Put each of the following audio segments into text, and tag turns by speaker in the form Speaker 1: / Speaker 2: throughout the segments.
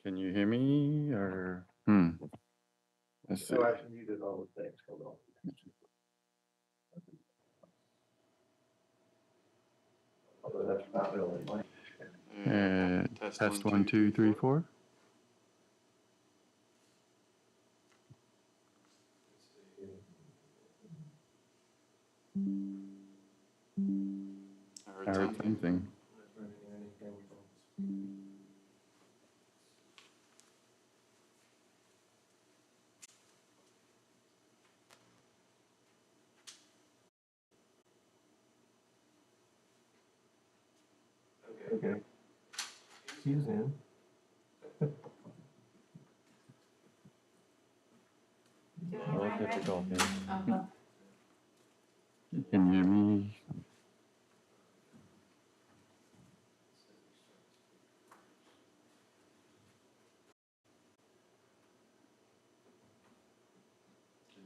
Speaker 1: Can you hear me or let's see.
Speaker 2: So I muted all the things. Hold on. Although that's not really mine.
Speaker 1: Test 1, 2, 3, 4. I heard something.
Speaker 2: Okay. He's in.
Speaker 1: More difficulty. Can you hear me?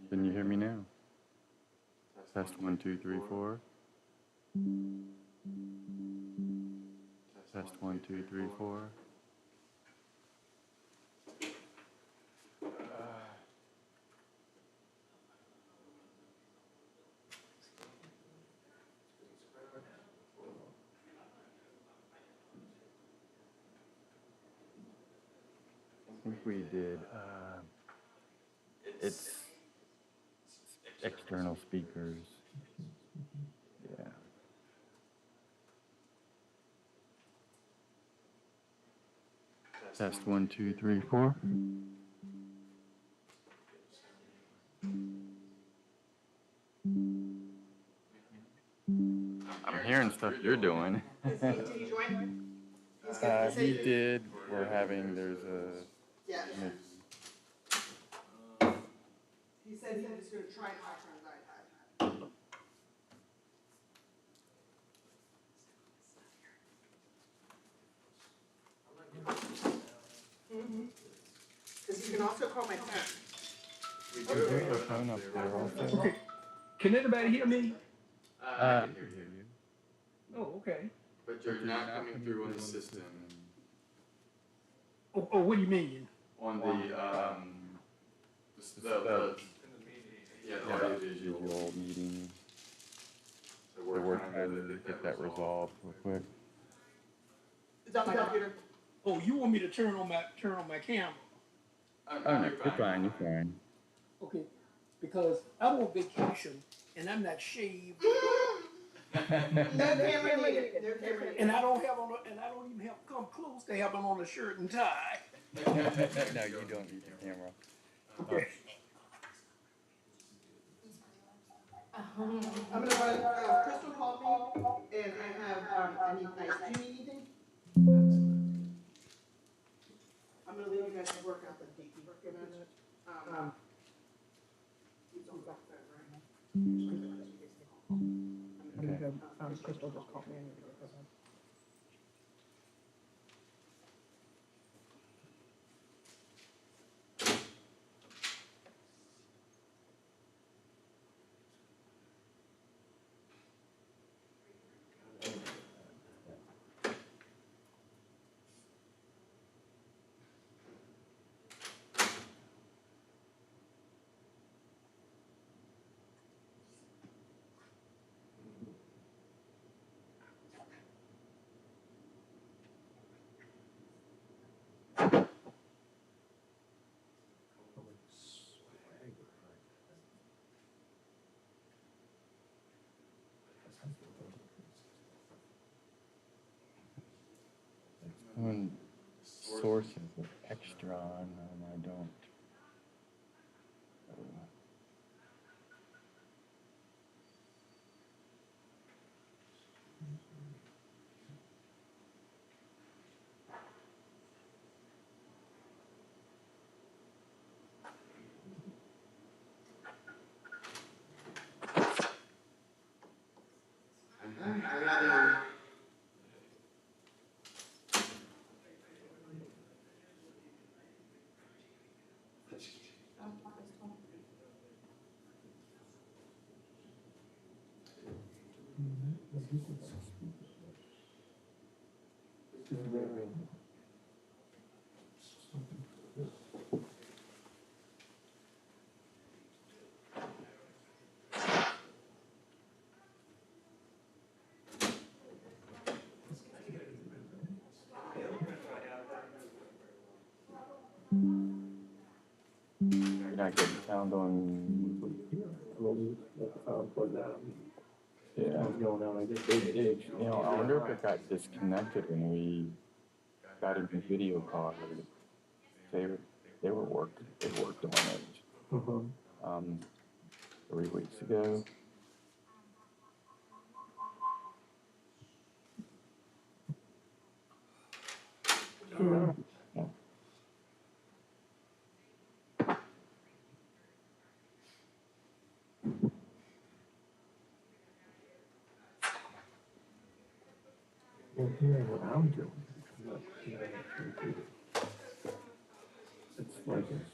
Speaker 1: Can you hear me now? Test 1, 2, 3, 4. Test 1, 2, 3, 4. I think we did. It's external speakers. Yeah. Test 1, 2, 3, 4. I'm hearing stuff you're doing.
Speaker 3: Did he join?
Speaker 1: He did. There's a.
Speaker 3: Yeah. He said he was going to try and talk on his iPad. Because you can also call my phone.
Speaker 1: There's a phone up there also.
Speaker 4: Okay. Can anybody hear me?
Speaker 1: I can hear you.
Speaker 4: Oh, okay.
Speaker 1: But you're not coming through on the system.
Speaker 4: Oh, what do you mean?
Speaker 1: On the audio visual meeting. So we're trying to get that resolved real quick.
Speaker 3: It's on my computer.
Speaker 4: Oh, you want me to turn on my camera?
Speaker 1: Oh no, you're fine. You're fine.
Speaker 4: Okay, because I'm on vacation and I'm not shaved,
Speaker 3: No camera needed. No camera needed.
Speaker 4: and I don't even have come close to having on a shirt and tie.
Speaker 1: No, you don't need the camera.
Speaker 4: Okay.
Speaker 3: I'm going to run. Crystal called me, and I need nice. Do you need anything? I'm going to leave you guys to work out the DP for a minute. He's on the phone right now.
Speaker 1: Okay.
Speaker 3: Crystal just called me. I need to go for that.
Speaker 1: When sources of Extron, and I don't. not getting sound on,
Speaker 2: Let the power plug down.
Speaker 1: yeah.
Speaker 2: It's going down, I guess, big ditch.
Speaker 1: You know, I wonder if it got disconnected when we got a new video card. They worked on it,
Speaker 2: Uh-huh.
Speaker 1: 3 weeks ago. Yeah.
Speaker 2: You're hearing what I'm doing. It's like it's.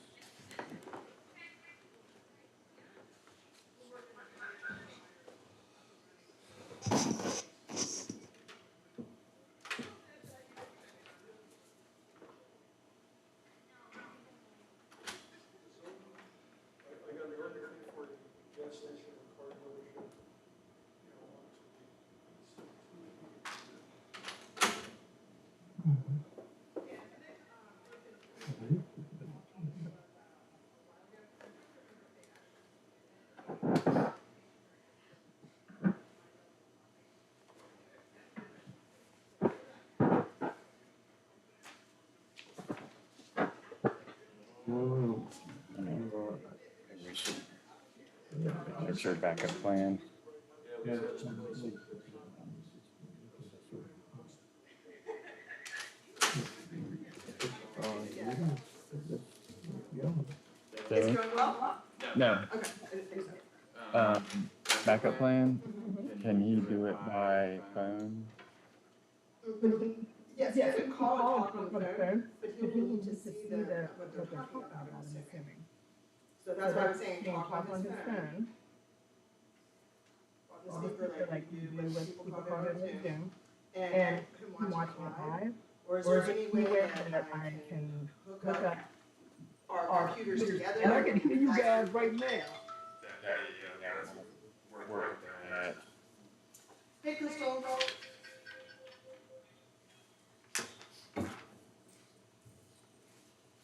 Speaker 1: What's your backup plan?
Speaker 3: It's going well?
Speaker 1: No.
Speaker 3: Okay, I didn't think so.
Speaker 1: Backup plan? Can he do it by phone?
Speaker 3: Yes, you can call and talk on the phone, but
Speaker 5: But
Speaker 3: he'll need to see the, what they're talking about, I'm assuming. So that's why I was saying, talk on his phone. On the speaker like you do when people call into Zoom. And who watching it live? Or is there any way that I can hook up our computers together?
Speaker 4: And I can hear you guys right now.
Speaker 1: Work at
Speaker 3: Hey, Crystal.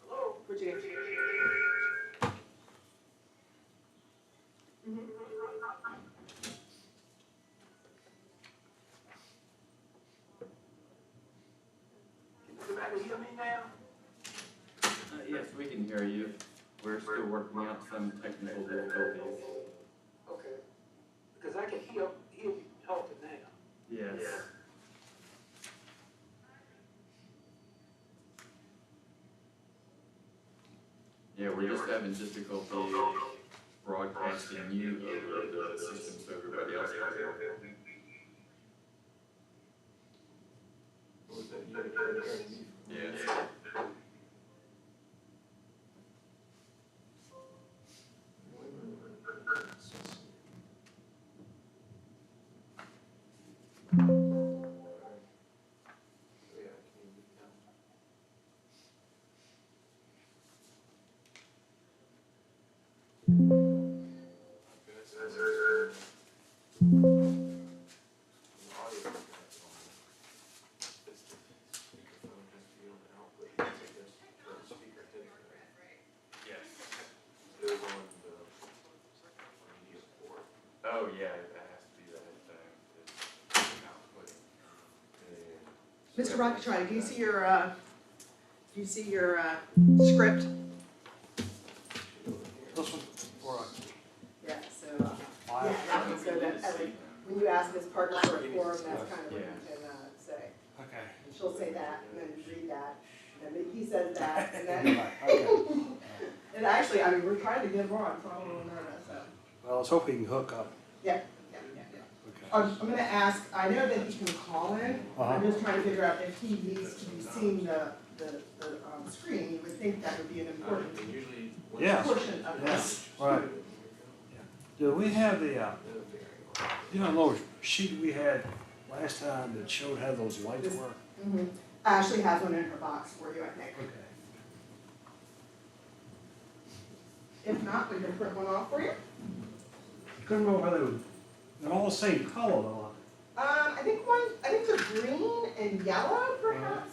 Speaker 3: Hello, Virginia.
Speaker 5: Everybody hear me now?
Speaker 6: Yes, we can hear you. We're still working out some technical difficulties.
Speaker 5: Okay. Because I can hear you talking now.
Speaker 6: Yes. Yeah, we're just having difficulty broadcasting you over the system so everybody else can hear. Yes. Oh, yeah, that has to be the headphone.
Speaker 3: Mr. Rocketron, do you see your script?
Speaker 5: This one, or,
Speaker 3: Yeah, so, yeah, so that, when you ask Ms. Parker for a form, that's kind of what you can, say.
Speaker 5: okay.
Speaker 3: And she'll say that, and then you read that, and then he says that, and then,
Speaker 5: Okay.
Speaker 3: and actually, I mean, we're trying to get him on, so I'm a little nervous, so.
Speaker 5: Well, let's hope we can hook up.
Speaker 3: Yeah.
Speaker 5: Okay.
Speaker 3: I'm gonna ask, I know that he can call in, I'm just trying to figure out if he needs to be seeing the screen, you would think that would be an important
Speaker 5: Yes,
Speaker 3: portion of
Speaker 5: yes,
Speaker 3: this.
Speaker 5: right. Do we have the, you know, little sheet we had last time that showed how those lights work?
Speaker 3: Mhm. Ashley has one in her box for you, I think.
Speaker 5: Okay.
Speaker 3: If not, we can print one off for you.
Speaker 5: Couldn't remember whether they were, they're all the same color though.
Speaker 3: I think they're green and yellow perhaps.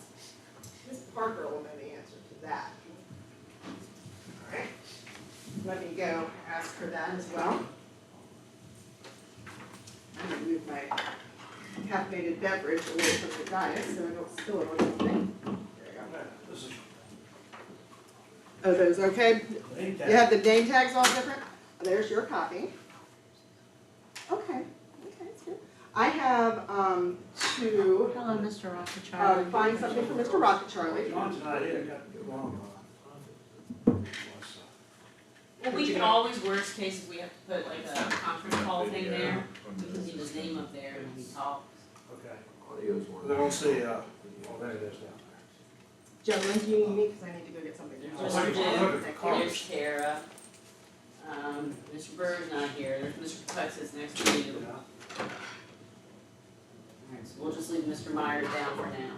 Speaker 3: Ms. Parker will know the answer to that. Alright. I'm that as well. I'm gonna move my caffeinated beverage away from the diet so I don't spill it on something. There you go.
Speaker 5: This is
Speaker 3: Oh, those okay?
Speaker 5: name
Speaker 3: You
Speaker 5: tag.
Speaker 3: have the name tags all different? There's your copy. Okay, that's good. I have, to,
Speaker 7: Hello, Mr. Rocket Charlie.
Speaker 3: find something for Mr. Rocket Charlie.
Speaker 5: John's not here, got to go on.
Speaker 7: Well, we can always, worst case, if we have to put like a conference call thing there, we can leave his name up there and we talk.
Speaker 5: Okay. They don't see, oh, there it is down
Speaker 3: Gentlemen, do you need me? Because I need to go get something.
Speaker 5: there.
Speaker 7: Mr.
Speaker 5: Look
Speaker 7: Jim,
Speaker 5: at the
Speaker 7: there's Tara. Mr. Bird's not here, there's Mr. Plexus next to you.
Speaker 5: Yeah.
Speaker 7: Alright, so we'll just leave Mr. Myers down for now.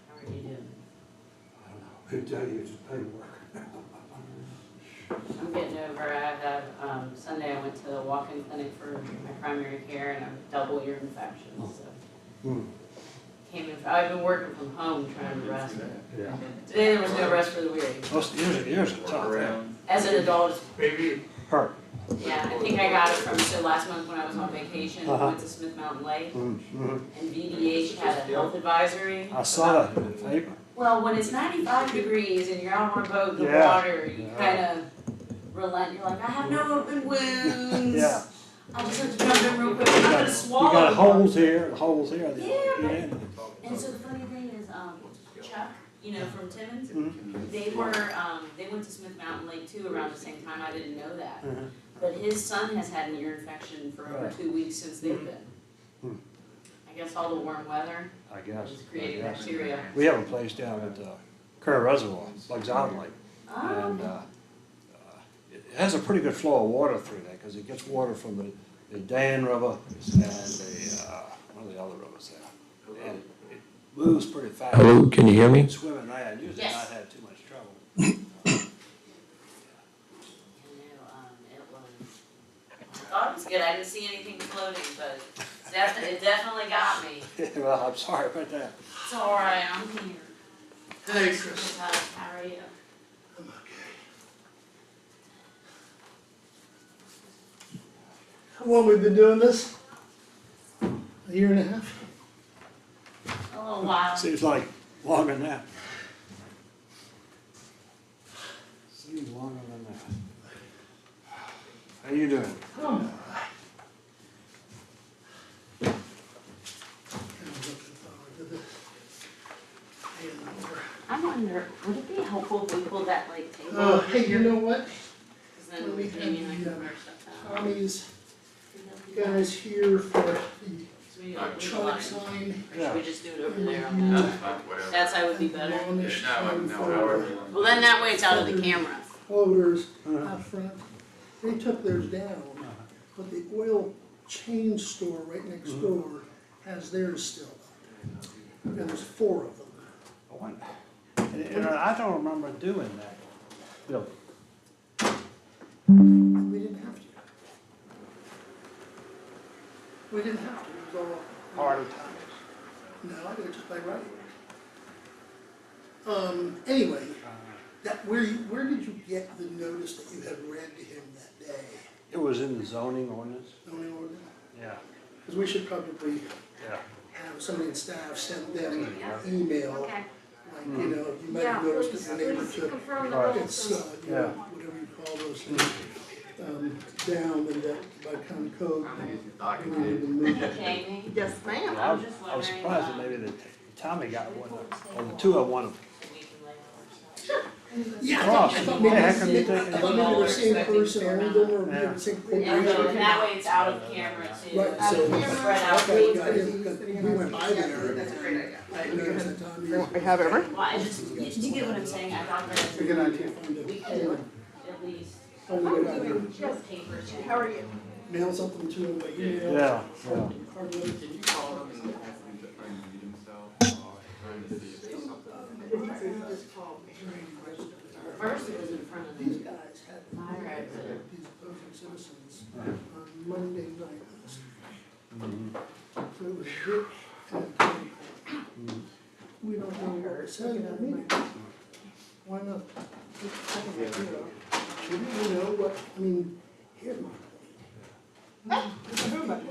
Speaker 7: How are you doing?
Speaker 5: I don't know, who tell you it's paperwork?
Speaker 7: I'm getting over, I had, Sunday I went to the walk-in clinic for my primary care and a double ear infection, so.
Speaker 5: Hmm.
Speaker 7: Came in, I've been working from home trying to rest.
Speaker 5: Yeah.
Speaker 7: Today there was no rest for the weary.
Speaker 5: Most years are tough, yeah.
Speaker 7: As an adult,
Speaker 5: Hurt.
Speaker 7: yeah, I think I got it from, so last month when I was on vacation, I
Speaker 5: Uh-huh.
Speaker 7: went to Smith Mountain Lake,
Speaker 5: Mm-hmm.
Speaker 7: and VDH had a health advisory.
Speaker 5: I saw that in the paper.
Speaker 7: Well, when it's 95 degrees and you're out on a boat in the
Speaker 5: Yeah.
Speaker 7: water, you
Speaker 5: Yeah.
Speaker 7: kind of relent, you're like, I have no open wounds.
Speaker 5: Yeah.
Speaker 7: I just have to jump in real quick, I'm
Speaker 5: You
Speaker 7: gonna
Speaker 5: got
Speaker 7: swallow.
Speaker 5: holes here, holes here.
Speaker 7: Yeah. And so the funny thing is, Chuck, you know, from Timmins, they were, they went to Smith Mountain Lake too around the same time, I didn't know that.
Speaker 5: Uh-huh.
Speaker 7: But his son has had an ear infection for over
Speaker 5: Right.
Speaker 7: 2 weeks since they've been.
Speaker 5: Hmm.
Speaker 7: I guess all the warm weather
Speaker 5: I guess.
Speaker 7: is creating
Speaker 5: I guess.
Speaker 7: bacteria.
Speaker 5: We have a place down at Kerr Reservoir, Bugs Island Lake.
Speaker 7: Oh,
Speaker 5: And it has a pretty good flow of water through there, because it gets water from the Dan River and one of the other rivers there. And it moves pretty fast.
Speaker 8: Hello, can you hear
Speaker 5: You
Speaker 8: me?
Speaker 5: can swim in there and usually
Speaker 7: Yes.
Speaker 5: not have too much trouble.
Speaker 7: you know, it was, I thought it was good, I didn't see anything floating, but it definitely got me.
Speaker 5: Well, I'm sorry about that.
Speaker 7: It's all right, I'm here.
Speaker 4: Hey, Chris.
Speaker 7: How are you?
Speaker 4: I'm okay. How long we been doing this? A year and a half?
Speaker 7: A little while.
Speaker 5: Seems like longer than that. Seems longer than that. How you doing?
Speaker 7: I wonder, would it be helpful if we pulled that like table?
Speaker 4: Oh, hey, you know what?
Speaker 7: Cause then
Speaker 4: when we had
Speaker 7: Jamie and I
Speaker 4: the,
Speaker 7: can mark stuff down.
Speaker 4: Tommy's guys here for the
Speaker 7: So we don't
Speaker 4: chalk
Speaker 7: line.
Speaker 4: sign.
Speaker 7: Or should we just do it over there on that?
Speaker 6: Whatever.
Speaker 7: That side would be better.
Speaker 4: Longish
Speaker 6: No,
Speaker 4: sign
Speaker 6: no,
Speaker 4: for
Speaker 6: however you want.
Speaker 7: Well, then that way it's out of the camera.
Speaker 4: floaters
Speaker 5: Uh-huh.
Speaker 4: out front. They took theirs down, but the oil change store right next door has theirs still up. And there's 4 of them.
Speaker 5: And I don't remember doing that. Bill.
Speaker 4: We didn't have to. We didn't have to, it was all.
Speaker 5: Part of times.
Speaker 4: No, I did it just by right. Anyway, where did you get the notice that you had read to him that day?
Speaker 5: It was in the zoning ordinance?
Speaker 4: Zoning ordinance?
Speaker 5: Yeah,
Speaker 4: Because we should probably
Speaker 5: yeah.
Speaker 4: have somebody in staff send them an email.
Speaker 7: Okay.
Speaker 4: Like, you know, you might have noticed that the neighbor took,
Speaker 5: Right.
Speaker 4: it's, you know, whatever you call those things, down and that by county code. we needed to move it.
Speaker 7: Jamie?
Speaker 3: Yes, ma'am.
Speaker 5: I was surprised that maybe that Tommy got one, or the two of one.
Speaker 7: We can lay our stuff.
Speaker 4: Yeah,
Speaker 5: Cross.
Speaker 4: I thought
Speaker 5: Yeah,
Speaker 4: maybe,
Speaker 5: how come you think-
Speaker 4: I thought maybe the same person owned them or maybe the same
Speaker 7: Yeah,
Speaker 4: corporation.
Speaker 7: and that way it's out of camera too.
Speaker 4: Right, so-
Speaker 7: Spread out.
Speaker 4: Okay, got it, because we went by there.
Speaker 3: That's a great idea.
Speaker 4: I noticed that Tommy.
Speaker 3: I have it, right?
Speaker 7: Well, I just, did you get what I'm saying? I thought that
Speaker 4: Good idea. Find
Speaker 7: we
Speaker 4: it.
Speaker 7: could at least
Speaker 4: Oh, we got it.
Speaker 7: just papers.
Speaker 3: How are you?
Speaker 4: Mail something to him by email.
Speaker 5: Yeah.
Speaker 4: Hard letter.
Speaker 6: Can you call them and unmute himself? Trying to see if there's something.
Speaker 3: He just called me.
Speaker 7: First it was in front of
Speaker 4: These
Speaker 7: the
Speaker 4: guys had
Speaker 7: fire exit.
Speaker 4: these opposing citizens on Monday night last week. So it was Rick and Tony. We don't know what was said in that meeting. Why not?
Speaker 3: I think I do though.
Speaker 4: You know what, I mean, here's my
Speaker 3: Improvement.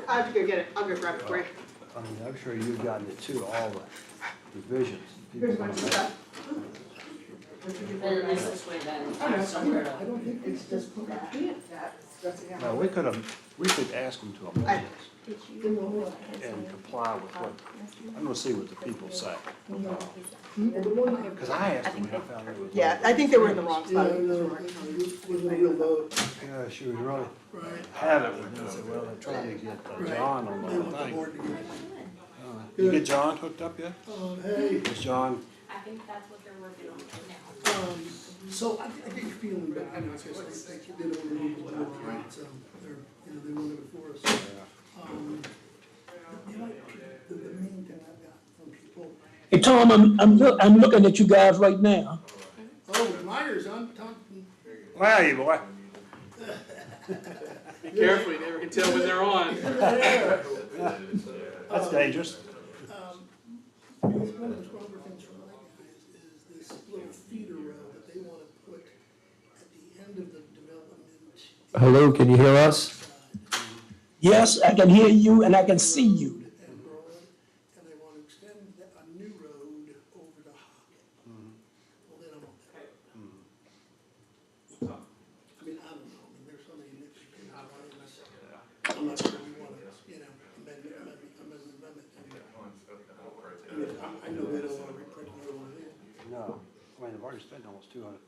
Speaker 3: I have to go get it, I'll go grab it for you.
Speaker 5: I mean, I'm sure you've gotten it too, all the divisions.
Speaker 3: Here's my stuff.
Speaker 7: But at least this way then,
Speaker 3: I know.
Speaker 7: have somewhere
Speaker 4: I
Speaker 7: to.
Speaker 4: don't think
Speaker 3: It's just that, that's stressing out.
Speaker 5: Now, we could ask them to amend
Speaker 3: I-
Speaker 5: this and comply with what, I'm gonna see what the people say. Because I asked them when I found it was.
Speaker 3: Yeah, I think they were in the wrong
Speaker 4: Yeah,
Speaker 3: spot.
Speaker 4: I know, it wasn't a real vote.
Speaker 5: Yeah, she was really
Speaker 4: Right.
Speaker 5: have it with them, said, well, they're trying to get John on
Speaker 4: They
Speaker 5: the
Speaker 4: want the
Speaker 5: thing.
Speaker 4: board to get it.
Speaker 5: You get John hooked up yet?
Speaker 4: Hey,
Speaker 5: Is John,
Speaker 7: I think that's what they're working on right now.
Speaker 4: so I get your feeling, but I know, it's just they don't want to move the board, right, so they're, they want it before us. You know, the main thing I've got from people,
Speaker 8: Hey, Tom, I'm looking at you guys right now.
Speaker 4: oh, Myers, I'm talking,
Speaker 5: where are you, boy?
Speaker 9: Be careful, you never can tell when they're on.
Speaker 5: That's dangerous.
Speaker 4: one of the stronger things from my guys is this little feeder road that they want to put at the end of the development.
Speaker 2: Hello, can you hear us?
Speaker 8: Yes, I can hear you and I can see you.
Speaker 4: And Broad, and they want to extend a new road over to Hockett. Well, they don't want that. I mean, I don't know, I mean, there's so many nitpicking out on it, I'm not sure we want to, amend. I mean, I know they don't want to reprint another one of these.
Speaker 5: No, I mean, they've already spent almost 200.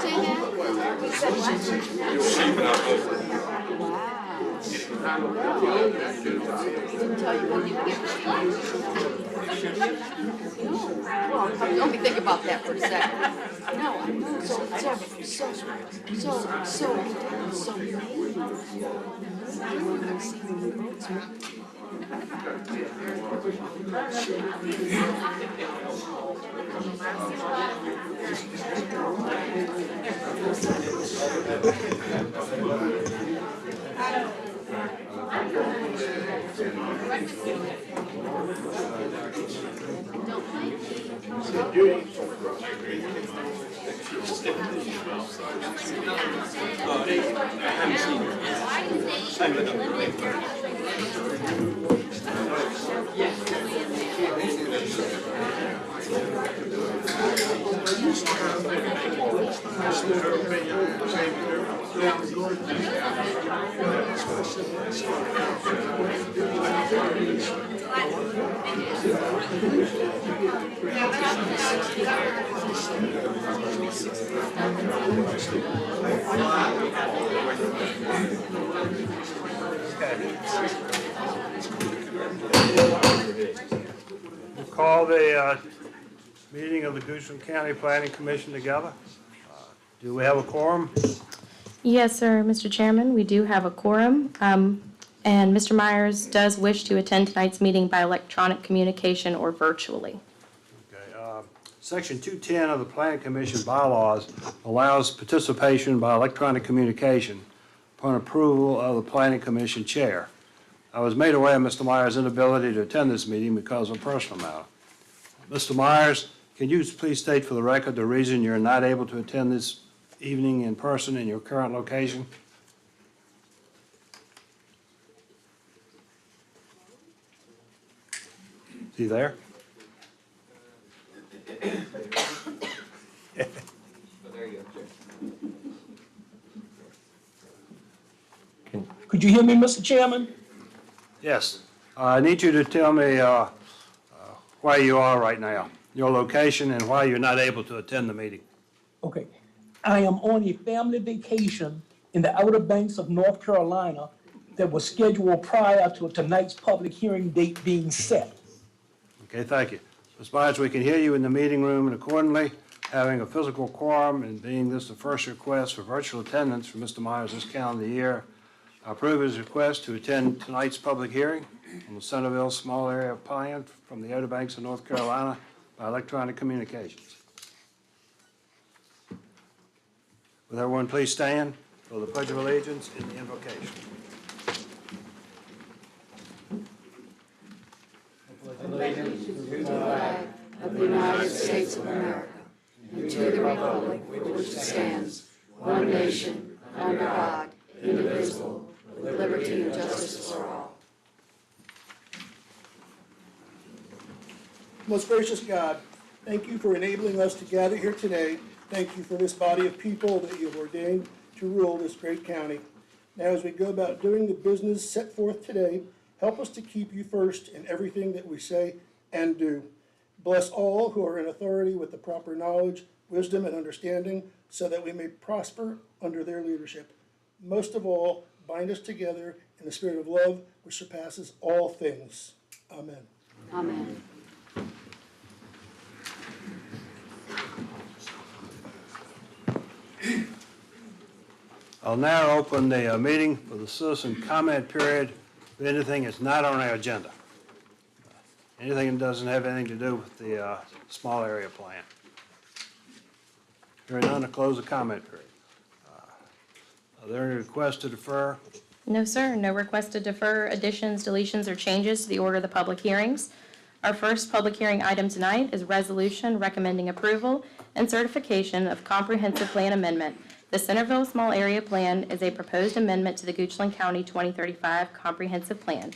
Speaker 10: say that? Didn't tell you when you get well, let me think about that for a second. No, I know, so
Speaker 5: We'll call the meeting of the Goochland County Planning Commission together. Do we have a quorum?
Speaker 11: Yes, sir, Mr. Chairman, we do have a quorum, and Mr. Myers does wish to attend tonight's meeting by electronic communication or virtually.
Speaker 5: Okay, Section 210 of the Planning Commission bylaws allows participation by electronic communication upon approval of the Planning Commission chair. I was made aware of Mr. Myers' inability to attend this meeting because of a personal matter. Mr. Myers, can you please state for the record the reason you're not able to attend this evening in person in your current location? Is he there?
Speaker 8: Could you hear me, Mr. Chairman?
Speaker 5: Yes. I need you to tell me where you are right now, your location, and why you're not able to attend the meeting.
Speaker 8: Okay. I am on a family vacation in the Outer Banks of North Carolina that was scheduled prior to tonight's public hearing date being set.
Speaker 5: Okay, thank you. Ms. Myers, we can hear you in the meeting room, and accordingly, having a physical quorum and being this the first request for virtual attendance for Mr. Myers this calendar year, I approve his request to attend tonight's public hearing on the Centerville Small Area Plan from the Outer Banks of North Carolina by electronic communications. Will everyone please stand for the Pledge of Allegiance and the invocation?
Speaker 10: allegiance to the flag of the United States of America and to the republic for which it stands, one nation, under God, indivisible, with liberty and justice for all.
Speaker 4: Most gracious God, thank you for enabling us to gather here today. Thank you for this body of people that you have ordained to rule this great county. Now, as we go about doing the business set forth today, help us to keep you first in everything that we say and do. Bless all who are in authority with the proper knowledge, wisdom, and understanding so that we may prosper under their leadership. Most of all, bind us together in the spirit of love which surpasses all things. Amen.
Speaker 10: Amen.
Speaker 5: I'll now open the meeting for the citizen comment period for anything that's not on our agenda. Anything that doesn't have anything to do with the small area plan. Hearing none, I'll close the comment period. Are there any requests to defer?
Speaker 11: No, sir, no request to defer additions, deletions, or changes to the order of the public hearings. Our first public hearing item tonight is resolution recommending approval and certification of comprehensive plan amendment. The Centerville Small Area Plan is a proposed amendment to the Goochland County 2035 Comprehensive Plan.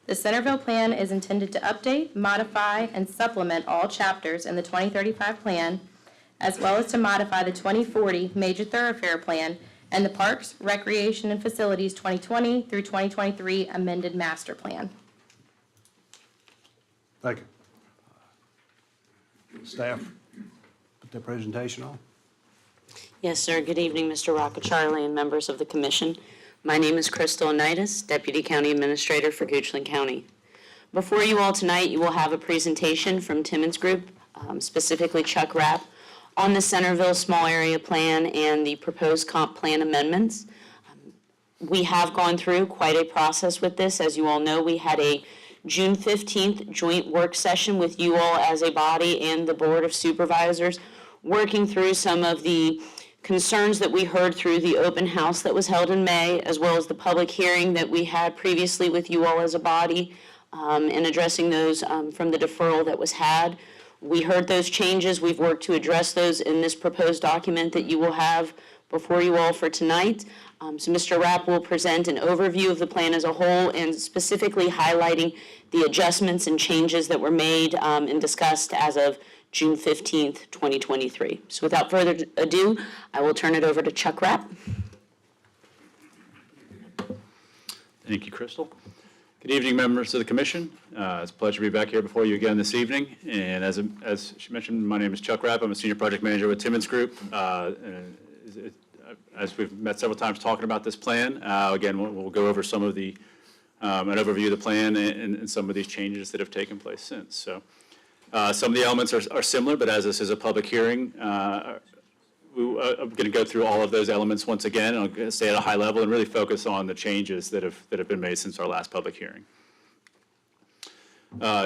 Speaker 11: The Centerville Plan is intended to update, modify, and supplement all chapters in the 2035 plan, as well as to modify the 2040 Major Thoroughfare Plan and the Parks, Recreation, and Facilities 2020 through 2023 amended master plan.
Speaker 5: Thank you. Staff, put their presentation on.
Speaker 7: Yes, sir. Good evening, Mr. Rockacharlie and members of the commission. My name is Crystal Onitis, Deputy County Administrator for Goochland County. Before you all tonight, you will have a presentation from Timmons Group, specifically Chuck Rapp, on the Centerville Small Area Plan and the proposed comp plan amendments. We have gone through quite a process with this. As you all know, we had a June 15th joint work session with you all as a body and the Board of Supervisors, working through some of the concerns that we heard through the open house that was held in May, as well as the public hearing that we had previously with you all as a body, and addressing those from the deferral that was had. We heard those changes. We've worked to address those in this proposed document that you will have before you all for tonight. So Mr. Rapp will present an overview of the plan as a whole and specifically highlighting the adjustments and changes that were made and discussed as of June 15th, 2023. So without further ado, I will turn it over to Chuck Rapp.
Speaker 12: Thank you, Crystal. Good evening, members of the commission. It's a pleasure to be back here before you again this evening. And as she mentioned, my name is Chuck Rapp. I'm a senior project manager with Timmons Group. As we've met several times talking about this plan, again, we'll go over some of the, an overview of the plan and some of these changes that have taken place since. So some of the elements are similar, but as this is a public hearing, I'm going to go through all of those elements once again. I'm going to stay at a high level and really focus on the changes that have been made since our last public hearing.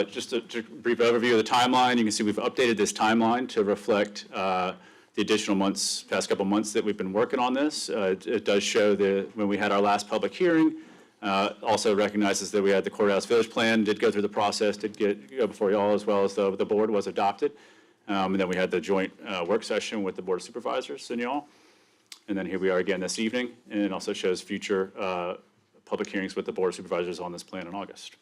Speaker 12: Just a brief overview of the timeline. You can see we've updated this timeline to reflect the additional months, past couple months that we've been working on this. It does show that when we had our last public hearing, also recognizes that we had the Courthouse Village Plan, did go through the process, did go before you all, as well as the board was adopted. And then we had the joint work session with the Board of Supervisors and y'all. And then here we are again this evening, and it also shows future public hearings with the Board of Supervisors on this plan in August.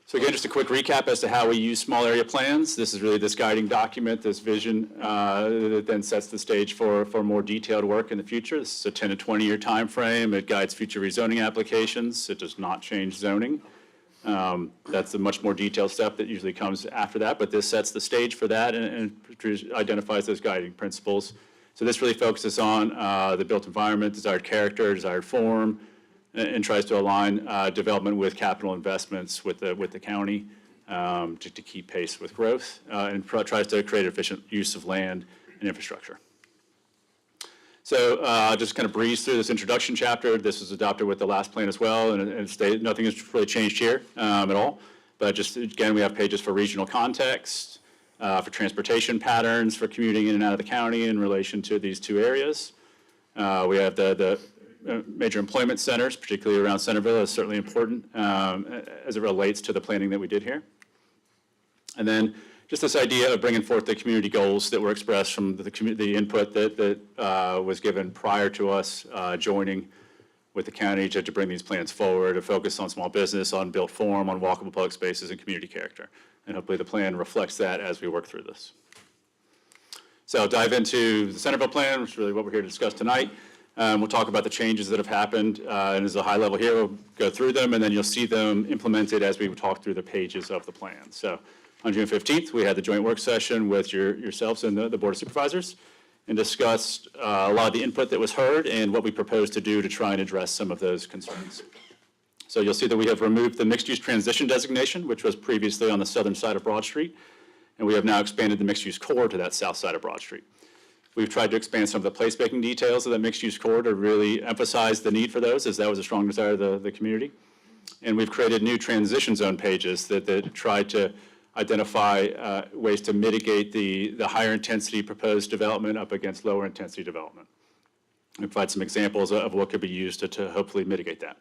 Speaker 12: So again, just a quick recap as to how we use small area plans. This is really this guiding document, this vision that then sets the stage for more detailed work in the future. This is a 10 to 20 year time frame. It guides future rezoning applications. It does not change zoning. That's a much more detailed step that usually comes after that, but this sets the stage for that and identifies those guiding principles. So this really focuses on the built environment, desired character, desired form, and tries to align development with capital investments with the county to keep pace with growth, and tries to create efficient use of land and infrastructure. So just kind of breeze through this introduction chapter. This was adopted with the last plan as well, and nothing has really changed here at all. But just again, we have pages for regional context, for transportation patterns, for commuting in and out of the county in relation to these two areas. We have the major employment centers, particularly around Centerville, is certainly important as it relates to the planning that we did here. And then just this idea of bringing forth the community goals that were expressed from the input that was given prior to us joining with the county to bring these plans forward, to focus on small business, on built form, on walkable public spaces, and community character. And hopefully the plan reflects that as we work through this. So I'll dive into the Centerville plan, which is really what we're here to discuss tonight. We'll talk about the changes that have happened, and as a high level here, we'll go through them, and then you'll see them implemented as we talk through the pages of the plan. So on June 15th, we had the joint work session with yourselves and the Board of Supervisors and discussed a lot of the input that was heard and what we propose to do to try and address some of those concerns. So you'll see that we have removed the mixed-use transition designation, which was previously on the southern side of Broad Street, and we have now expanded the mixed-use core to that south side of Broad Street. We've tried to expand some of the placemaking details of that mixed-use core to really emphasize the need for those, as that was a strong desire of the community. And we've created new transition zone pages that try to identify ways to mitigate the higher intensity proposed development up against lower intensity development. We provide some examples of what could be used to hopefully mitigate that.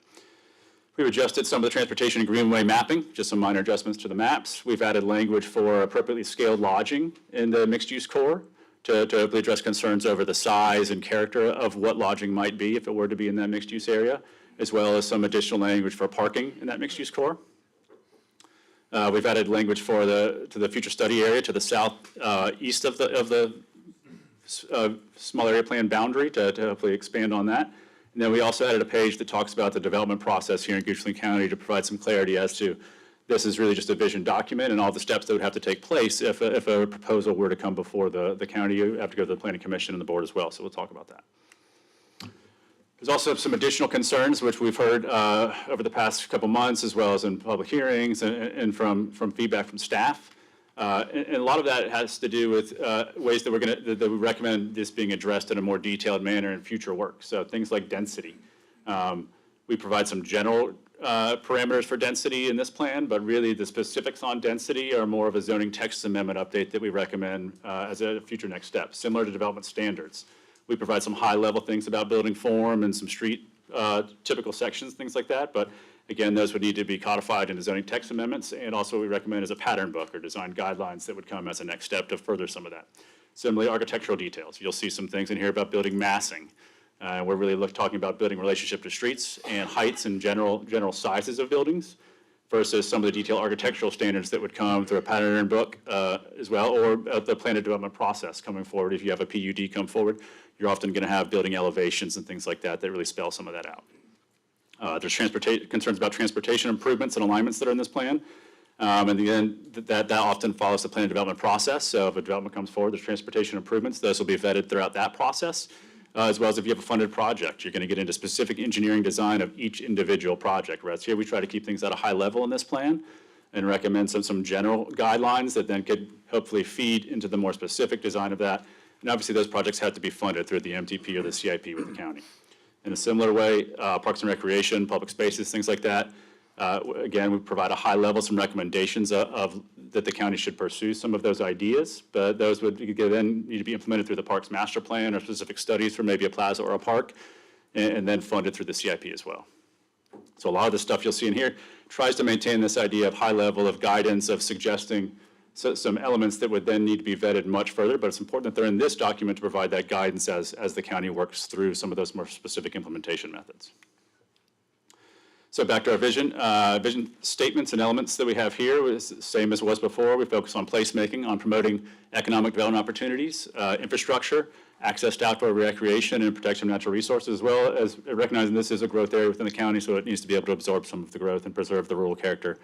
Speaker 12: We've adjusted some of the transportation and greenway mapping, just some minor adjustments to the maps. We've added language for appropriately scaled lodging in the mixed-use core to hopefully address concerns over the size and character of what lodging might be if it were to be in that mixed-use area, as well as some additional language for parking in that mixed-use core. We've added language to the future study area to the southeast of the small area plan boundary to hopefully expand on that. And then we also added a page that talks about the development process here in Goochland County to provide some clarity as to This is really just a vision document and all the steps that would have to take place if a proposal were to come before the county. You have to go to the Planning Commission and the board as well, so we'll talk about that. There's also some additional concerns, which we've heard over the past couple months, as well as in public hearings and from feedback from staff. And a lot of that has to do with ways that we recommend this being addressed in a more detailed manner in future work. So things like density. We provide some general parameters for density in this plan, but really the specifics on density are more of a zoning text amendment update that we recommend as a future next step, similar to development standards. We provide some high-level things about building form and some street typical sections, things like that. But again, those would need to be codified into zoning text amendments. And also what we recommend is a pattern book or design guidelines that would come as a next step to further some of that. Similarly, architectural details. You'll see some things in here about building massing. We're really talking about building relationship to streets and heights and general sizes of buildings versus some of the detailed architectural standards that would come through a pattern book as well, or the planned development process coming forward. If you have a PUD come forward, you're often going to have building elevations and things like that that really spell some of that out. There's concerns about transportation improvements and alignments that are in this plan. And again, that often follows the planned development process. So if a development comes forward, there's transportation improvements. Those will be vetted throughout that process. As well as if you have a funded project, you're going to get into specific engineering design of each individual project. Whereas here we try to keep things at a high level in this plan and recommend some general guidelines that then could hopefully feed into the more specific design of that. And obviously those projects have to be funded through the MTP or the CIP with the county. In a similar way, Parks and Recreation, public spaces, things like that. Again, we provide a high level, some recommendations that the county should pursue some of those ideas, but those would then need to be implemented through the Parks Master Plan or specific studies for maybe a plaza or a park, and then funded through the CIP as well. So a lot of the stuff you'll see in here tries to maintain this idea of high level of guidance, of suggesting some elements that would then need to be vetted much further, but it's important that they're in this document to provide that guidance as the county works through some of those more specific implementation methods. So back to our vision statements and elements that we have here is the same as it was before. We focus on placemaking, on promoting economic development opportunities, infrastructure, access to outdoor recreation, and protection of natural resources, as well as recognizing this is a growth area within the county, so it needs to be able to absorb some of the growth and preserve the rural character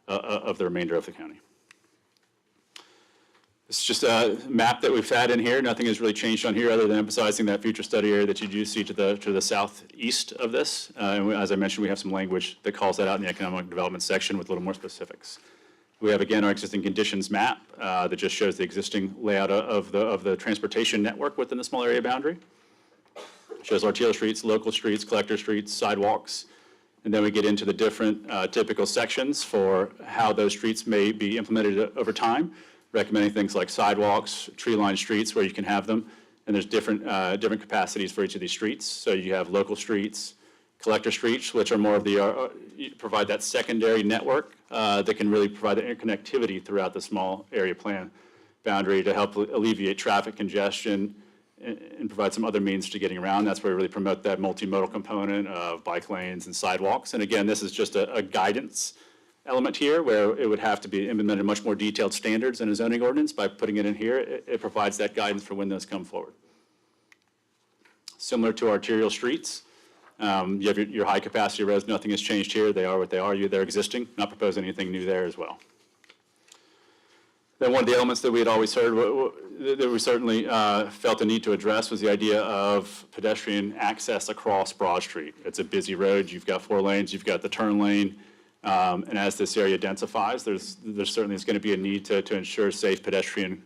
Speaker 12: of the remainder of the county. It's just a map that we've had in here. Nothing has really changed on here other than emphasizing that future study area that you do see to the southeast of this. And as I mentioned, we have some language that calls that out in the economic development section with a little more specifics. We have, again, our existing conditions map that just shows the existing layout of the transportation network within the small area boundary. It shows arterial streets, local streets, collector streets, sidewalks. And then we get into the different typical sections for how those streets may be implemented over time, recommending things like sidewalks, tree-lined streets where you can have them. And there's different capacities for each of these streets. So you have local streets, collector streets, which are more of the, provide that secondary network that can really provide the interconnectivity throughout the small area plan boundary to help alleviate traffic congestion and provide some other means to getting around. That's where we really promote that multimodal component of bike lanes and sidewalks. And again, this is just a guidance element here where it would have to be implemented much more detailed standards in a zoning ordinance. By putting it in here, it provides that guidance for when those come forward. Similar to arterial streets, you have your high capacity roads. Nothing has changed here. They are what they are. They're existing. Not proposing anything new there as well. Then one of the elements that we had always heard that we certainly felt the need to address was the idea of pedestrian access across Broad Street. It's a busy road. You've got 4 lanes. You've got the turn lane. And as this area densifies, there certainly is going to be a need to ensure safe pedestrian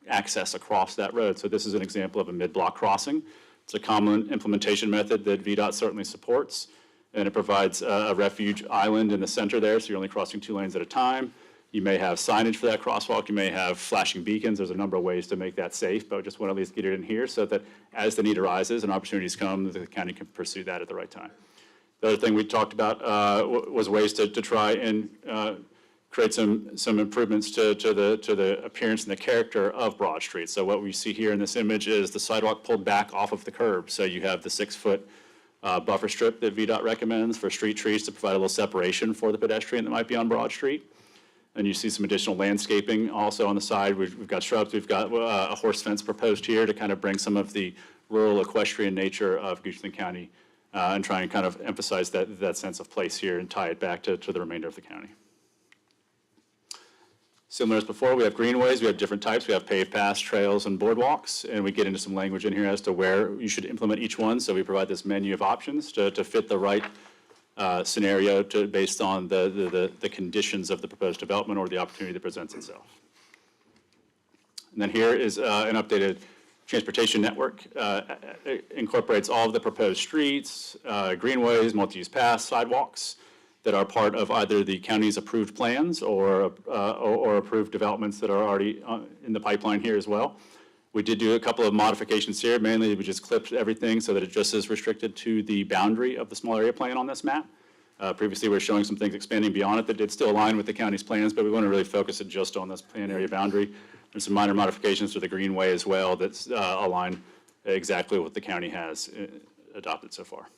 Speaker 12: access across that road. So this is an example of a mid-block crossing. It's a common implementation method that VDOT certainly supports, and it provides a refuge island in the center there, so you're only crossing 2 lanes at a time. You may have signage for that crosswalk. You may have flashing beacons. There's a number of ways to make that safe, but we just want to at least get it in here so that as the need arises and opportunities come, the county can pursue that at the right time. The other thing we talked about was ways to try and create some improvements to the appearance and the character of Broad Street. So what we see here in this image is the sidewalk pulled back off of the curb. So you have the 6-foot buffer strip that VDOT recommends for street trees to provide a little separation for the pedestrian that might be on Broad Street. And you see some additional landscaping also on the side. We've got shrubs. We've got a horse fence proposed here to kind of bring some of the rural equestrian nature of Goochland County and try and kind of emphasize that sense of place here and tie it back to the remainder of the county. Similar as before, we have greenways, we have different types, we have paved paths, trails, and boardwalks, and we get into some language in here as to where you should implement each one, so we provide this menu of options to fit the right scenario based on the conditions of the proposed development or the opportunity that presents itself. And then here is an updated transportation network. It incorporates all of the proposed streets, greenways, multi-use paths, sidewalks that are part of either the county's approved plans or approved developments that are already in the pipeline here as well. We did do a couple of modifications here. Mainly, we just clipped everything so that it just is restricted to the boundary of the small area plan on this map. Previously, we were showing some things expanding beyond it that did still align with the county's plans, but we want to really focus it just on this plan area boundary. There's some minor modifications to the greenway as well that's align exactly what the county has adopted so far.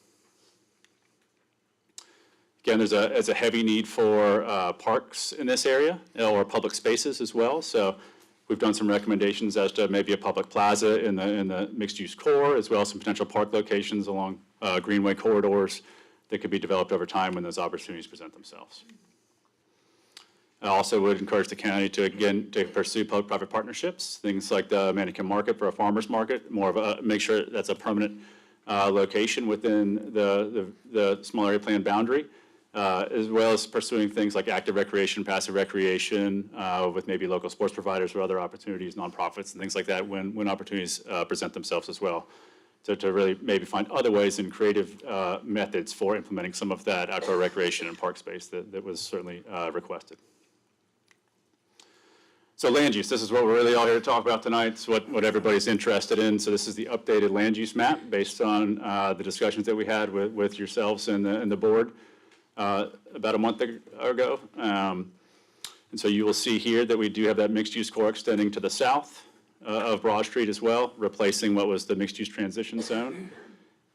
Speaker 12: Again, there's a heavy need for parks in this area or public spaces as well. So we've done some recommendations as to maybe a public plaza in the mixed-use core, as well as some potential park locations along greenway corridors that could be developed over time when those opportunities present themselves. I also would encourage the county to pursue public-private partnerships, things like the Mannequin Market for a farmer's market, make sure that's a permanent location within the small area plan boundary. As well as pursuing things like active recreation, passive recreation, with maybe local sports providers or other opportunities, nonprofits, and things like that when opportunities present themselves as well. To really maybe find other ways and creative methods for implementing some of that outdoor recreation and park space that was certainly requested. So land use, this is what we're really all here to talk about tonight. It's what everybody's interested in. So this is the updated land use map based on the discussions that we had with yourselves and the board. About a month ago. And so you will see here that we do have that mixed-use core extending to the south of Broad Street as well, replacing what was the mixed-use transition zone.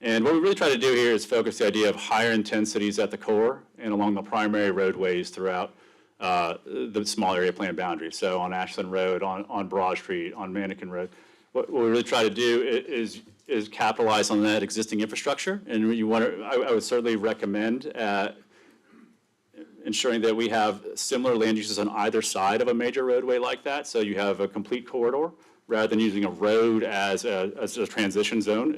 Speaker 12: And what we really try to do here is focus the idea of higher intensities at the core and along the primary roadways throughout the small area plan boundary. So on Ashland Road, on Broad Street, on Mannequin Road. What we really try to do is capitalize on that existing infrastructure. And I would certainly recommend ensuring that we have similar land uses on either side of a major roadway like that, so you have a complete corridor rather than using a road as a transition zone.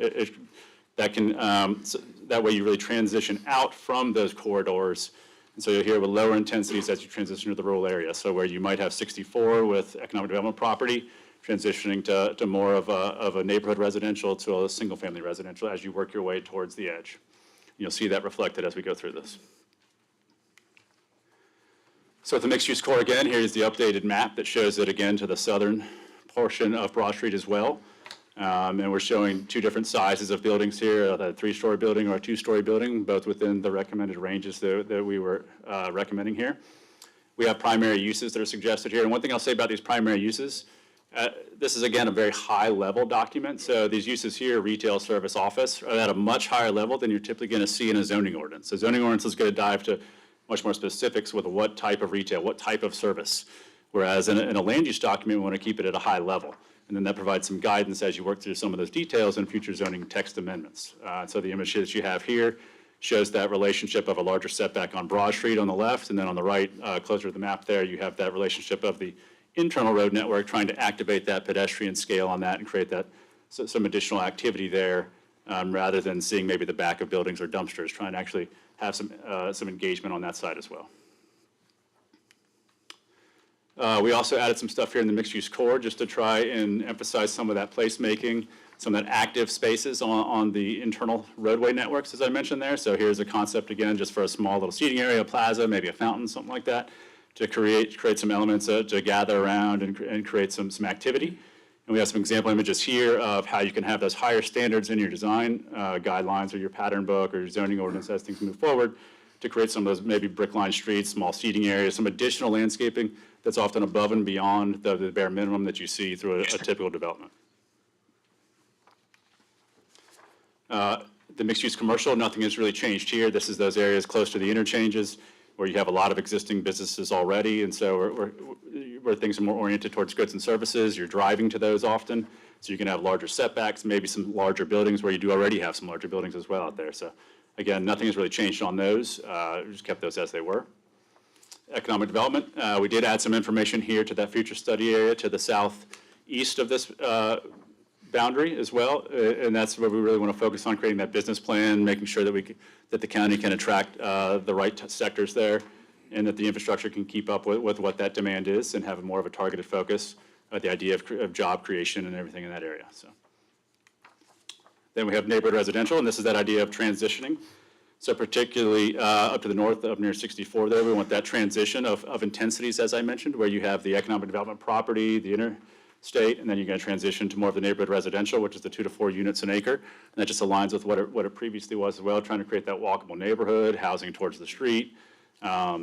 Speaker 12: That way you really transition out from those corridors, and so you're here with lower intensities as you transition to the rural area. So where you might have 64 with economic development property, transitioning to more of a neighborhood residential to a single-family residential as you work your way towards the edge. You'll see that reflected as we go through this. So at the mixed-use core again, here's the updated map that shows it again to the southern portion of Broad Street as well. And we're showing two different sizes of buildings here, a 3-story building or a 2-story building, both within the recommended ranges that we were recommending here. We have primary uses that are suggested here. And one thing I'll say about these primary uses, this is again a very high-level document. So these uses here, retail, service, office, are at a much higher level than you're typically going to see in a zoning ordinance. So zoning ordinance is going to dive to much more specifics with what type of retail, what type of service. Whereas in a land use document, we want to keep it at a high level. And then that provides some guidance as you work through some of those details in future zoning text amendments. So the image that you have here shows that relationship of a larger setback on Broad Street on the left, and then on the right, closer to the map there, you have that relationship of the internal road network trying to activate that pedestrian scale on that and create that some additional activity there, rather than seeing maybe the back of buildings or dumpsters, trying to actually have some engagement on that side as well. We also added some stuff here in the mixed-use core just to try and emphasize some of that placemaking, some of that active spaces on the internal roadway networks, as I mentioned there. So here's a concept again, just for a small little seating area, a plaza, maybe a fountain, something like that, to create some elements to gather around and create some activity. And we have some example images here of how you can have those higher standards in your design guidelines or your pattern book or your zoning ordinance as things move forward to create some of those maybe brick-lined streets, small seating areas, some additional landscaping that's often above and beyond the bare minimum that you see through a typical development. The mixed-use commercial, nothing has really changed here. This is those areas close to the interchanges where you have a lot of existing businesses already, and so where things are more oriented towards goods and services, you're driving to those often, so you can have larger setbacks, maybe some larger buildings where you do already have some larger buildings as well out there. So again, nothing has really changed on those. We just kept those as they were. economic development. We did add some information here to that future study area to the southeast of this boundary as well, and that's where we really want to focus on, creating that business plan, making sure that that the county can attract the right sectors there, and that the infrastructure can keep up with what that demand is and have more of a targeted focus, the idea of job creation and everything in that area. So then we have neighborhood residential, and this is that idea of transitioning. So particularly up to the north of near 64 there, we want that transition of intensities, as I mentioned, where you have the economic development property, the interstate, and then you're going to transition to more of the neighborhood residential, which is the 2 to 4 units an acre. And that just aligns with what it previously was as well, trying to create that walkable neighborhood, housing towards the street,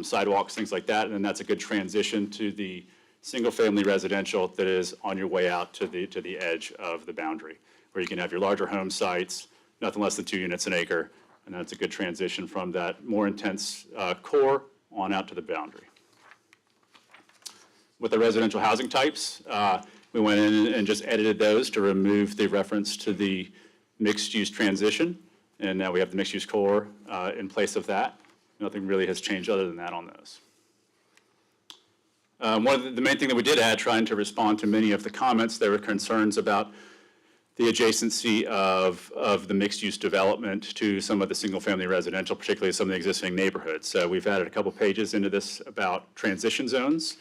Speaker 12: sidewalks, things like that. And then that's a good transition to the single-family residential that is on your way out to the edge of the boundary, where you can have your larger home sites, nothing less than 2 units an acre, and that's a good transition from that more intense core on out to the boundary. With the residential housing types, we went in and just edited those to remove the reference to the mixed-use transition, and now we have the mixed-use core in place of that. Nothing really has changed other than that on those. The main thing that we did add, trying to respond to many of the comments, there were concerns about the adjacency of the mixed-use development to some of the single-family residential, particularly some of the existing neighborhoods. So we've added a couple pages into this about transition zones.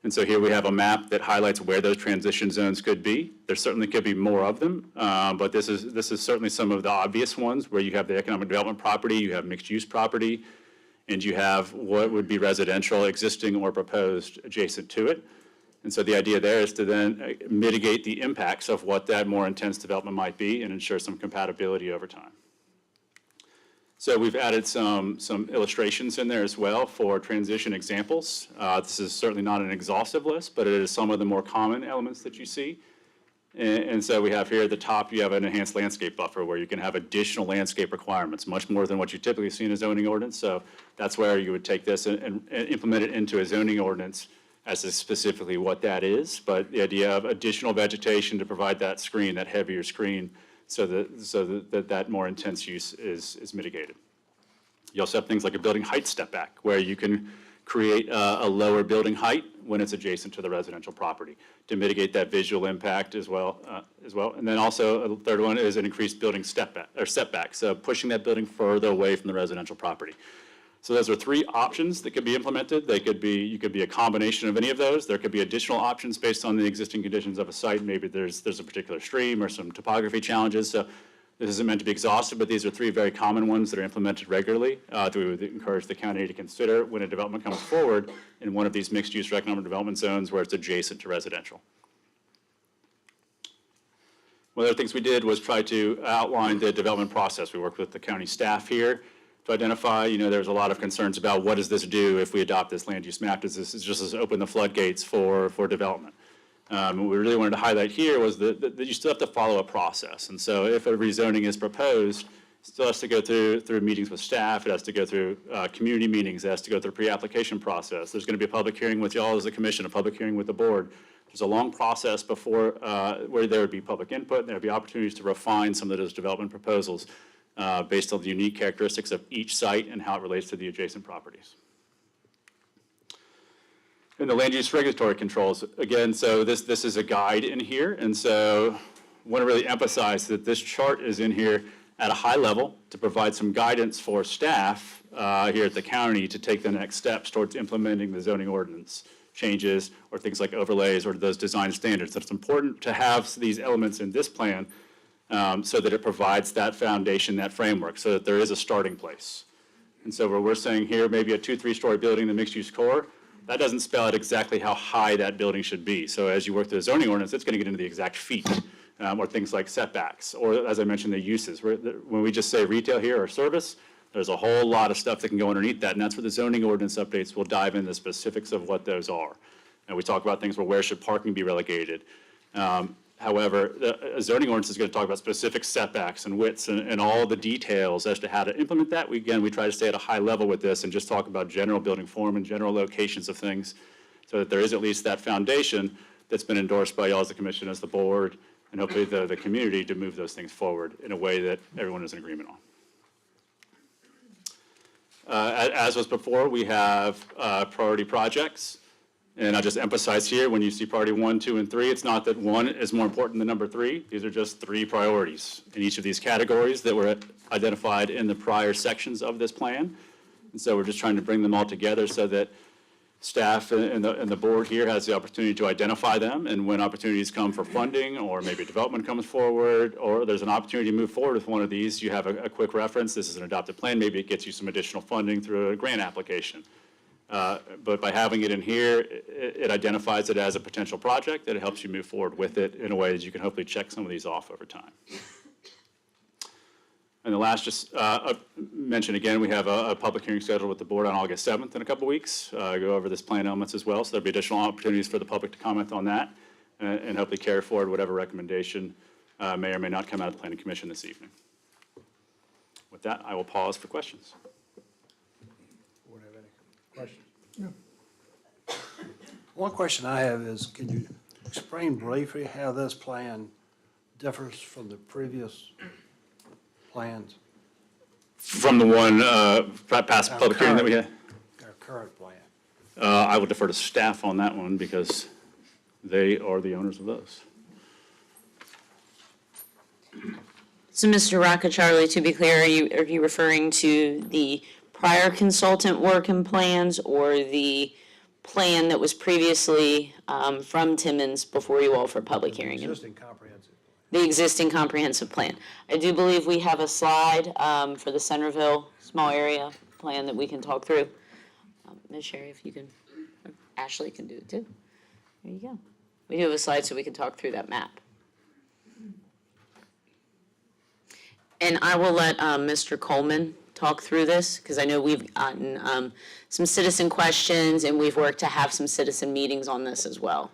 Speaker 12: And so here we have a map that highlights where those transition zones could be. There certainly could be more of them, but this is certainly some of the obvious ones where you have the economic development property, you have mixed-use property, and you have what would be residential existing or proposed adjacent to it. And so the idea there is to then mitigate the impacts of what that more intense development might be and ensure some compatibility over time. So we've added some illustrations in there as well for transition examples. This is certainly not an exhaustive list, but it is some of the more common elements that you see. And so we have here at the top, you have an enhanced landscape buffer where you can have additional landscape requirements, much more than what you typically see in a zoning ordinance. So that's where you would take this and implement it into a zoning ordinance as to specifically what that is. But the idea of additional vegetation to provide that screen, that heavier screen, so that more intense use is mitigated. You also have things like a building height step back, where you can create a lower building height when it's adjacent to the residential property to mitigate that visual impact as well. And then also a third one is an increased building setback, so pushing that building further away from the residential property. So those are 3 options that could be implemented. You could be a combination of any of those. There could be additional options based on the existing conditions of a site. Maybe there's a particular stream or some topography challenges. So this isn't meant to be exhaustive, but these are 3 very common ones that are implemented regularly that we would encourage the county to consider when a development comes forward in one of these mixed-use or economic development zones where it's adjacent to residential. One of the things we did was try to outline the development process. We worked with the county staff here to identify, there's a lot of concerns about what does this do if we adopt this land use map? Does this just open the floodgates for development? What we really wanted to highlight here was that you still have to follow a process. And so if a rezoning is proposed, it still has to go through meetings with staff. It has to go through community meetings. It has to go through pre-application process. There's going to be a public hearing with y'all as a commission, a public hearing with the board. There's a long process before where there would be public input, and there would be opportunities to refine some of those development proposals based on the unique characteristics of each site and how it relates to the adjacent properties. And the land use regulatory controls, again, so this is a guide in here, and so I want to really emphasize that this chart is in here at a high level to provide some guidance for staff here at the county to take the next steps towards implementing the zoning ordinance changes or things like overlays or those design standards. That it's important to have these elements in this plan so that it provides that foundation, that framework, so that there is a starting place. And so where we're saying here, maybe a 2-3-story building in the mixed-use core, that doesn't spell out exactly how high that building should be. So as you work through the zoning ordinance, it's going to get into the exact feet, or things like setbacks, or as I mentioned, the uses. When we just say retail here or service, there's a whole lot of stuff that can go underneath that, and that's where the zoning ordinance updates will dive into the specifics of what those are. And we talk about things where should parking be relegated. However, a zoning ordinance is going to talk about specific setbacks and widths and all the details as to how to implement that. We try to stay at a high level with this and just talk about general building form and general locations of things so that there is at least that foundation that's been endorsed by y'all as the commission, as the board, and hopefully the community to move those things forward in a way that everyone is in agreement on. As was before, we have priority projects. And I'll just emphasize here, when you see priority 1, 2, and 3, it's not that 1 is more important than number 3. These are just 3 priorities in each of these categories that were identified in the prior sections of this plan. And so we're just trying to bring them all together so that staff and the board here has the opportunity to identify them. And when opportunities come for funding, or maybe development comes forward, or there's an opportunity to move forward with one of these, you have a quick reference. This is an adopted plan. Maybe it gets you some additional funding through a grant application. But by having it in here, it identifies it as a potential project, and it helps you move forward with it in a way that you can hopefully check some of these off over time. And the last, just mention again, we have a public hearing scheduled with the board on August 7th in a couple weeks. Go over this plan elements as well, so there'll be additional opportunities for the public to comment on that and hopefully carry forward whatever recommendation may or may not come out of the Planning Commission this evening. With that, I will pause for questions.
Speaker 5: Board have any questions? One question I have is, can you explain briefly how this plan differs from the previous plans?
Speaker 12: From the one past public hearing that we had?
Speaker 5: Our current plan.
Speaker 12: I will defer to staff on that one because they are the owners of those.
Speaker 7: So, Mr. Rockacharlie, to be clear, are you referring to the prior consultant work and plans, or the plan that was previously from Timmons before you all for public hearing?
Speaker 5: Existing comprehensive.
Speaker 7: The existing comprehensive plan. I do believe we have a slide for the Centerville small area plan that we can talk through. Ms. Sherry, if you can, Ashley can do it too. There you go. We do have a slide so we can talk through that map. And I will let Mr. Coleman talk through this, because I know we've gotten some citizen questions, and we've worked to have some citizen meetings on this as well.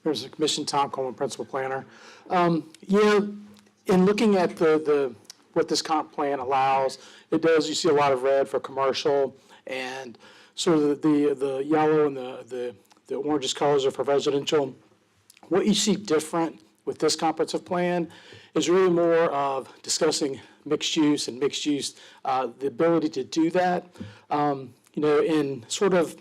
Speaker 13: Members of the Commission, Tom Coleman, Principal Planner. In looking at what this comp plan allows, it does, you see a lot of red for commercial, and sort of the yellow and the orange colors are for residential. What you see different with this comprehensive plan is really more of discussing mixed use and mixed use, the ability to do that. In sort of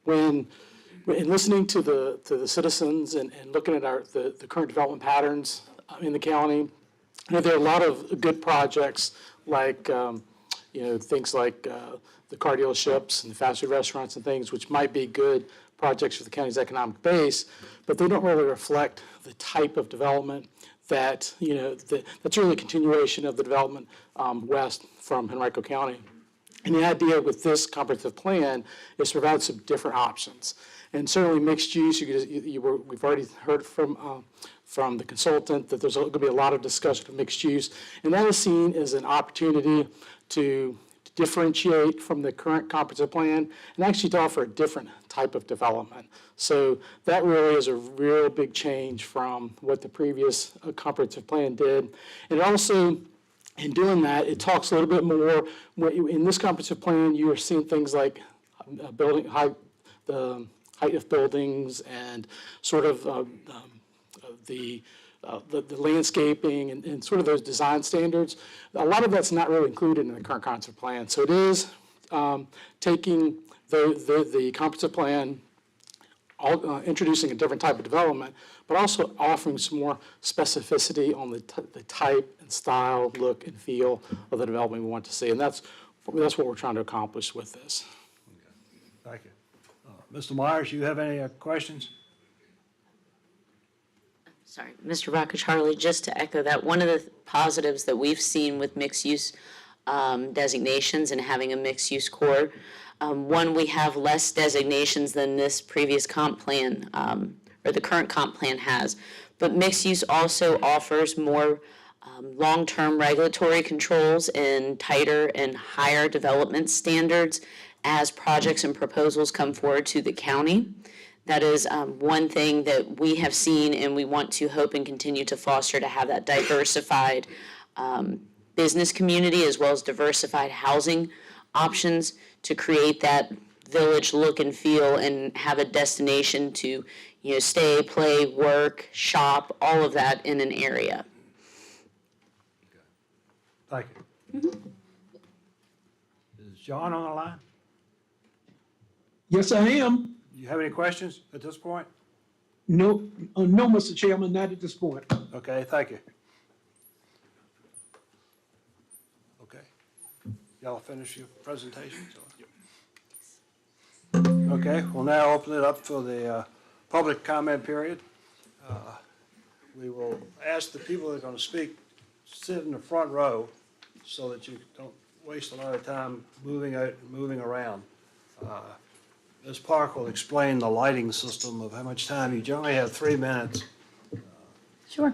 Speaker 13: in listening to the citizens and looking at the current development patterns in the county, there are a lot of good projects like things like the car dealerships and the fast food restaurants and things, which might be good projects for the county's economic base, but they don't really reflect the type of development that that's really a continuation of the development west from Henrico County. And the idea with this comprehensive plan is to provide some different options. And certainly mixed use, we've already heard from the consultant that there's going to be a lot of discussion of mixed use. And that is seen as an opportunity to differentiate from the current comprehensive plan and actually to offer a different type of development. So that really is a real big change from what the previous comprehensive plan did. And also, in doing that, it talks a little bit more. In this comprehensive plan, you are seeing things like building height, the height of buildings, and sort of the landscaping and sort of those design standards. A lot of that's not really included in the current comprehensive plan. So it is taking the comprehensive plan, introducing a different type of development, but also offering some more specificity on the type and style, look and feel of the development we want to see. And that's what we're trying to accomplish with this.
Speaker 5: Thank you. Mr. Myers, you have any questions?
Speaker 7: Sorry, Mr. Rockacharlie, just to echo that, one of the positives that we've seen with mixed-use designations and having a mixed-use core, one, we have less designations than this previous comp plan, or the current comp plan has, but mixed-use also offers more long-term regulatory controls and tighter and higher development standards as projects and proposals come forward to the county. That is one thing that we have seen, and we want to hope and continue to foster, to have that diversified business community as well as diversified housing options to create that village look and feel and have a destination to stay, play, work, shop, all of that in an area.
Speaker 5: Thank you. John on the line?
Speaker 8: Yes, I am.
Speaker 5: Do you have any questions at this point?
Speaker 8: No, no, Mr. Chairman, not at this point.
Speaker 5: Okay, thank you. Okay. Y'all finish your presentations? Okay, we'll now open it up for the public comment period. We will ask the people that are going to speak, sit in the front row so that you don't waste a lot of time moving around. Ms. Park will explain the lighting system of how much time. You generally have 3 minutes.
Speaker 11: Sure.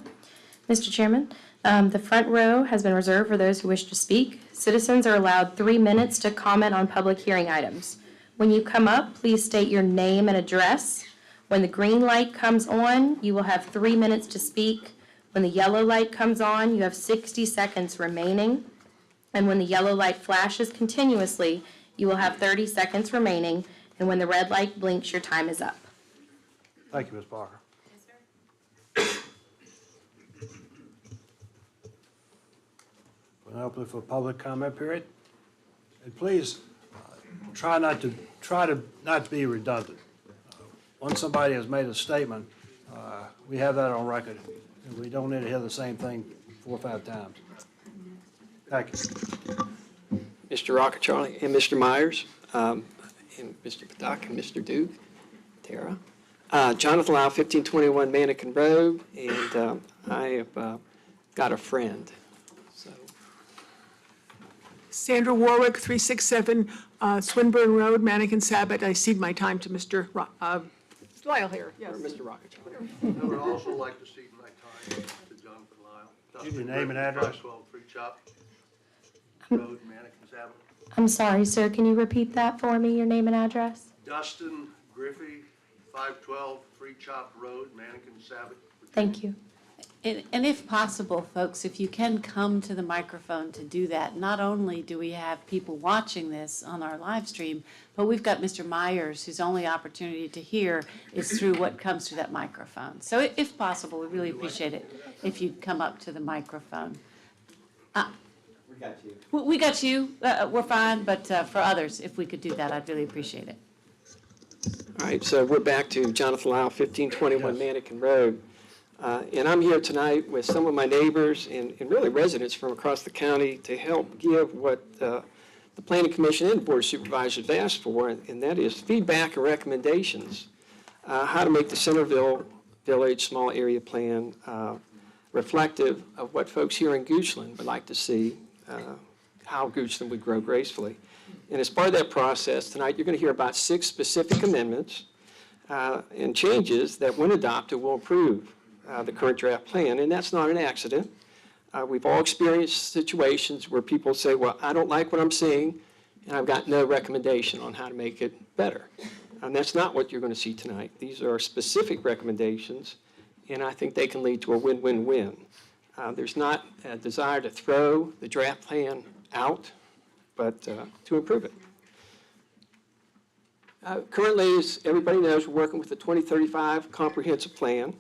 Speaker 11: Mr. Chairman, the front row has been reserved for those who wish to speak. Citizens are allowed 3 minutes to comment on public hearing items. When you come up, please state your name and address. When the green light comes on, you will have 3 minutes to speak. When the yellow light comes on, you have 60 seconds remaining. And when the yellow light flashes continuously, you will have 30 seconds remaining. And when the red light blinks, your time is up.
Speaker 5: Thank you, Ms. Parker. We'll open it for public comment period. And please, try not to be redundant. Once somebody has made a statement, we have that on record, and we don't need to hear the same thing 4 or 5 times. Thank you.
Speaker 14: Mr. Rockacharlie and Mr. Myers, and Mr. Patak and Mr. Duke, Tara. Jonathan Lau, 1521 Mannequin Road, and I have got a friend. So.
Speaker 15: Sandra Warwick, 367 Swinburne Road, Mannequin Sabbath. I cede my time to Mr. Lyle here. Yes.
Speaker 14: Or Mr. Rockacharlie.
Speaker 16: I would also like to cede my time to Jonathan Lyle.
Speaker 5: Give your name and address.
Speaker 16: 512 Free Chop Road, Mannequin Sabbath.
Speaker 11: I'm sorry, sir. Can you repeat that for me, your name and address?
Speaker 16: Dustin Griffey, 512 Free Chop Road, Mannequin Sabbath.
Speaker 11: Thank you.
Speaker 10: And if possible, folks, if you can come to the microphone to do that, not only do we have people watching this on our live stream, but we've got Mr. Myers, whose only opportunity to hear is through what comes through that microphone. So if possible, we really appreciate it if you'd come up to the microphone.
Speaker 14: We got you.
Speaker 10: We got you, we're fine, but for others, if we could do that, I'd really appreciate it.
Speaker 14: All right, so we're back to Jonathan Lau, 1521 Mannequin Road. And I'm here tonight with some of my neighbors and really residents from across the county to help give what the Planning Commission and the Board of Supervisors have asked for, and that is feedback and recommendations, how to make the Centerville Village Small Area Plan reflective of what folks here in Goochland would like to see, how Goochland would grow gracefully. And as part of that process, tonight you're going to hear about 6 specific amendments and changes that, when adopted, will improve the current draft plan, and that's not an accident. We've all experienced situations where people say, well, I don't like what I'm seeing, and I've got no recommendation on how to make it better. And that's not what you're going to see tonight. These are specific recommendations, and I think they can lead to a win-win-win. There's not a desire to throw the draft plan out, but to improve it. Currently, as everybody knows, we're working with the 2035 Comprehensive Plan.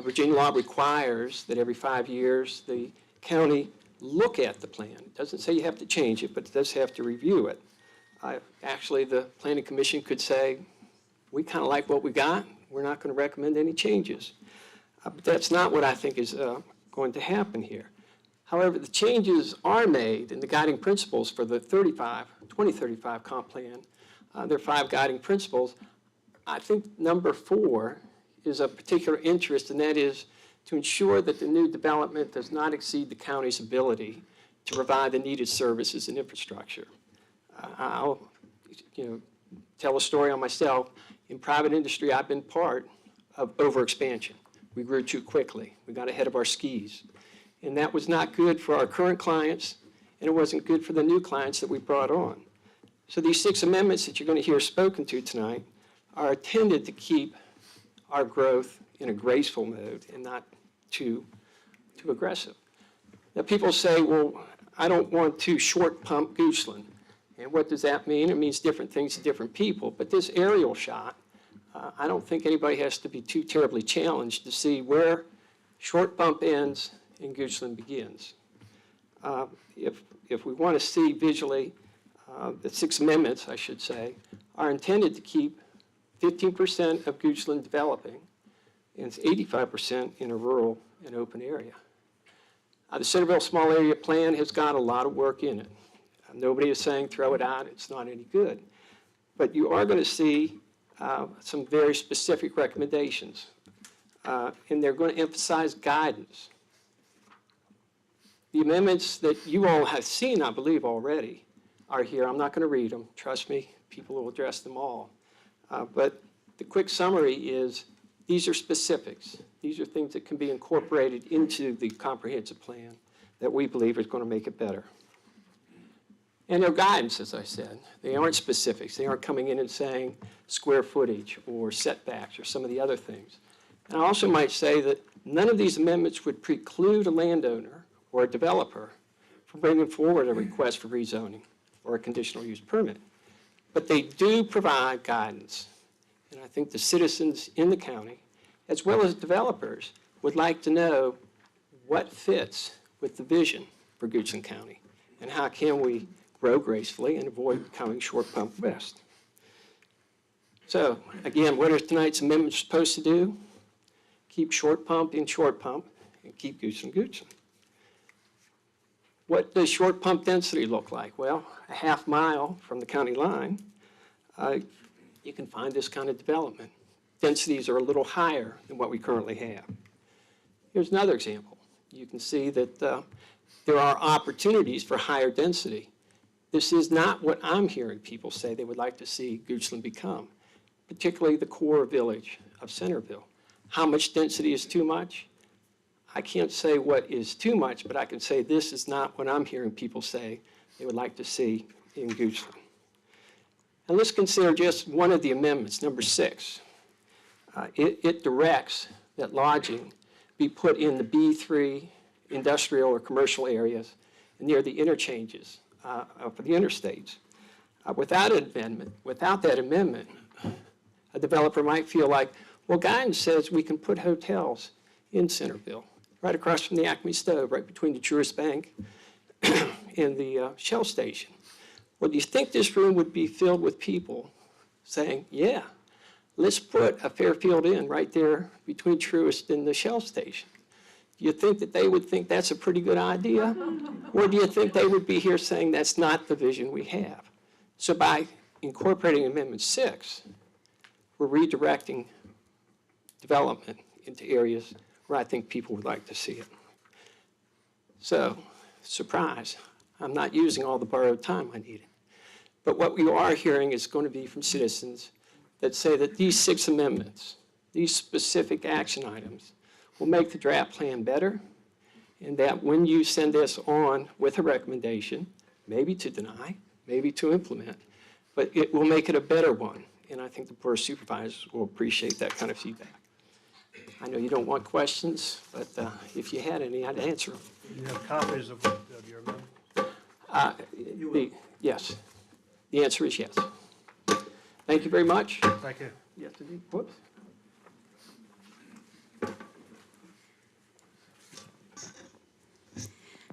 Speaker 14: Virginia law requires that every 5 years the county look at the plan. It doesn't say you have to change it, but it does have to review it. Actually, the Planning Commission could say, we kind of like what we got. We're not going to recommend any changes. But that's not what I think is going to happen here. However, the changes are made in the guiding principles for the 2035 comp plan. There are 5 guiding principles. I think number 4 is of particular interest, and that is to ensure that the new development does not exceed the county's ability to provide the needed services and infrastructure. I'll tell a story on myself. In private industry, I've been part of overexpansion. We grew too quickly. We got ahead of our skis. And that was not good for our current clients, and it wasn't good for the new clients that we brought on. So these 6 amendments that you're going to hear spoken to tonight are intended to keep our growth in a graceful mode and not too aggressive. Now, people say, well, I don't want to short pump Goochland. And what does that mean? It means different things to different people. But this aerial shot, I don't think anybody has to be too terribly challenged to see where short pump ends and Goochland begins. If we want to see visually the 6 amendments, I should say, are intended to keep 15% of Goochland developing, and it's 85% in a rural and open area. The Centerville Small Area Plan has got a lot of work in it. Nobody is saying throw it out, it's not any good. But you are going to see some very specific recommendations, and they're going to emphasize guidance. The amendments that you all have seen, I believe, already are here. I'm not going to read them. Trust me, people will address them all. But the quick summary is these are specifics. These are things that can be incorporated into the comprehensive plan that we believe is going to make it better. And they're guidance, as I said. They aren't specifics. They aren't coming in and saying square footage or setbacks or some of the other things. And I also might say that none of these amendments would preclude a landowner or a developer from bringing forward a request for rezoning or a conditional use permit. But they do provide guidance. And I think the citizens in the county, as well as developers, would like to know what fits with the vision for Goochland County and how can we grow gracefully and avoid becoming short pump west. So again, what are tonight's amendments supposed to do? Keep short pump in short pump and keep Goochland Goochland. What does short pump density look like? Well, a half mile from the county line, you can find this kind of development. Densities are a little higher than what we currently have. Here's another example. You can see that there are opportunities for higher density. This is not what I'm hearing people say they would like to see Goochland become, particularly the core village of Centerville. How much density is too much? I can't say what is too much, but I can say this is not what I'm hearing people say they would like to see in Goochland. And let's consider just one of the amendments, number 6. It directs that lodging be put in the B3 industrial or commercial areas near the interchanges for the interstates. Without that amendment, a developer might feel like, well, guidance says we can put hotels in Centerville, right across from the Acme Stove, right between the Truist Bank and the Shell station. Well, do you think this room would be filled with people saying, yeah, let's put a Fairfield Inn right there between Truist and the Shell station? Do you think that they would think that's a pretty good idea? Or do you think they would be here saying that's not the vision we have? So by incorporating Amendment 6, we're redirecting development into areas where I think people would like to see it. So, surprise, I'm not using all the borrowed time I needed. But what we are hearing is going to be from citizens that say that these 6 amendments, these specific action items, will make the draft plan better, and that when you send this on with a recommendation, maybe to deny, maybe to implement, but it will make it a better one. And I think the Board of Supervisors will appreciate that kind of feedback. I know you don't want questions, but if you had any, I'd answer them.
Speaker 5: You have copies of your amendment?
Speaker 14: Yes. The answer is yes. Thank you very much.
Speaker 5: Thank you.
Speaker 14: Yes, indeed. Whoops.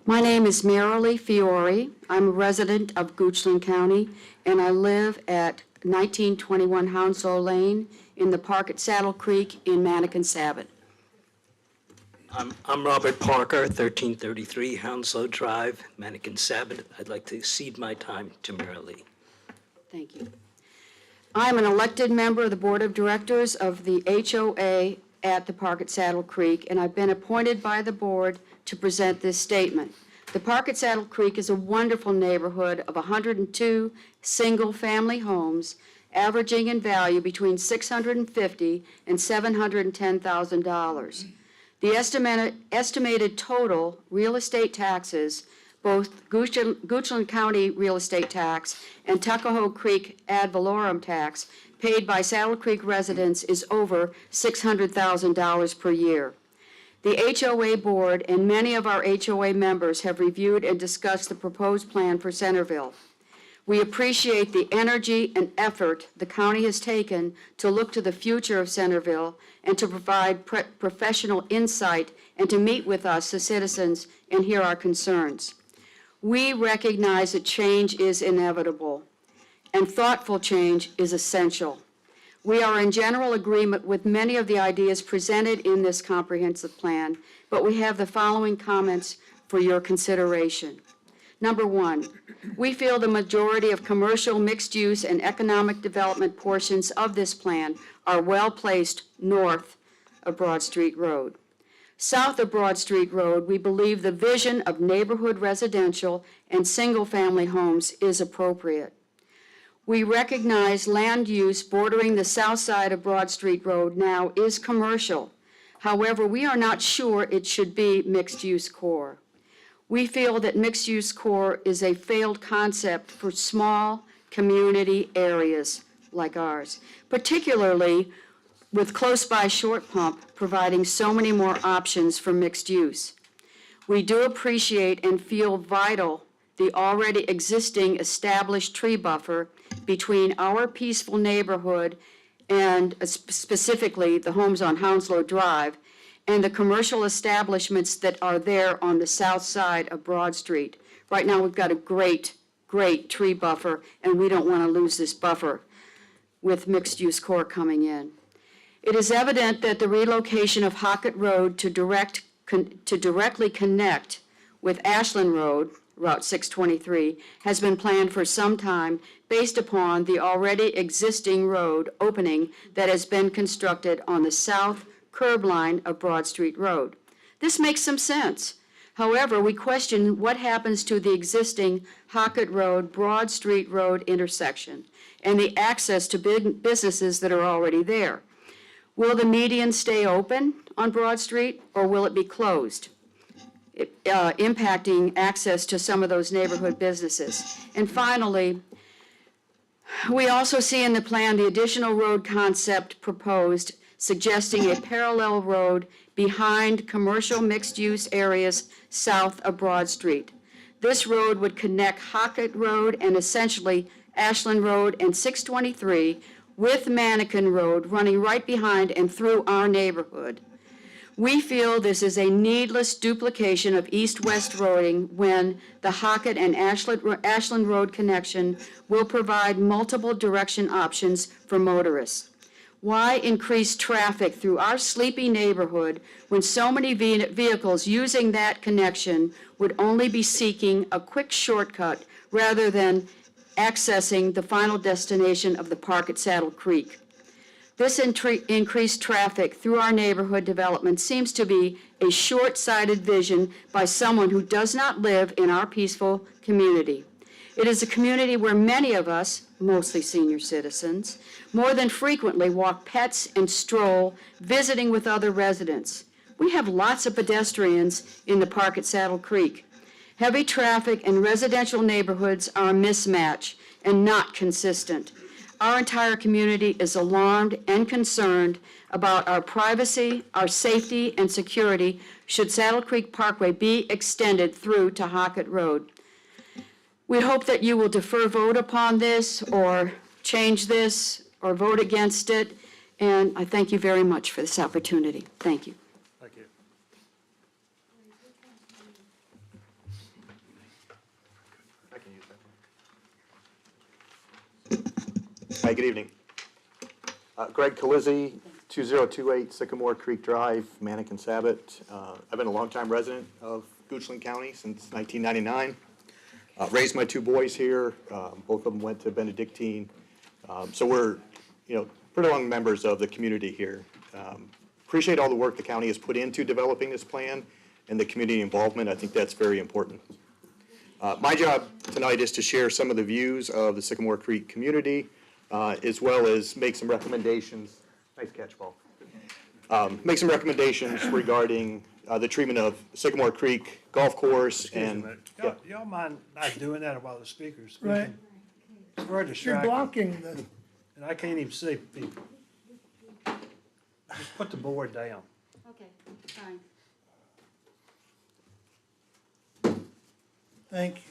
Speaker 10: My name is Marilee Fiore. I'm a resident of Goochland County, and I live at 1921 Hounslow Lane in the park at Saddle Creek in Manikin-Sabot.
Speaker 17: I'm Robert Parker, 1333 Hounslow Drive, Manikin-Sabot. I'd like to cede my time to Marilee.
Speaker 10: Thank you. I'm an elected member of the Board of Directors of the HOA at the park at Saddle Creek, and I've been appointed by the board to present this statement. The park at Saddle Creek is a wonderful neighborhood of 102 single-family homes, averaging in value between $650,000 and $710,000. The estimated total real estate taxes, both Goochland County real estate tax and Tuckahoe Creek ad valorem tax, paid by Saddle Creek residents is over $600,000 per year. The HOA board and many of our HOA members have reviewed and discussed the proposed plan for Centerville. We appreciate the energy and effort the county has taken to look to the future of Centerville and to provide professional insight and to meet with us, the citizens, and hear our concerns. We recognize that change is inevitable, and thoughtful change is essential. We are in general agreement with many of the ideas presented in this comprehensive plan, but we have the following comments for your consideration. Number one, we feel the majority of commercial, mixed-use, and economic development portions of this plan are well-placed north of Broad Street Road. South of Broad Street Road, we believe the vision of neighborhood residential and single-family homes is appropriate. We recognize land use bordering the south side of Broad Street Road now is commercial. However, we are not sure it should be mixed-use core. We feel that mixed-use core is a failed concept for small community areas like ours, particularly with close-by Short Pump providing so many more options for mixed use. We do appreciate and feel vital the already existing established tree buffer between our peaceful neighborhood and specifically the homes on Hounslow Drive and the commercial establishments that are there on the south side of Broad Street. Right now, we've got a great tree buffer, and we don't want to lose this buffer with mixed-use core coming in. It is evident that the relocation of Hockett Road to directly connect with Ashland Road, Route 623, has been planned for some time based upon the already existing road opening that has been constructed on the south curb line of Broad Street Road. This makes some sense. However, we question what happens to the existing Hockett Road, Broad Street Road intersection and the access to big businesses that are already there. Will the median stay open on Broad Street, or will it be closed, impacting access to some of those neighborhood businesses? And finally, we also see in the plan the additional road concept proposed, suggesting a parallel road behind commercial mixed-use areas south of Broad Street. This road would connect Hockett Road and essentially Ashland Road and 623 with Mannequin Road running right behind and through our neighborhood. We feel this is a needless duplication of east-west roading when the Hockett and Ashland Road connection will provide multiple direction options for motorists. Why increase traffic through our sleepy neighborhood when so many vehicles using that connection would only be seeking a quick shortcut rather than accessing the final destination of the park at Saddle Creek? This increased traffic through our neighborhood development seems to be a short-sighted vision by someone who does not live in our peaceful community. It is a community where many of us, mostly senior citizens, more than frequently walk pets and stroll, visiting with other residents. We have lots of pedestrians in the park at Saddle Creek. Heavy traffic and residential neighborhoods are a mismatch and not consistent. Our entire community is alarmed and concerned about our privacy, our safety, and security should Saddle Creek Parkway be extended through to Hockett Road. We hope that you will defer vote upon this or change this or vote against it, and I thank you very much for this opportunity. Thank you.
Speaker 5: Thank you.
Speaker 18: I can use that one. Hi, good evening. Greg Calizzi, 2028 Sycamore Creek Drive, Mannequin Sabot. I've been a longtime resident of Goochland County since 1999. Raised my two boys here. Both of them went to Benedictine. So we're, pretty long members of the community here. Appreciate all the work the county has put into developing this plan and the community involvement. I think that's very important. My job tonight is to share some of the views of the Sycamore Creek community, as well as make some recommendations. Nice catch, Paul. Make some recommendations regarding the treatment of Sycamore Creek Golf Course.
Speaker 5: Excuse me. Y'all mind not doing that while the speaker's speaking?
Speaker 4: Right.
Speaker 5: It's very
Speaker 4: You're
Speaker 5: distracting.
Speaker 4: blocking the,
Speaker 5: And I can't even see people. Just put the board down.
Speaker 10: Okay, fine.
Speaker 4: thank you.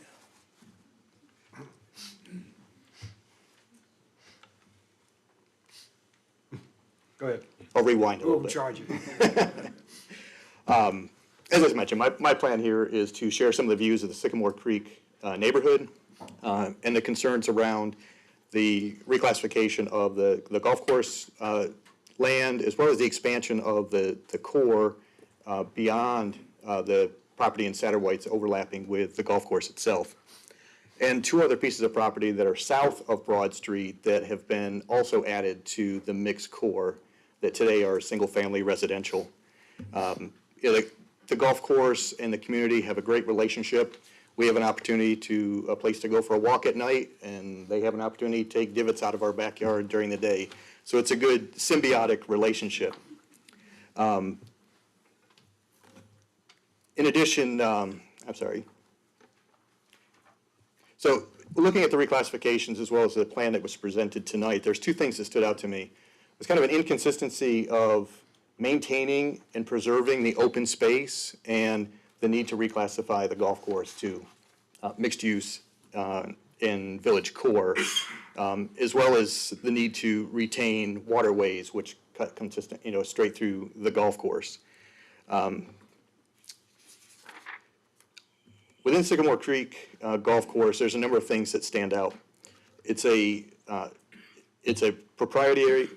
Speaker 5: Go ahead.
Speaker 18: I'll rewind a little
Speaker 5: We'll
Speaker 18: bit.
Speaker 5: charge you.
Speaker 18: as I mentioned, my plan here is to share some of the views of the Sycamore Creek neighborhood and the concerns around the reclassification of the golf course land, as well as the expansion of the core beyond the property in Satterwhite's overlapping with the golf course itself. And two other pieces of property that are south of Broad Street that have been also added to the mixed core that today are single-family residential. The golf course and the community have a great relationship. We have an opportunity a place to go for a walk at night, and they have an opportunity to take divots out of our backyard during the day. So it's a good symbiotic relationship. In addition, I'm sorry. So looking at the reclassifications as well as the plan that was presented tonight, there's two things that stood out to me. There's kind of an inconsistency of maintaining and preserving the open space and the need to reclassify the golf course to mixed use in Village Core, as well as the need to retain waterways which cut consistent, straight through the golf course. Within Sycamore Creek Golf Course, there's a number of things that stand out. It's a proprietary,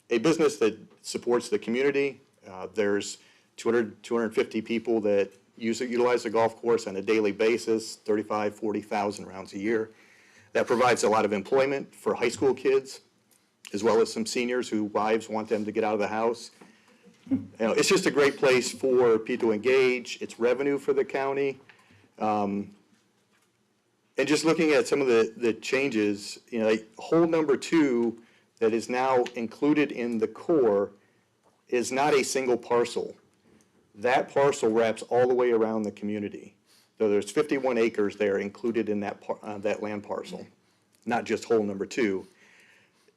Speaker 18: a business that supports the community. There's 250 people that utilize the golf course on a daily basis, 40,000 rounds a year. That provides a lot of employment for high school kids, as well as some seniors whose wives want them to get out of the house. It's just a great place for people to engage. It's revenue for the county. And just looking at some of the changes, hole number 2 that is now included in the core is not a single parcel. That parcel wraps all the way around the community. So there's 51 acres there included in that land parcel, not just hole number 2.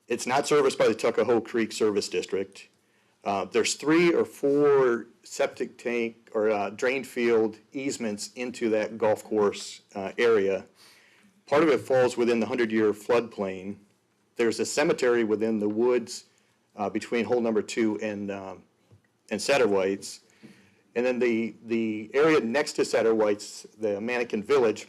Speaker 18: It's not serviced by the Tuckahoe Creek Service District. There's 3 or 4 septic tank or drain field easements into that golf course area. Part of it falls within the 100-year floodplain. There's a cemetery within the woods between hole number 2 and Satterwhite's. And then the area next to Satterwhite's, the Mannequin Village,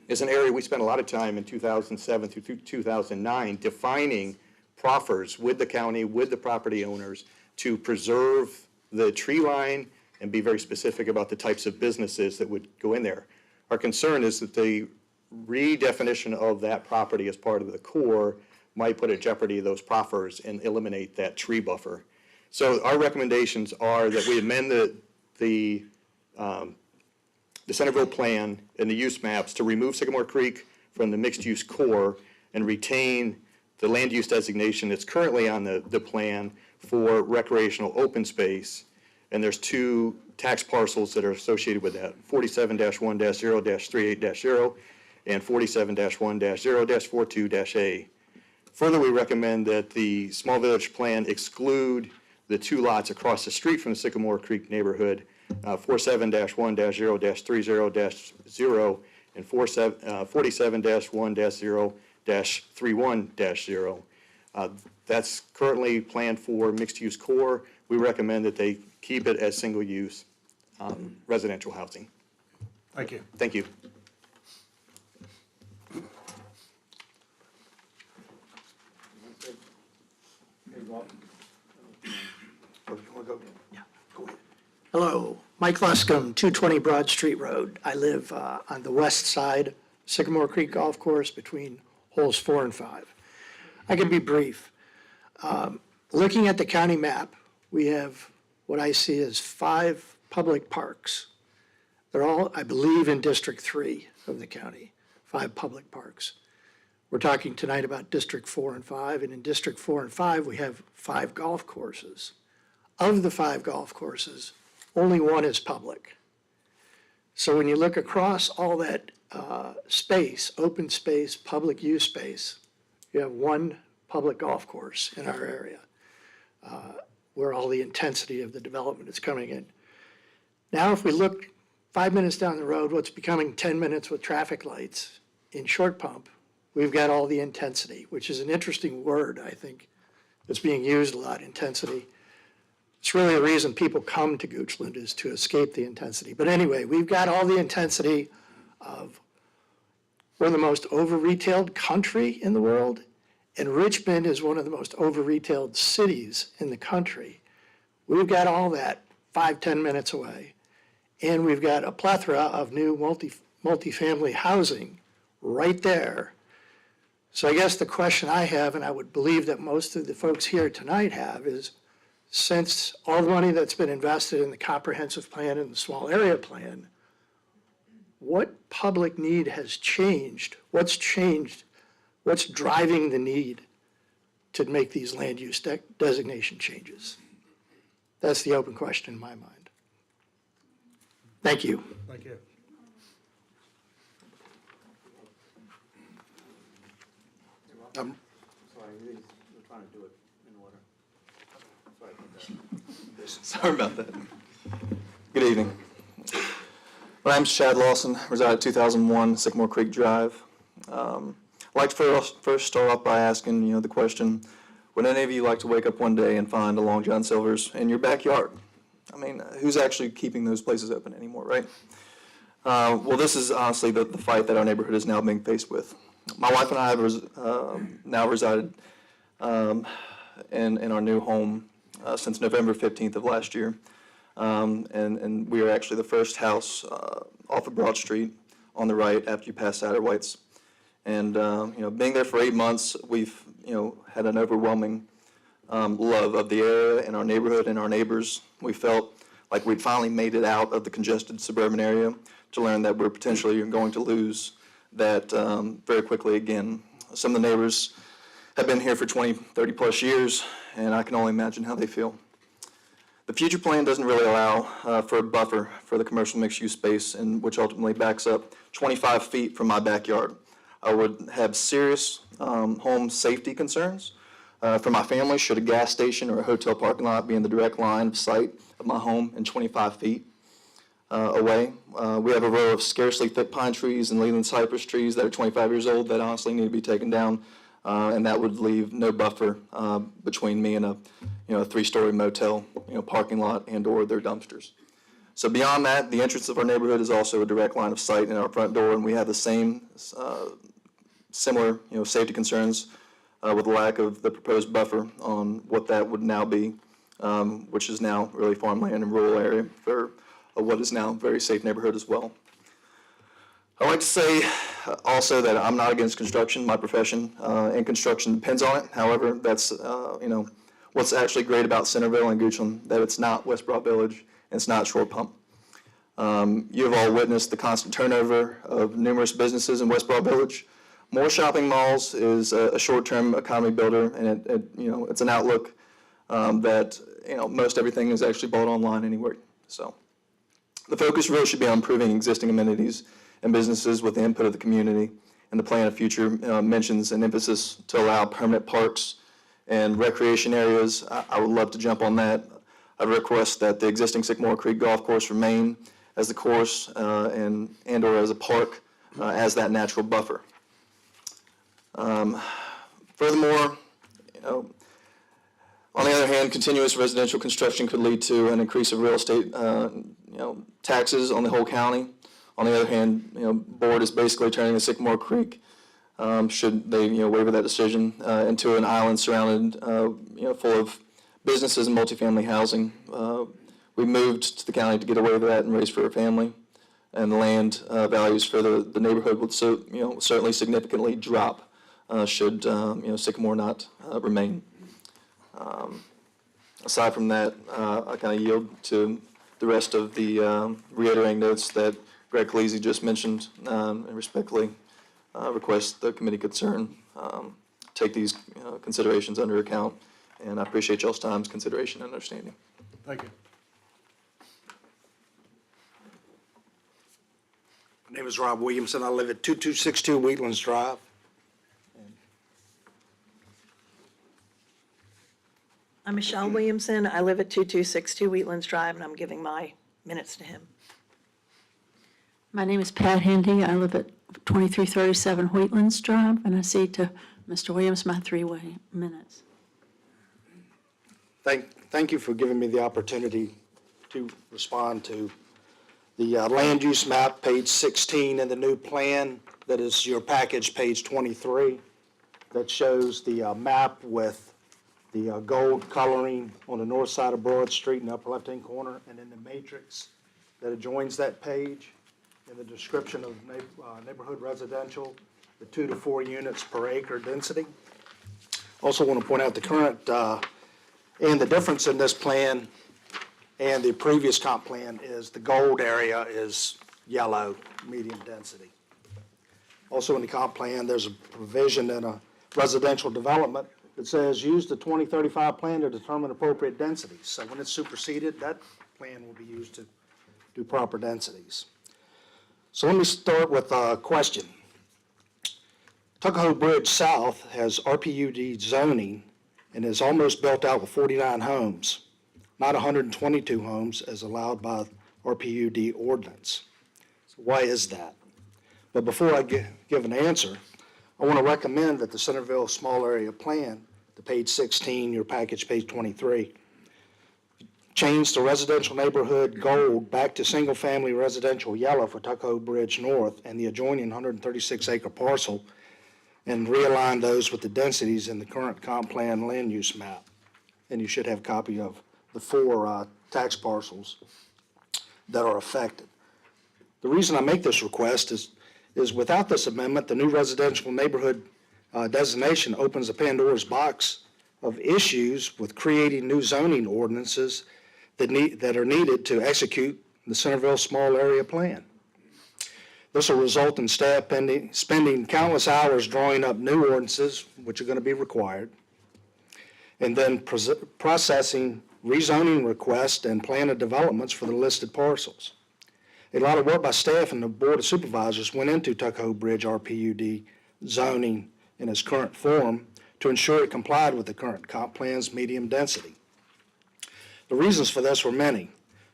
Speaker 18: is an area we spent a lot of time in 2007 through 2009 defining proffers with the county, with the property owners, to preserve the tree line and be very specific about the types of businesses that would go in there. Our concern is that the redefinition of that property as part of the core might put at jeopardy those proffers and eliminate that tree buffer. So our recommendations are that we amend the Centerville plan and the use maps to remove Sycamore Creek from the mixed-use core and retain the land use designation that's currently on the plan for recreational open space. And there's 2 tax parcels that are associated with that, 47-1-0-38-0 and 47-1-0-42-A. Further, we recommend that the small village plan exclude the 2 lots across the street from the Sycamore Creek neighborhood, 47-1-0-30-0 and 47-1-0-31-0. That's currently planned for mixed-use core. We recommend that they keep it as single-use residential housing.
Speaker 5: Thank you.
Speaker 18: Thank you.
Speaker 19: Hello, Mike Luscombe, 220 Broad Street Road. I live on the west side, Sycamore Creek Golf Course, between holes 4 and 5. I can be brief. Looking at the county map, we have what I see as 5 public parks. They're all, I believe, in District 3 of the county, 5 public parks. We're talking tonight about District 4 and 5, and in District 4 and 5, we have 5 golf courses. Of the 5 golf courses, only 1 is public. So when you look across all that space, open space, public use space, you have 1 public golf course in our area where all the intensity of the development is coming in. Now, if we look 5 minutes down the road, what's becoming 10 minutes with traffic lights in Short Pump, we've got all the intensity, which is an interesting word, I think, that's being used a lot, intensity. It's really the reason people come to Goochland is to escape the intensity. But anyway, we've got all the intensity of, we're the most over-retailed country in the world, and Richmond is one of the most over-retailed cities in the country. We've got all that 5-10 minutes away. And we've got a plethora of new multifamily housing right there. So I guess the question I have, and I would believe that most of the folks here tonight have, is since all the money that's been invested in the comprehensive plan and the small area plan, what public need has changed? What's changed? What's driving the need to make these land use designation changes? That's the open question in my mind. Thank you.
Speaker 5: Thank you.
Speaker 18: Sorry, we're trying to do it in order. Sorry about that. Good evening. My name's Chad Lawson, reside at 2001 Sycamore Creek Drive. I'd like to first start off by asking, the question, would any of you like to wake up one day and find a Long John Silver's in your backyard? I mean, who's actually keeping those places open anymore, right? Well, this is honestly the fight that our neighborhood is now being faced with. My wife and I have now resided in our new home since November 15th of last year. And we are actually the first house off of Broad Street on the right after you pass Satterwhite's. And, being there for 8 months, we've, had an overwhelming love of the area and our neighborhood and our neighbors. We felt like we'd finally made it out of the congested suburban area to learn that we're potentially going to lose that very quickly again. Some of the neighbors have been here for 20, 30 plus years, and I can only imagine how they feel. The future plan doesn't really allow for a buffer for the commercial mixed-use space, and which ultimately backs up 25 feet from my backyard. I would have serious home safety concerns for my family should a gas station or a hotel parking lot be in the direct line of sight of my home and 25 feet away. We have a row of scarcely thick pine trees and Leland cypress trees that are 25 years old that honestly need to be taken down, and that would leave no buffer between me and a 3-story motel, parking lot and/or their dumpsters. So beyond that, the entrance of our neighborhood is also a direct line of sight in our front door, and we have the same similar, safety concerns with the lack of the proposed buffer on what that would now be, which is now really farmland and rural area for what is now a very safe neighborhood as well. I'd like to say also that I'm not against construction. My profession and construction depends on it. However, that's, what's actually great about Centerville and Goochland, that it's not West Broad Village and it's not Short Pump. You have all witnessed the constant turnover of numerous businesses in West Broad Village. More shopping malls is a short-term economy builder, and it's an outlook that most everything is actually bought online anyway. So the focus really should be on improving existing amenities and businesses with the input of the community. And the plan of future mentions an emphasis to allow permanent parks and recreation areas. I would love to jump on that. I'd request that the existing Sycamore Creek Golf Course remain as the course and/or as a park as that natural buffer. Furthermore, on the other hand, continuous residential construction could lead to an increase of real estate, taxes on the whole county. On the other hand, board is basically turning the Sycamore Creek, should they, waiver that decision, into an island surrounded, full of businesses and multifamily housing. We moved to the county to get away with that and raise for a family, and the land values for the neighborhood would certainly significantly drop should Sycamore not remain. Aside from that, I kind of yield to the rest of the reiterating notes that Greg Calisi just mentioned, and respectfully request the committee concern take these considerations under account, and I appreciate y'all's time, consideration, and understanding.
Speaker 5: Thank you.
Speaker 20: My name is Rob Williamson. I live at 2262 Wheatlands Drive.
Speaker 21: I'm Michelle Williamson. I live at 2262 Wheatlands Drive, and I'm giving my minutes to him.
Speaker 10: My name is Pat Hendy. I live at 2337 Wheatlands Drive, and I cede to Mr. Williams my 3 minutes.
Speaker 20: Thank Thank you for giving me the opportunity to respond to the land use map, page 16, and the new plan that is your package, page 23, that shows the map with the gold coloring on the north side of Broad Street in the upper left-hand corner, and then the matrix that adjoins that page, and the description of neighborhood residential, the 2 to 4 units per acre density. Also want to point out the current, and the difference in this plan and the previous comp plan is the gold area is yellow, medium density. Also in the comp plan, there's a provision in a residential development that says use the 2035 plan to determine appropriate densities. So when it's superseded, that plan will be used to do proper densities. So let me start with a question. Tuckahoe Bridge South has RPUD zoning and is almost built out with 49 homes, not 122 homes as allowed by RPUD ordinance. So why is that? But before I give an answer, I want to recommend that the Centerville Small Area Plan, the page 16, your package, page 23, change the residential neighborhood gold back to single-family residential yellow for Tuckahoe Bridge North and the adjoining 136-acre parcel, and realign those with the densities in the current comp plan land use map. And you should have a copy of the 4 tax parcels that are affected. The reason I make this request is without this amendment, the new residential neighborhood designation opens a Pandora's box of issues with creating new zoning ordinances that are needed to execute the Centerville Small Area Plan. This will result in staff spending countless hours drawing up new ordinances, which are going to be required, and then processing rezoning requests and plan of developments for the listed parcels. A lot of work by staff and the Board of Supervisors went into Tuckahoe Bridge RPUD zoning in its current form to ensure it complied with the current comp plan's medium density. The reasons for this were many.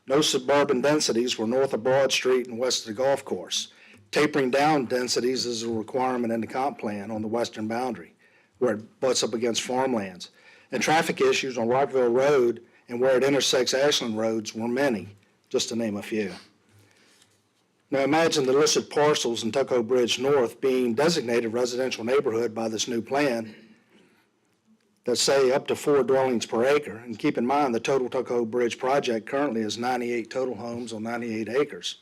Speaker 20: No suburban densities were north of Broad Street and west of the golf course. Tapering down densities is a requirement in the comp plan on the western boundary, where it butts up against farmlands. And traffic issues on Rockville Road and where it intersects Ashland Roads were many, just to name a few. Now imagine the listed parcels in Tuckahoe Bridge North being designated residential neighborhood by this new plan that say up to 4 dwellings per acre. And keep in mind the total Tuckahoe Bridge project currently is 98 total homes on 98 acres.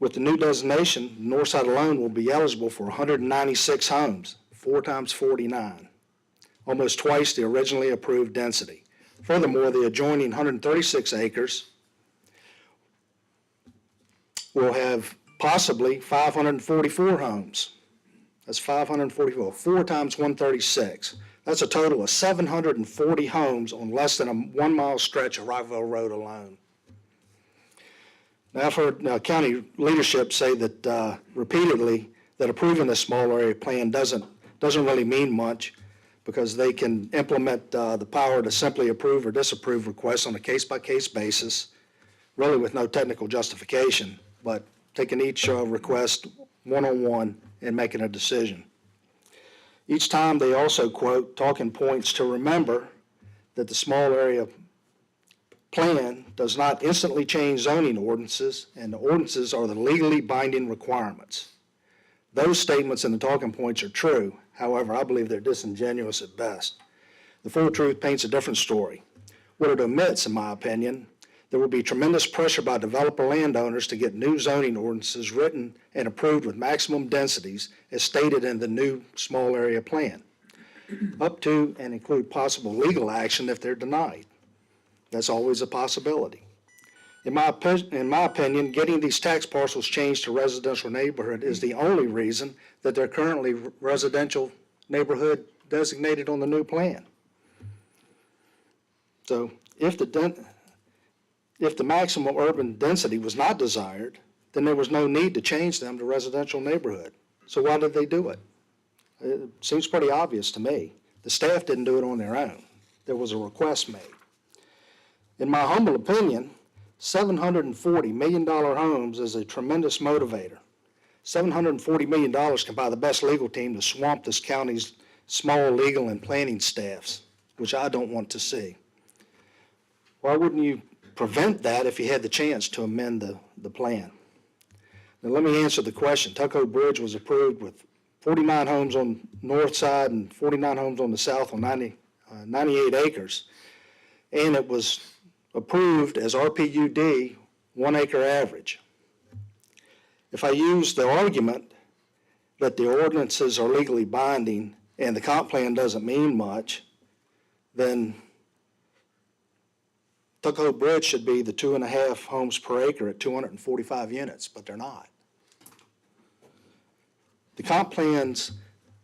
Speaker 20: With the new designation, the north side alone will be eligible for 196 homes, 4 times 49, almost twice the originally approved density. Furthermore, the adjoining 136 acres will have possibly 544 homes. That's 544, 4 times 136. That's a total of 740 homes on less than a 1 mile stretch of Rockville Road alone. Now, I've heard county leadership say that repeatedly that approving the small area plan doesn't really mean much because they can implement the power to simply approve or disapprove requests on a case-by-case basis, really with no technical justification, but taking each request one-on-one and making a decision. Each time they also quote talking points to remember that the small area plan does not instantly change zoning ordinances, and the ordinances are the legally binding requirements. Those statements in the talking points are true. However, I believe they're disingenuous at best. The full truth paints a different story. What it omits, in my opinion, there will be tremendous pressure by developer landowners to get new zoning ordinances written and approved with maximum densities as stated in the new small area plan, up to and include possible legal action if they're denied. That's always a possibility. In my opinion, getting these tax parcels changed to residential neighborhood is the only reason that they're currently residential neighborhood designated on the new plan. So if the maximum urban density was not desired, then there was no need to change them to residential neighborhood. So why did they do it? It seems pretty obvious to me. The staff didn't do it on their own. There was a request made. In my humble opinion, $740 million homes is a tremendous motivator. $740 million can buy the best legal team to swamp this county's small legal and planning staffs, which I don't want to see. Why wouldn't you prevent that if you had the chance to amend the plan? Now, let me answer the question. Tuckahoe Bridge was approved with 49 homes on north side and 49 homes on the south on 98 acres. And it was approved as RPUD 1 acre average. If I use the argument that the ordinances are legally binding and the comp plan doesn't mean much, then Tuckahoe Bridge should be the 2.5 homes per acre at 245 units, but they're not. The comp plan's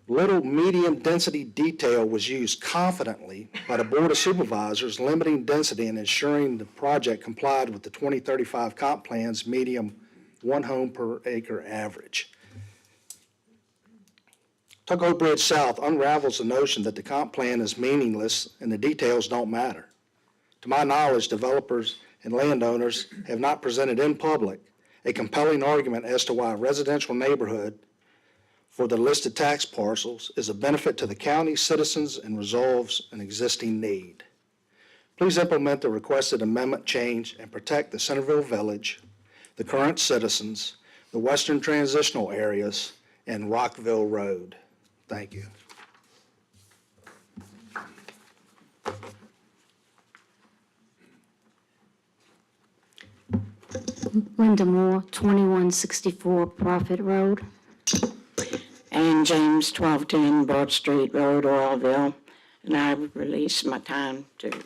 Speaker 20: little medium density detail was used confidently by the Board of Supervisors, limiting density and ensuring the project complied with the 2035 comp plan's medium 1 home per acre average. Tuckahoe Bridge South unravels the notion that the comp plan is meaningless and the details don't matter. To my knowledge, developers and landowners have not presented in public a compelling argument as to why a residential neighborhood for the listed tax parcels is a benefit to the county citizens and resolves an existing need. Please implement the requested amendment change and protect the Centerville Village, the current citizens, the western transitional areas, and Rockville Road. Thank you.
Speaker 1: Linda Moore, 2164 Prophet Road. And James, 1210 Broad Street Road, Oroville. And I would release my time to her.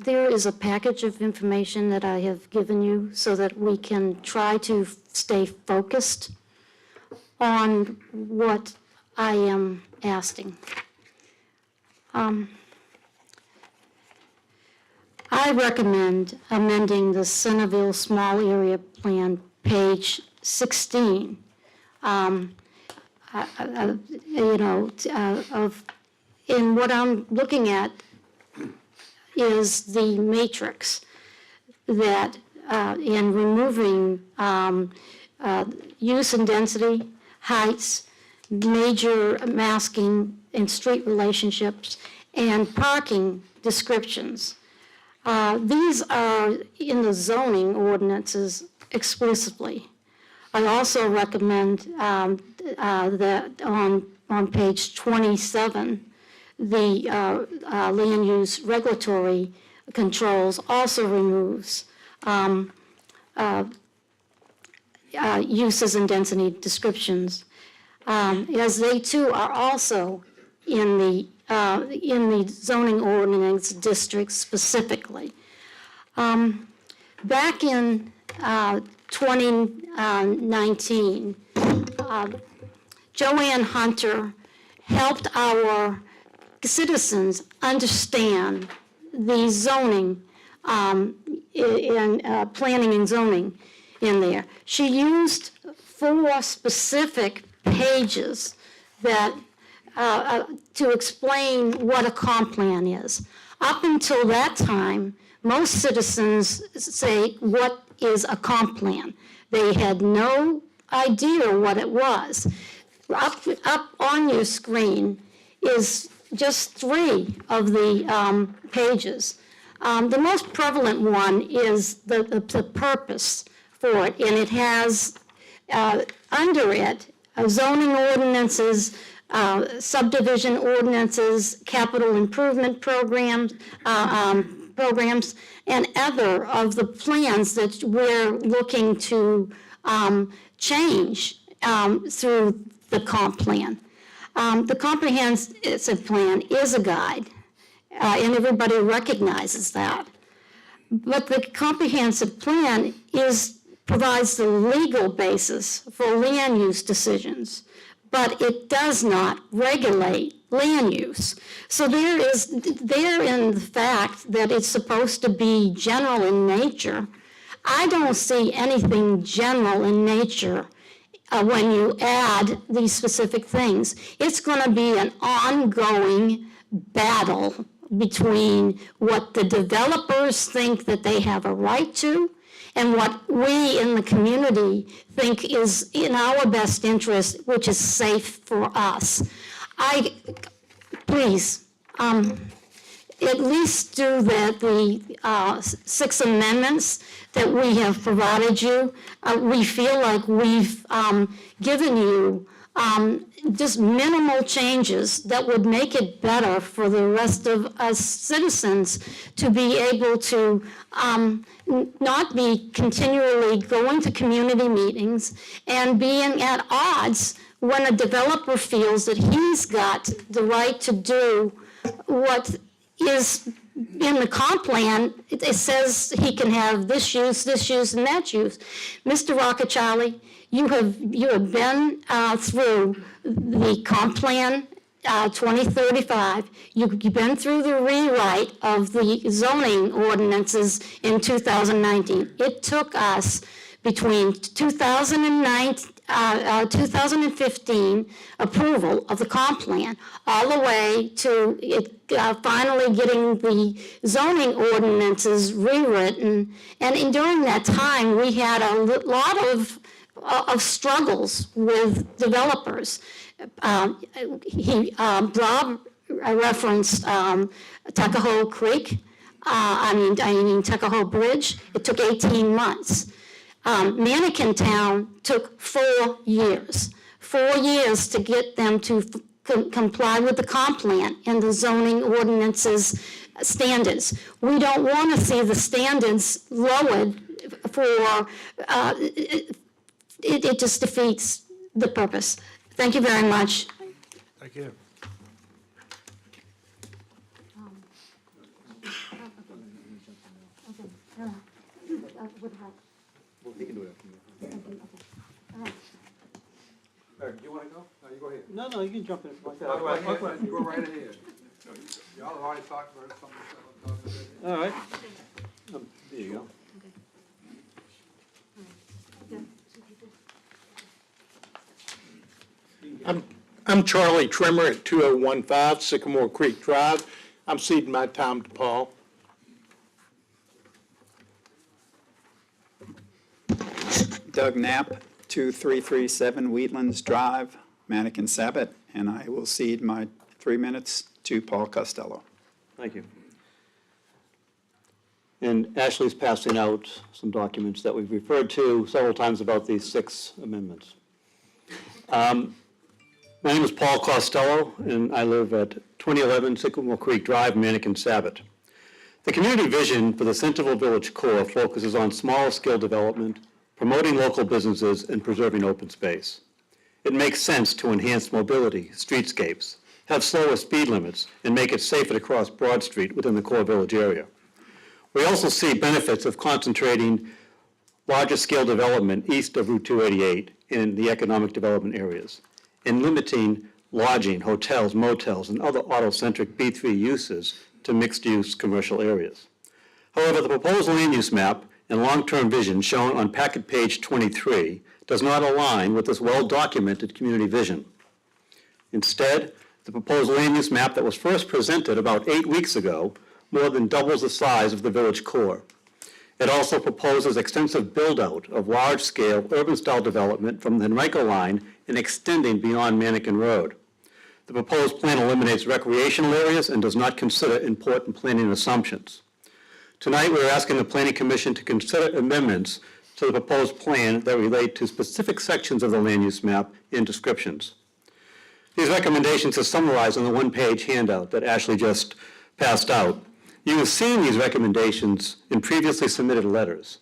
Speaker 1: There is a package of information that I have given you so that we can try to stay focused on what I am asking. I recommend amending the Centerville Small Area Plan, page 16. And what I'm looking at is the matrix that in removing use and density, heights, major masking and street relationships, and parking descriptions. These are in the zoning ordinances explicitly. I also recommend that on page 27, the land use regulatory controls also removes uses and density descriptions, as they too are also in the zoning ordinance districts specifically. Back in 2019, Joanne Hunter helped our citizens understand the zoning and planning and zoning in there. She used 4 specific pages that to explain what a comp plan is. Up until that time, most citizens say, what is a comp plan? They had no idea what it was. Up on your screen is just 3 of the pages. The most prevalent one is the purpose for it, and it has under it zoning ordinances, subdivision ordinances, capital improvement programs, and other of the plans that we're looking to change through the comp plan. The comprehensive plan is a guide, and everybody recognizes that. But the comprehensive plan provides the legal basis for land use decisions, but it does not regulate land use. So there in the fact that it's supposed to be general in nature, I don't see anything general in nature when you add these specific things. It's going to be an ongoing battle between what the developers think that they have a right to and what we in the community think is in our best interest, which is safe for us. I please, at least do the 6 amendments that we have provided you. We feel like we've given you just minimal changes that would make it better for the rest of us citizens to be able to not be continually going to community meetings and being at odds when a developer feels that he's got the right to do what is in the comp plan. It says he can have this use, and that use. Mr. Rockacharlie, you have been through the comp plan 2035. You've been through the rewrite of the zoning ordinances in 2019. It took us between 2015 approval of the comp plan, all the way to it finally getting the zoning ordinances rewritten. And during that time, we had a lot of struggles with developers. Rob referenced Tuckahoe Creek, Tuckahoe Bridge. It took 18 months. Mannequin Town took 4 years. 4 years to get them to comply with the comp plan and the zoning ordinances standards. We don't want to see the standards lowered for, it just defeats the purpose. Thank you very much.
Speaker 5: Thank you.
Speaker 18: He can do it.
Speaker 5: Do you want to go? No, you go ahead.
Speaker 9: No, you can jump in.
Speaker 5: You go right ahead. Y'all have already talked about something.
Speaker 9: All right. There you go.
Speaker 6: I'm Charlie Trimmer at 2015 Sycamore Creek Drive. I'm ceding my time to Paul.
Speaker 22: Doug Knapp, 2337 Wheatlands Drive, Mannequin Sabbath, and I will cede my 3 minutes to Paul Costello.
Speaker 9: Thank you. And Ashley's passing out some documents that we've referred to several times about these 6 amendments. My name is Paul Costello, and I live at 2011 Sycamore Creek Drive, Mannequin Sabbath. The community vision for the Centerville Village Core focuses on small-scale development, promoting local businesses, and preserving open space. It makes sense to enhance mobility, streetscapes, have slower speed limits, and make it safer to cross Broad Street within the core village area. We also see benefits of concentrating larger scale development east of Route 288 in the economic development areas, and limiting lodging, hotels, motels, and other auto-centric B3 uses to mixed-use commercial areas. However, the proposed land use map and long-term vision shown on packet page 23 does not align with this well-documented community vision. Instead, the proposed land use map that was first presented about 8 weeks ago more than doubles the size of the village core. It also proposes extensive build-out of large-scale urban-style development from the Henrico line and extending beyond Mannequin Road. The proposed plan eliminates recreational areas and does not consider important planning assumptions. Tonight, we're asking the Planning Commission to consider amendments to the proposed plan that relate to specific sections of the land use map and descriptions. These recommendations are summarized on the one-page handout that Ashley just passed out. You have seen these recommendations in previously submitted letters.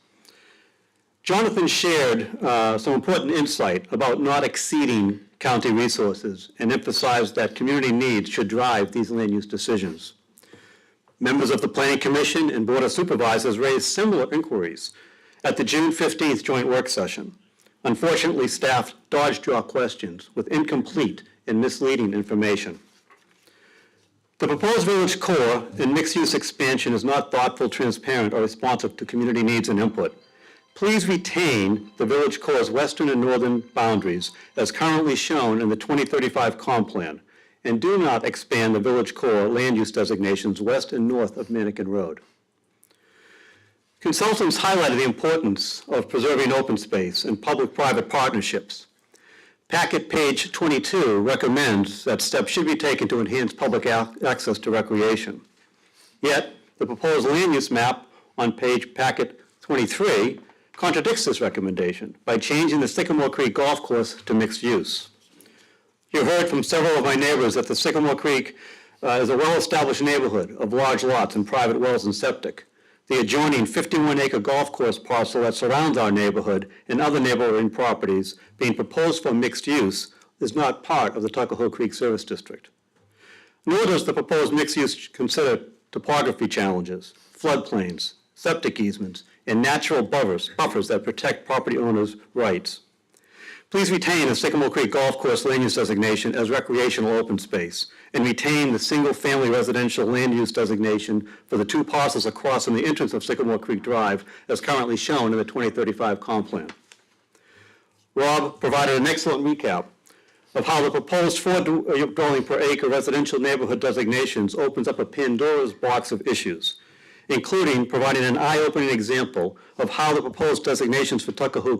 Speaker 9: Jonathan shared some important insight about not exceeding county resources and emphasized that community needs should drive these land use decisions. Members of the Planning Commission and Board of Supervisors raised similar inquiries at the June 15th joint work session. Unfortunately, staff dodged your questions with incomplete and misleading information. The proposed village core and mixed-use expansion is not thoughtful, transparent, or responsive to community needs and input. Please retain the village core's western and northern boundaries as currently shown in the 2035 comp plan, and do not expand the village core land use designations west and north of Mannequin Road. Consultants highlighted the importance of preserving open space and public-private partnerships. Packet page 22 recommends that steps should be taken to enhance public access to recreation. Yet, the proposed land use map on page packet 23 contradicts this recommendation by changing the Sycamore Creek Golf Course to mixed use. You heard from several of my neighbors that the Sycamore Creek is a well-established neighborhood of large lots and private wells and septic. The adjoining 51-acre golf course parcel that surrounds our neighborhood and other neighboring properties being proposed for mixed use is not part of the Tuckahoe Creek Service District. Nor does the proposed mixed use consider topography challenges, floodplains, septic easements, and natural buffers that protect property owners' rights. Please retain the Sycamore Creek Golf Course land use designation as recreational open space and retain the single-family residential land use designation for the two parcels across from the entrance of Sycamore Creek Drive as currently shown in the 2035 comp plan. Rob provided an excellent recap of how the proposed 4 dwelling per acre residential neighborhood designations opens up a Pandora's box of issues, including providing an eye-opening example of how the proposed designations for Tuckahoe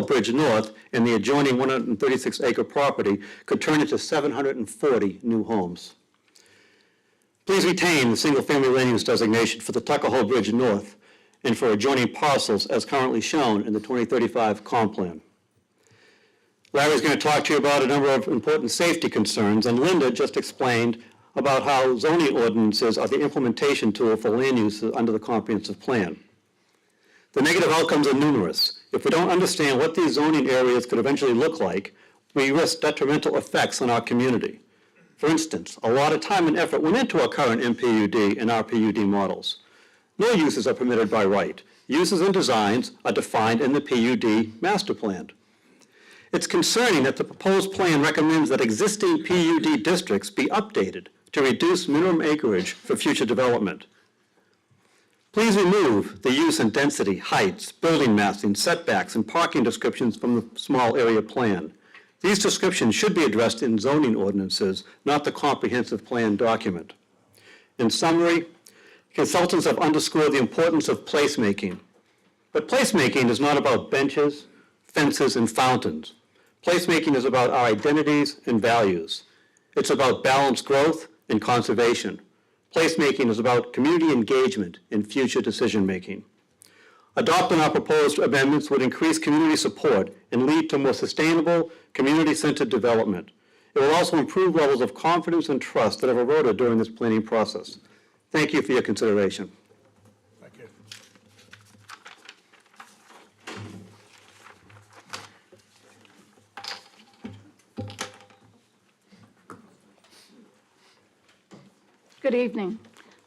Speaker 9: Bridge North and the adjoining 136-acre property could turn into 740 new homes. Please retain the single-family land use designation for the Tuckahoe Bridge North and for adjoining parcels as currently shown in the 2035 comp plan. Larry's going to talk to you about a number of important safety concerns, and Linda just explained about how zoning ordinances are the implementation tool for land use under the comprehensive plan. The negative outcomes are numerous. If we don't understand what these zoning areas could eventually look like, we risk detrimental effects on our community. For instance, a lot of time and effort went into our current MPUD and RPUD models. No uses are permitted by right. Uses and designs are defined in the PUD master plan. It's concerning that the proposed plan recommends that existing PUD districts be updated to reduce minimum acreage for future development. Please remove the use and density, heights, building massing, setbacks, and parking descriptions from the small area plan. These descriptions should be addressed in zoning ordinances, not the comprehensive plan document. In summary, consultants have underscored the importance of placemaking. But placemaking is not about benches, fences, and fountains. Placemaking is about our identities and values. It's about balanced growth and conservation. Placemaking is about community engagement in future decision-making. Adopting our proposed amendments would increase community support and lead to more sustainable, community-centered development. It will also improve levels of confidence and trust that have eroded during this planning process. Thank you for your consideration.
Speaker 6: Thank you.
Speaker 2: Good evening.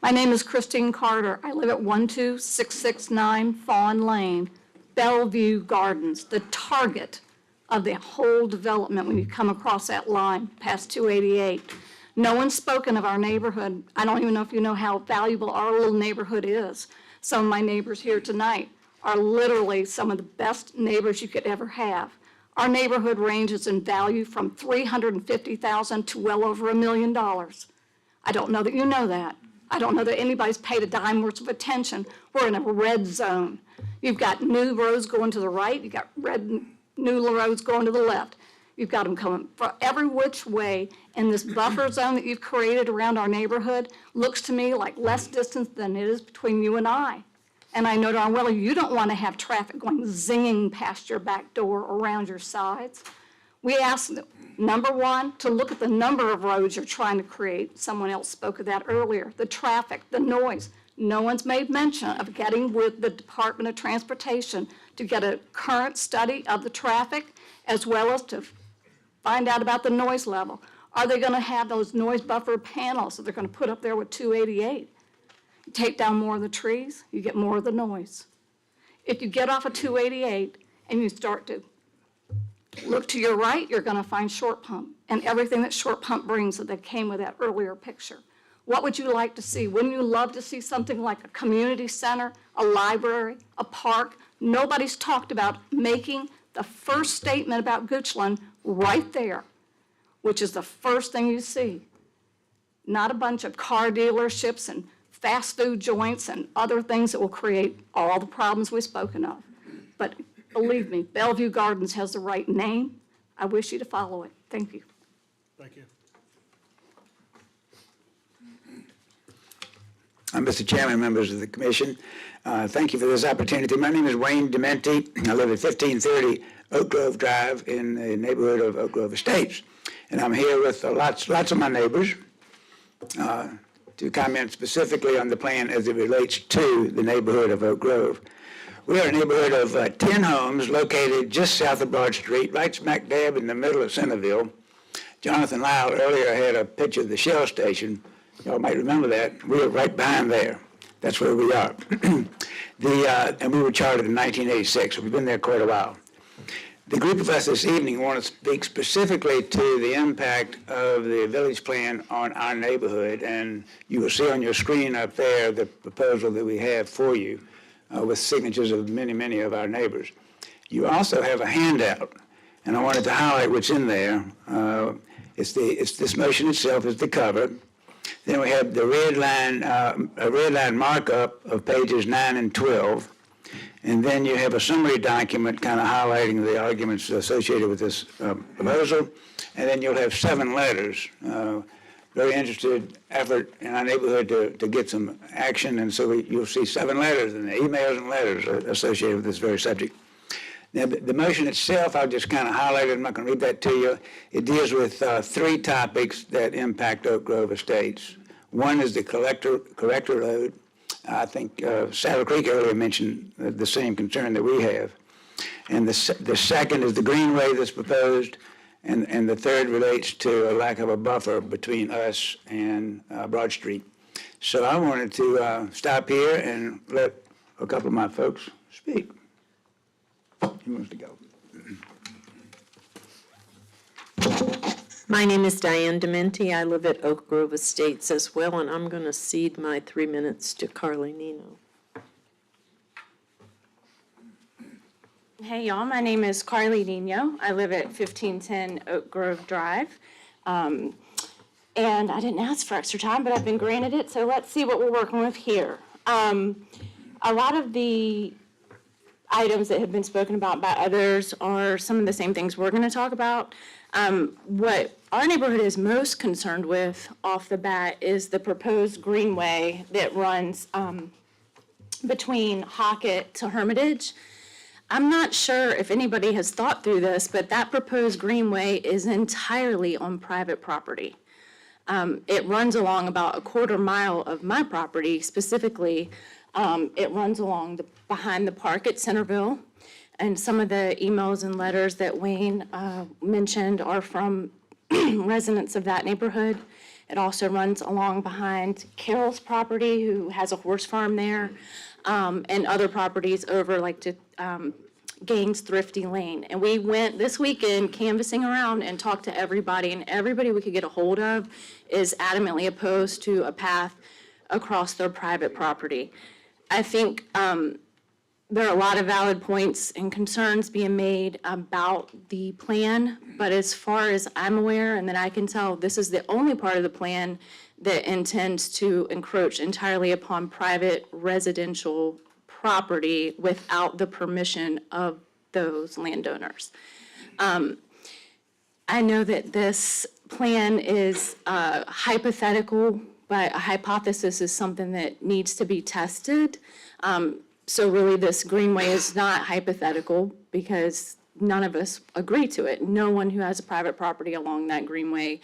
Speaker 2: My name is Christine Carter. I live at 12669 Fawn Lane, Bellevue Gardens, the target of the whole development when you come across that line past 288. No one's spoken of our neighborhood. I don't even know if you know how valuable our little neighborhood is. Some of my neighbors here tonight are literally some of the best neighbors you could ever have. Our neighborhood ranges in value from $350,000 to well over $1 million. I don't know that you know that. I don't know that anybody's paid a dime worth of attention. We're in a red zone. You've got new roads going to the right. You've got new roads going to the left. You've got them coming from every which way. And this buffer zone that you've created around our neighborhood looks to me like less distance than it is between you and I. And I know darn well you don't want to have traffic going zinging past your back door around your sides. We ask, number one, to look at the number of roads you're trying to create. Someone else spoke of that earlier. The traffic, the noise. No one's made mention of getting with the Department of Transportation to get a current study of the traffic as well as to find out about the noise level. Are they going to have those noise buffer panels that they're going to put up there with 288? You take down more of the trees, you get more of the noise. If you get off of 288 and you start to look to your right, you're going to find Short Pump and everything that Short Pump brings that came with that earlier picture. What would you like to see? Wouldn't you love to see something like a community center, a library, a park? Nobody's talked about making the first statement about Goochland right there, which is the first thing you see. Not a bunch of car dealerships and fast food joints and other things that will create all the problems we've spoken of. But believe me, Bellevue Gardens has the right name, I wish you to follow it. Thank you.
Speaker 4: Thank you.
Speaker 3: Mr. Chairman, members of the commission, thank you for this opportunity. My name is Wayne Dementi. I live at 1530 Oak Grove Drive in the neighborhood of Oak Grove Estates. And I'm here with lots of my neighbors to comment specifically on the plan as it relates to the neighborhood of Oak Grove. We are a neighborhood of 10 homes located just south of Broad Street, right smack dab in the middle of Centerville. Jonathan Lyle earlier had a picture of the Shell station. Y'all might remember that. We are right behind there. That's where we are. And we were chartered in 1986, so we've been there quite a while. The group of us this evening want to speak specifically to the impact of the village plan on our neighborhood, and you will see on your screen up there the proposal that we have for you with signatures of many of our neighbors. You also have a handout, and I wanted to highlight what's in there. It's this motion itself is the cover. Then we have the red line markup of pages 9 and 12. And then you have a summary document kind of highlighting the arguments associated with this proposal. And then you'll have 7 letters. Very interested effort in our neighborhood to get some action. And so you'll see 7 letters and emails and letters associated with this very subject. Now, the motion itself, I'll just kind of highlight it. I'm not going to read that to you. It deals with 3 topics that impact Oak Grove Estates. One is the collector load. I think Saddle Creek earlier mentioned the same concern that we have. And the second is the greenway that's proposed. And the third relates to a lack of a buffer between us and Broad Street. So I wanted to stop here and let a couple of my folks speak. Who wants to go?
Speaker 12: My name is Diane Dementi. I live at Oak Grove Estates as well, and I'm going to cede my 3 minutes to Carly Nino.
Speaker 23: Hey, y'all. My name is Carly Nino. I live at 1510 Oak Grove Drive. And I didn't ask for extra time, but I've been granted it, so let's see what we're working with here. A lot of the items that have been spoken about by others are some of the same things we're going to talk about. What our neighborhood is most concerned with off the bat is the proposed greenway that runs between Hockett to Hermitage. I'm not sure if anybody has thought through this, but that proposed greenway is entirely on private property. It runs along about a quarter mile of my property specifically. It runs along behind the park at Centerville. And some of the emails and letters that Wayne mentioned are from residents of that neighborhood. It also runs along behind Carol's property, who has a horse farm there, and other properties over like to Gaines Thrifty Lane. And we went this weekend canvassing around and talked to everybody, and everybody we could get a hold of is adamantly opposed to a path across their private property. I think there are a lot of valid points and concerns being made about the plan, but as far as I'm aware and that I can tell, this is the only part of the plan that intends to encroach entirely upon private residential property without the permission of those landowners. I know that this plan is hypothetical, but a hypothesis is something that needs to be tested. So really, this greenway is not hypothetical because none of us agree to it. No one who has a private property along that greenway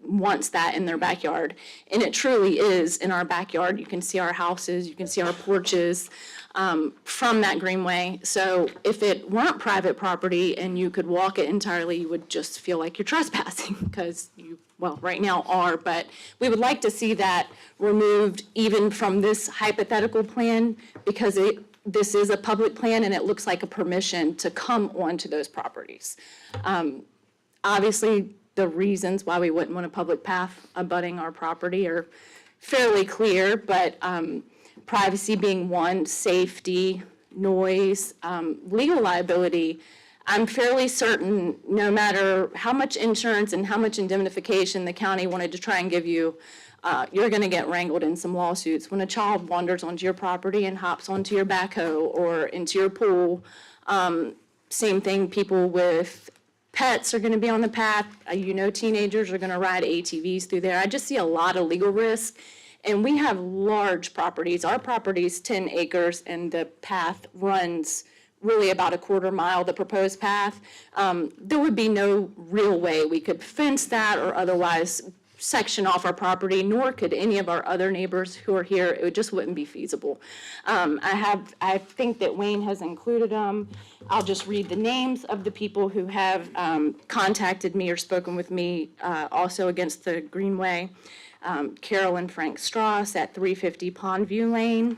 Speaker 23: wants that in their backyard. And it truly is in our backyard. You can see our houses, you can see our porches from that greenway. So if it weren't private property and you could walk it entirely, you would just feel like you're trespassing because you, well, right now are, but we would like to see that removed even from this hypothetical plan because this is a public plan and it looks like a permission to come onto those properties. Obviously, the reasons why we wouldn't want a public path abutting our property are fairly clear, but privacy being one, safety, noise, legal liability, I'm fairly certain no matter how much insurance and how much indemnification the county wanted to try and give you, you're going to get wrangled in some lawsuits. When a child wanders onto your property and hops onto your backhoe or into your pool, same thing, people with Pets are going to be on the path. Teenagers are going to ride ATVs through there. I just see a lot of legal risk. And we have large properties. Our property's 10 acres, and the path runs really about a quarter mile, the proposed path. There would be no real way we could fence that or otherwise section off our property, nor could any of our other neighbors who are here. It just wouldn't be feasible. I think that Wayne has included them. I'll just read the names of the people who have contacted me or spoken with me also against the Greenway. Carol and Frank Strauss at 350 Pondview Lane.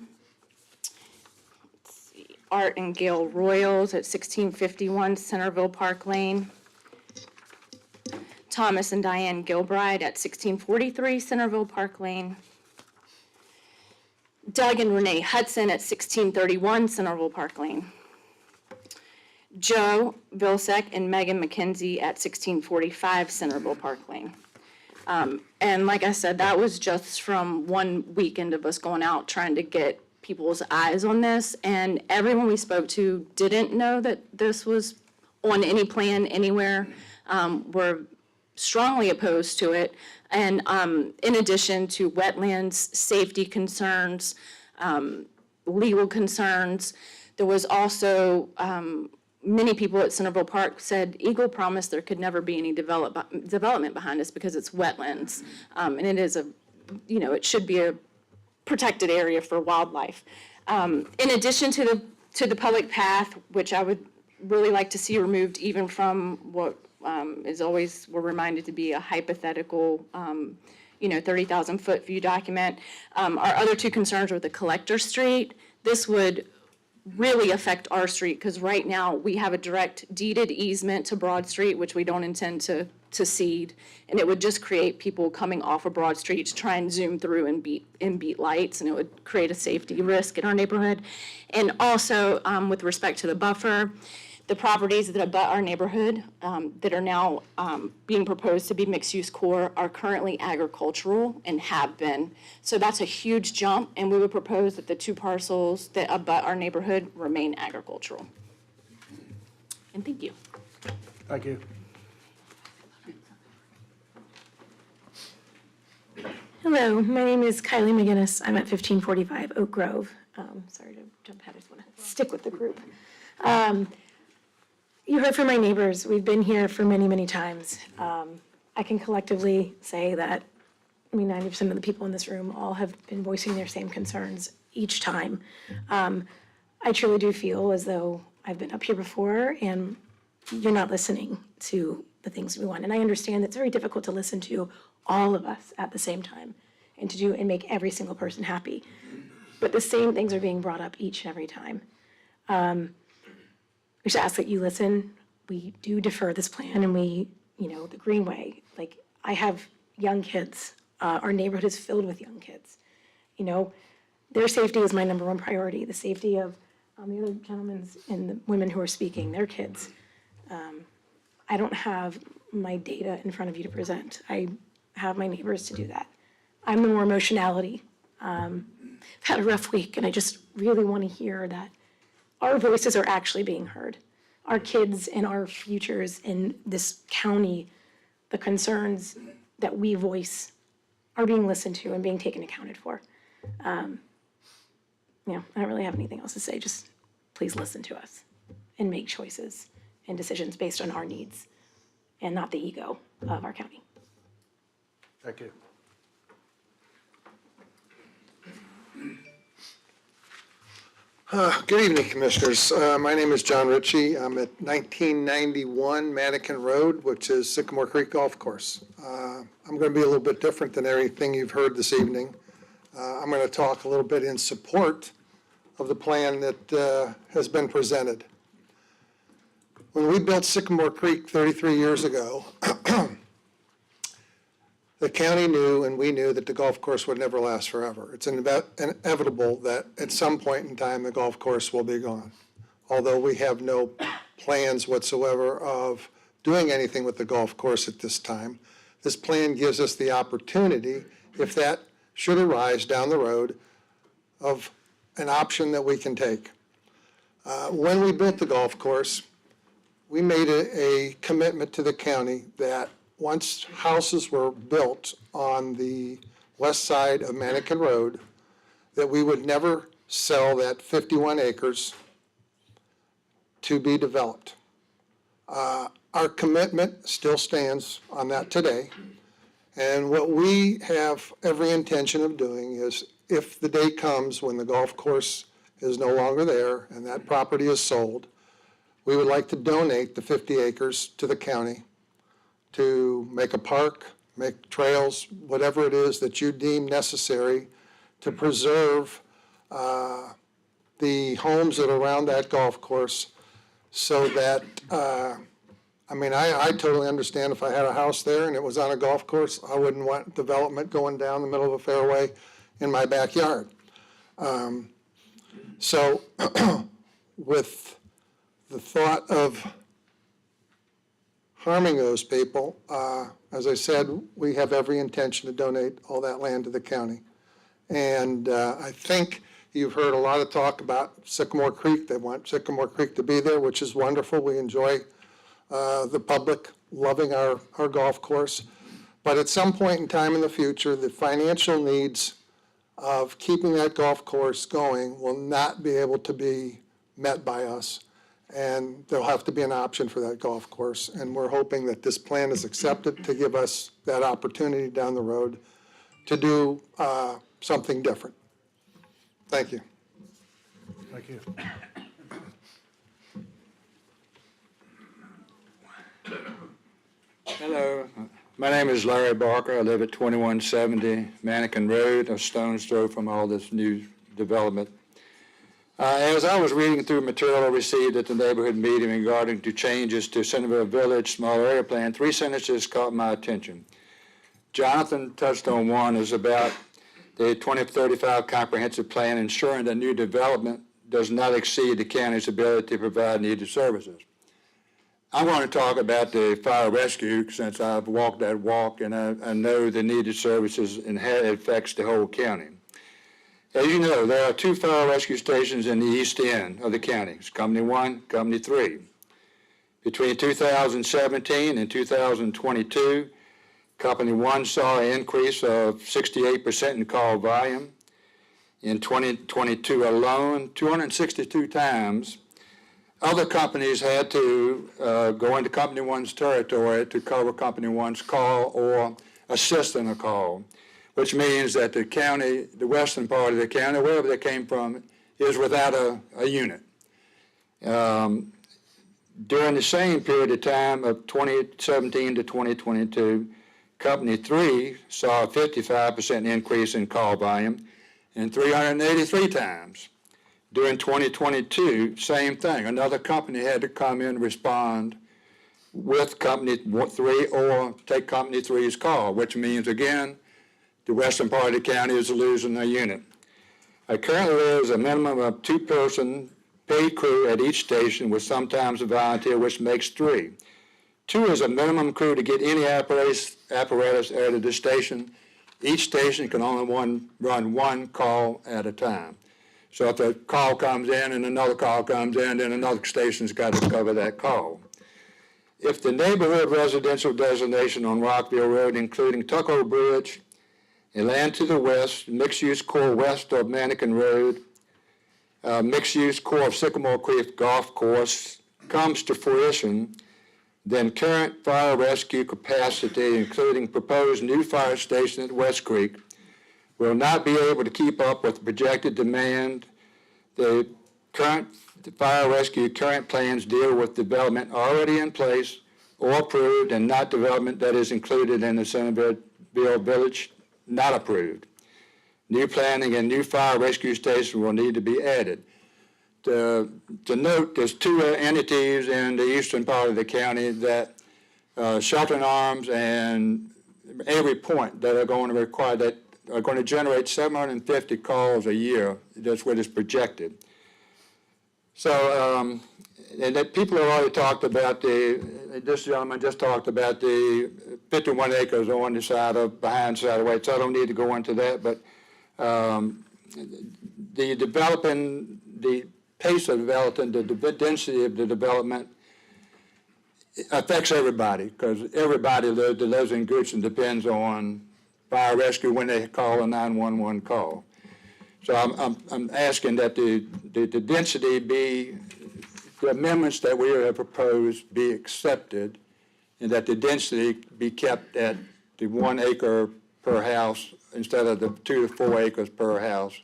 Speaker 23: Let's see, Art and Gail Royals at 1651 Centerville Park Lane. Thomas and Diane Gilbride at 1643 Centerville Park Lane. Doug and Renee Hudson at 1631 Centerville Park Lane. Joe Vilsack and Megan McKenzie at 1645 Centerville Park Lane. And like I said, that was just from one weekend of us going out trying to get people's eyes on this. And everyone we spoke to didn't know that this was on any plan anywhere. Were strongly opposed to it. And in addition to wetlands, safety concerns, legal concerns, there was also many people at Centerville Park said Eagle promised there could never be any development behind us because it's wetlands. And it is it should be a protected area for wildlife. In addition to the public path, which I would really like to see removed even from what is always, we're reminded to be a hypothetical, 30,000-foot view document. Our other two concerns were the Collector Street. This would really affect our street because right now we have a direct deeded easement to Broad Street, which we don't intend to cede, and it would just create people coming off of Broad Street to try and zoom through and beat lights, and it would create a safety risk in our neighborhood. And also, with respect to the buffer, the properties that abut our neighborhood that are now being proposed to be mixed-use core are currently agricultural and have been. So that's a huge jump, and we would propose that the two parcels that abut our neighborhood remain agricultural. And thank you.
Speaker 5: Thank you.
Speaker 7: Hello, my name is Kylie McGinnis. I'm at 1545 Oak Grove. Sorry to jump ahead, I just want to stick with the group. You heard from my neighbors. We've been here for many, many times. I can collectively say that, 90% of the people in this room all have been voicing their same concerns each time. I truly do feel as though I've been up here before and you're not listening to the things we want. And I understand it's very difficult to listen to all of us at the same time and to do and make every single person happy. But the same things are being brought up each and every time. We just ask that you listen. We do defer this plan and we, the Greenway, I have young kids. Our neighborhood is filled with young kids. Their safety is my number one priority. The safety of the other gentlemen and the women who are speaking, their kids. I don't have my data in front of you to present. I have my neighbors to do that. I'm the more emotionality. I've had a rough week and I just really want to hear that our voices are actually being heard. Our kids and our futures in this county, the concerns that we voice are being listened to and being taken accounted for. I don't really have anything else to say. Just please listen to us and make choices and decisions based on our needs and not the ego of our county.
Speaker 5: Thank you.
Speaker 8: Good evening, Commissioners. My name is John Ritchie. I'm at 1991 Mannequin Road, which is Sycamore Creek Golf Course. I'm going to be a little bit different than everything you've heard this evening. I'm going to talk a little bit in support of the plan that has been presented. When we built Sycamore Creek 33 years ago, the county knew and we knew that the golf course would never last forever. It's inevitable that at some point in time the golf course will be gone. Although we have no plans whatsoever of doing anything with the golf course at this time, this plan gives us the opportunity, if that should arise down the road, of an option that we can take. When we built the golf course, we made a commitment to the county that once houses were built on the west side of Mannequin Road, that we would never sell that 51 acres to be developed. Our commitment still stands on that today. And what we have every intention of doing is, if the day comes when the golf course is no longer there and that property is sold, we would like to donate the 50 acres to the county to make a park, make trails, whatever it is that you deem necessary to preserve the homes that are around that golf course, so that, I totally understand if I had a house there and it was on a golf course, I wouldn't want development going down the middle of a fairway in my backyard. So with the thought of harming those people, as I said, we have every intention to donate all that land to the county. And I think you've heard a lot of talk about Sycamore Creek. They want Sycamore Creek to be there, which is wonderful. We enjoy the public loving our golf course. But at some point in time in the future, the financial needs of keeping that golf course going will not be able to be met by us. And there'll have to be an option for that golf course. And we're hoping that this plan is accepted to give us that opportunity down the road to do something different. Thank you.
Speaker 5: Thank you.
Speaker 13: Hello, my name is Larry Barker. I live at 2170 Mannequin Road, a stone's throw from all this new development. As I was reading through material I received at the neighborhood meeting regarding to changes to Centerville Village Small Area Plan, 3 sentences caught my attention. Jonathan touched on one, is about the 2035 comprehensive plan ensuring that new development does not exceed the county's ability to provide needed services. I'm going to talk about the fire rescue, since I've walked that walk and I know the needed services and how it affects the whole county. As you know, there are 2 fire rescue stations in the east end of the county. It's Company 1, Company 3. Between 2017 and 2022, Company 1 saw an increase of 68% in call volume. In 2022 alone, 262 times, other companies had to go into Company 1's territory to cover Company 1's call or assist in a call, which means that the county, the western part of the county, wherever they came from, is without a unit. During the same period of time of 2017 to 2022, Company 3 saw a 55% increase in call volume and 383 times. During 2022, same thing. Another company had to come in and respond with Company 3 or take Company 3's call, which means, again, the western part of the county is losing a unit. Currently, there is a minimum of 2-person paid crew at each station, with sometimes a volunteer, which makes 3. 2 is a minimum crew to get any apparatus out of the station. Each station can only run 1 call at a time. So if a call comes in and another call comes in, then another station's got to cover that call. If the neighborhood residential designation on Rockville Road, including Tucko Bridge, and land to the west, mixed-use core west of Mannequin Road, mixed-use core of Sycamore Creek Golf Course, comes to fruition, then current fire rescue capacity, including proposed new fire station at West Creek, will not be able to keep up with the projected demand. The fire rescue current plans deal with development already in place or approved, and not development that is included in the Centerville Village not approved. New planning and new fire rescue stations will need to be added. To note, there's 2 entities in the eastern part of the county that Sheltering Arms and Avery Point that are going to require, that are going to generate 750 calls a year. That's what is projected. So, and that people have already talked about this gentleman just talked about the 51 acres on the side of, behind Satterwhite, so I don't need to go into that, but the pace of development, the density of the development affects everybody, because everybody that lives in Goochland depends on fire rescue when they call a 911 call. So I'm asking that the density be, the amendments that we have proposed be accepted, and that the density be kept at the 1 acre per house instead of the 2 to 4 acres per house.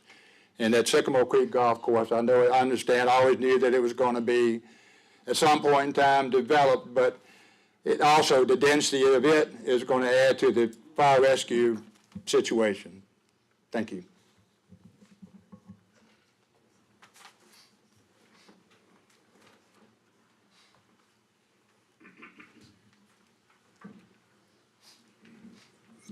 Speaker 13: And that Sycamore Creek Golf Course, I understand, I always knew that it was going to be at some point in time developed, but it also, the density of it is going to add to the fire rescue situation. Thank you.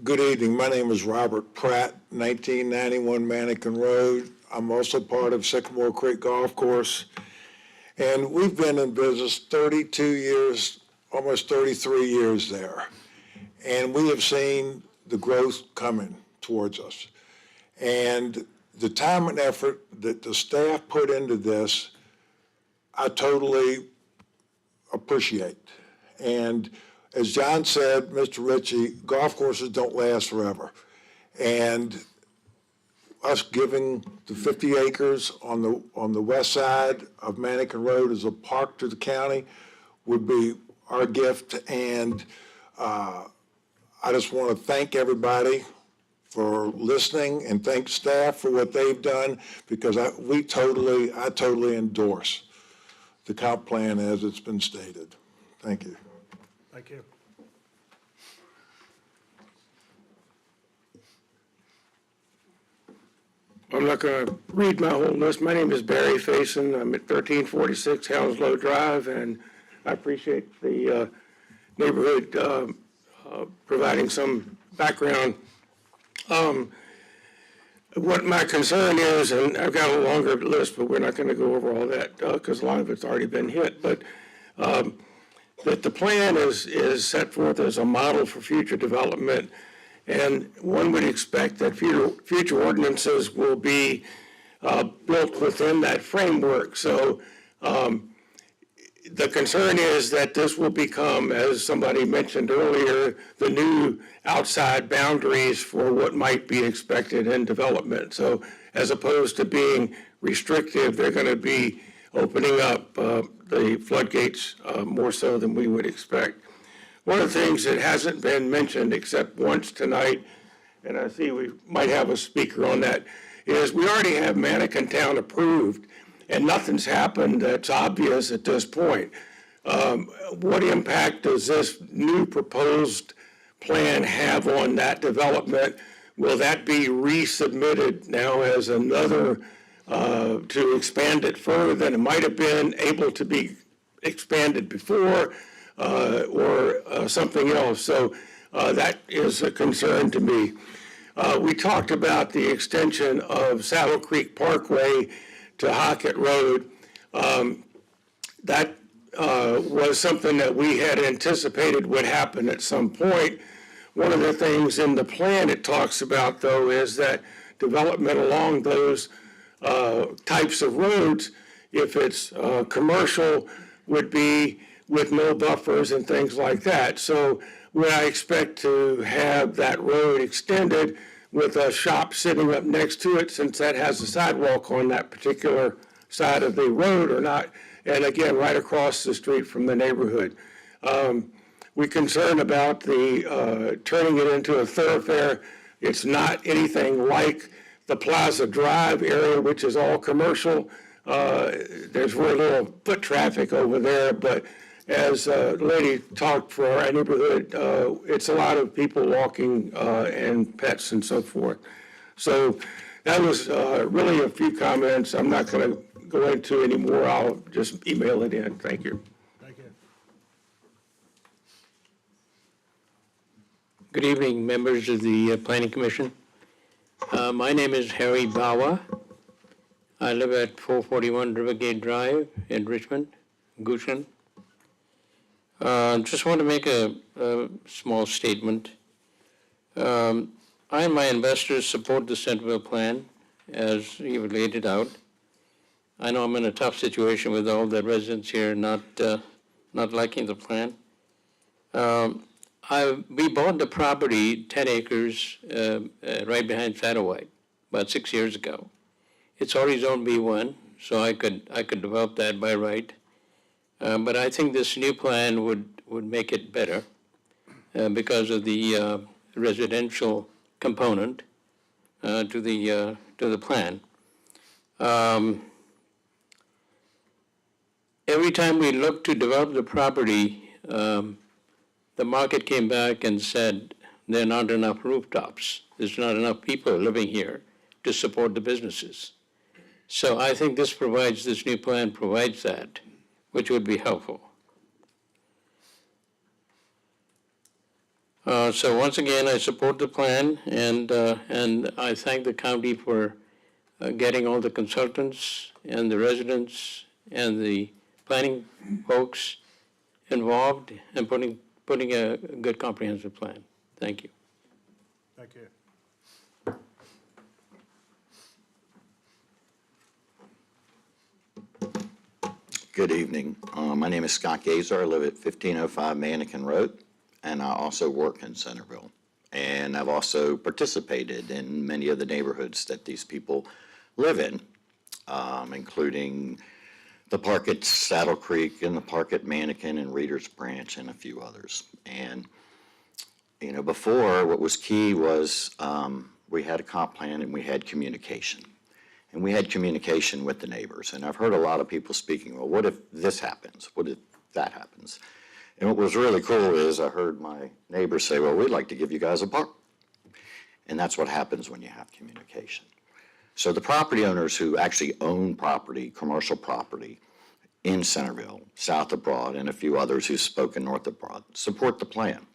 Speaker 11: Good evening. My name is Robert Pratt, 1991 Mannequin Road. I'm also part of Sycamore Creek Golf Course. And we've been in business 32 years, almost 33 years there. And we have seen the growth coming towards us. And the time and effort that the staff put into this, I totally appreciate. And as John said, Mr. Ritchie, golf courses don't last forever. And us giving the 50 acres on the west side of Mannequin Road as a park to the county would be our gift. And I just want to thank everybody for listening and thank staff for what they've done, because I totally endorse the comp plan as it's been stated. Thank you.
Speaker 5: Thank you.
Speaker 15: I'm not going to read my whole list. My name is Barry Faison. I'm at 1346 Hounslow Drive, and I appreciate the neighborhood providing some background. What my concern is, and I've got a longer list, but we're not going to go over all that because a lot of it's already been hit, but that the plan is set forth as a model for future development, and one would expect that future ordinances will be built within that framework. So the concern is that this will become, as somebody mentioned earlier, the new outside boundaries for what might be expected in development. So as opposed to being restrictive, they're going to be opening up the floodgates more so than we would expect. One of the things that hasn't been mentioned except once tonight, and I see we might have a speaker on that, is we already have Mannequin Town approved, and nothing's happened that's obvious at this point. What impact does this new proposed plan have on that development? Will that be resubmitted now as another to expand it further than it might have been able to be expanded before, or something else? So that is a concern to me. We talked about the extension of Saddle Creek Parkway to Hockett Road. That was something that we had anticipated would happen at some point. One of the things in the plan it talks about, though, is that development along those types of roads, if it's commercial, would be with no buffers and things like that. So would I expect to have that road extended with a shop sitting up next to it, since that has a sidewalk on that particular side of the road or not? And again, right across the street from the neighborhood. We're concerned about the turning it into a thoroughfare. It's not anything like the Plaza Drive area, which is all commercial. There's very little foot traffic over there, but as a lady talked for our neighborhood, it's a lot of people walking and pets and so forth. So that was really a few comments. I'm not going to go into any more. I'll just email it in. Thank you.
Speaker 5: Thank you.
Speaker 16: Good evening, members of the Planning Commission. My name is Harry Bawa. I live at 441 Rivergate Drive in Richmond, Goochland. Just want to make a small statement. I and my investors support the Centerville plan as you laid it out. I know I'm in a tough situation with all the residents here not liking the plan. We bought the property, 10 acres, right behind Satterwhite, about 6 years ago. It's already zoned B1, so I could develop that by right. But I think this new plan would make it better because of the residential component to the plan. Every time we looked to develop the property, the market came back and said there are not enough rooftops. There's not enough people living here to support the businesses. So I think this new plan provides that, which would be helpful. So once again, I support the plan, and I thank the county for getting all the consultants and the residents and the planning folks involved and putting a good comprehensive plan. Thank you.
Speaker 5: Thank you.
Speaker 14: Good evening. My name is Scott Gazer. I live at 1505 Mannequin Road, and I also work in Centerville. And I've also participated in many of the neighborhoods that these people live in, including the park at Saddle Creek and the park at Mannequin and Reader's Branch and a few others. And, you know, before, what was key was we had a comp plan and we had communication. And we had communication with the neighbors. And I've heard a lot of people speaking, well, what if this happens? What if that happens? And what was really cool is I heard my neighbors say, well, we'd like to give you guys a park. And that's what happens when you have communication. So the property owners who actually own property, commercial property in Centerville, south of Broad, and a few others who've spoken north of Broad, support the plan.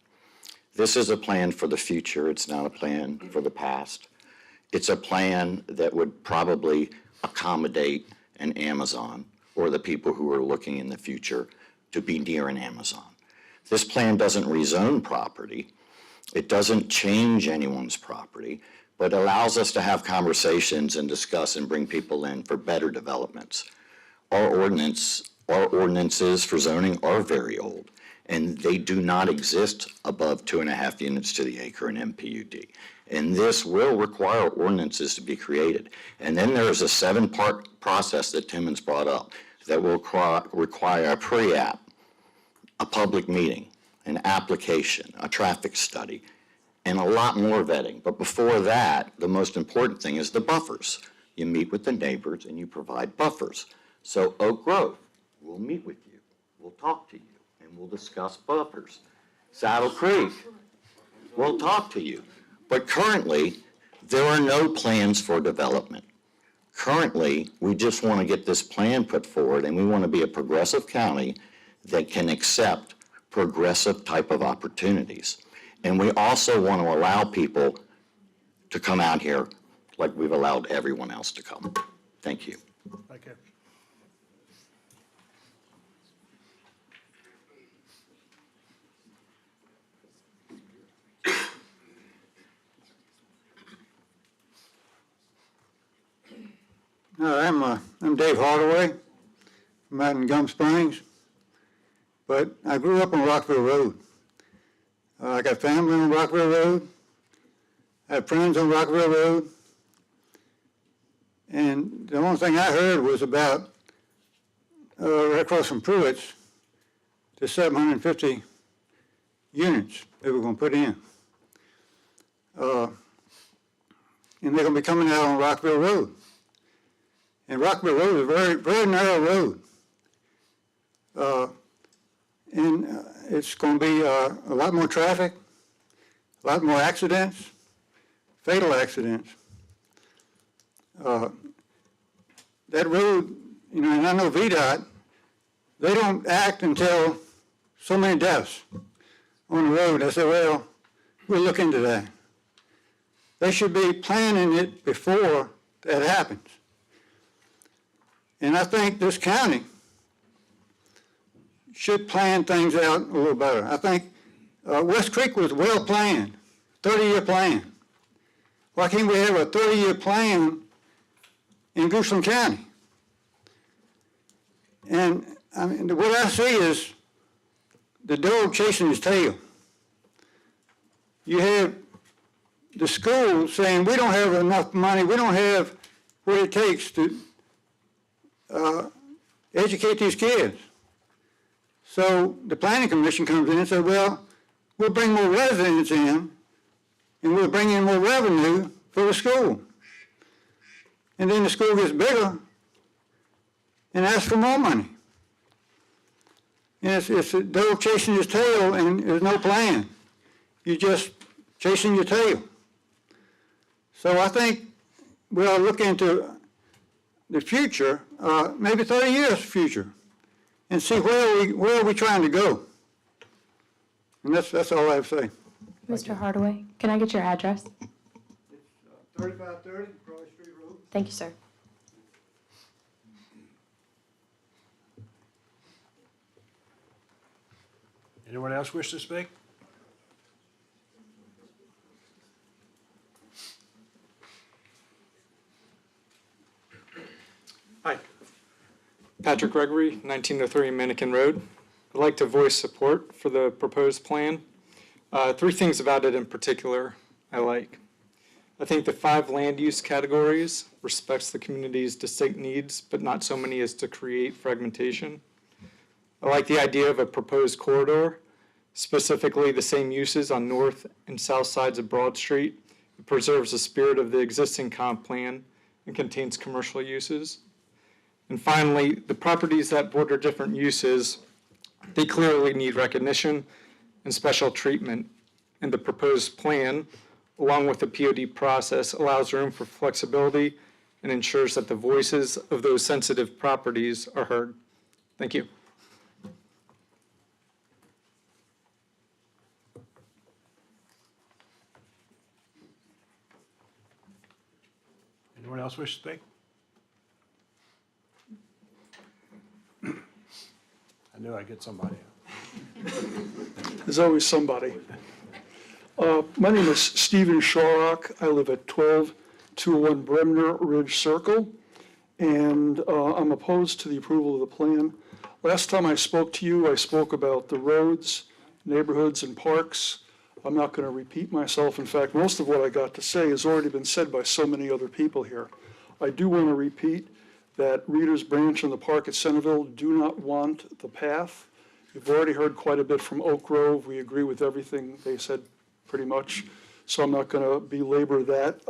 Speaker 14: This is a plan for the future. It's not a plan for the past. It's a plan that would probably accommodate an Amazon or the people who are looking in the future to be near an Amazon. This plan doesn't rezone property. It doesn't change anyone's property, but allows us to have conversations and discuss and bring people in for better developments. Our ordinances for zoning are very old, and they do not exist above 2.5 units to the acre in MPUD. And this will require ordinances to be created. And then there is a 7-part process that Timmons brought up that will require a pre-app, a public meeting, an application, a traffic study, and a lot more vetting. But before that, the most important thing is the buffers. You meet with the neighbors and you provide buffers. So Oak Grove, we'll meet with you, we'll talk to you, and we'll discuss buffers. Saddle Creek, we'll talk to you. But currently, there are no plans for development. Currently, we just want to get this plan put forward, and we want to be a progressive county that can accept progressive type of opportunities. And we also want to allow people to come out here like we've allowed everyone else to come. Thank you.
Speaker 5: Thank you.
Speaker 17: I'm Dave Hardaway from out in Gum Springs, but I grew up on Rockville Road. I got family on Rockville Road. I have friends on Rockville Road. And the only thing I heard was about, right across from Pruitt's, the 750 units they were going to put in. And they're going to be coming out on Rockville Road. And Rockville Road is a very, very narrow road. And it's going to be a lot more traffic, a lot more accidents, fatal accidents. That road, you know, and I know VDOT, they don't act until so many deaths on the road. I said, well, we'll look into that. They should be planning it before that happens. And I think this county should plan things out a little better. I think West Creek was well planned, 30-year plan. Why can't we have a 30-year plan in Goochland County? And I mean, what I see is the dog chasing his tail. You have the school saying, we don't have enough money, we don't have what it takes to educate these kids. So the planning commission comes in and says, well, we'll bring more residents in, and we'll bring in more revenue for the school. And then the school gets bigger and asks for more money. And it's a dog chasing his tail, and there's no plan. You're just chasing your tail. So I think we'll look into the future, maybe 30 years future, and see where are we trying to go. And that's all I have to say.
Speaker 10: Mr. Hardaway, can I get your address?
Speaker 17: 3530 Broad Street Road.
Speaker 10: Thank you, sir.
Speaker 5: Anyone else wish to speak?
Speaker 19: Hi. Patrick Gregory, 1903 Mannequin Road. I'd like to voice support for the proposed plan. Three things about it in particular I like. I think the 5 land use categories respects the community's distinct needs, but not so many as to create fragmentation. I like the idea of a proposed corridor, specifically the same uses on north and south sides of Broad Street. It preserves the spirit of the existing comp plan and contains commercial uses. And finally, the properties that border different uses, they clearly need recognition and special treatment. And the proposed plan, along with the POD process, allows room for flexibility and ensures that the voices of those sensitive properties are heard. Thank you.
Speaker 5: Anyone else wish to speak? I knew I'd get somebody.
Speaker 21: There's always somebody. My name is Stephen Shorrock. I live at 12201 Bremner Ridge Circle, and I'm opposed to the approval of the plan. Last time I spoke to you, I spoke about the roads, neighborhoods, and parks. I'm not going to repeat myself. In fact, most of what I got to say has already been said by so many other people here. I do want to repeat that Reader's Branch and the park at Centerville do not want the path. You've already heard quite a bit from Oak Grove. We agree with everything they said pretty much, so I'm not going to belabor that.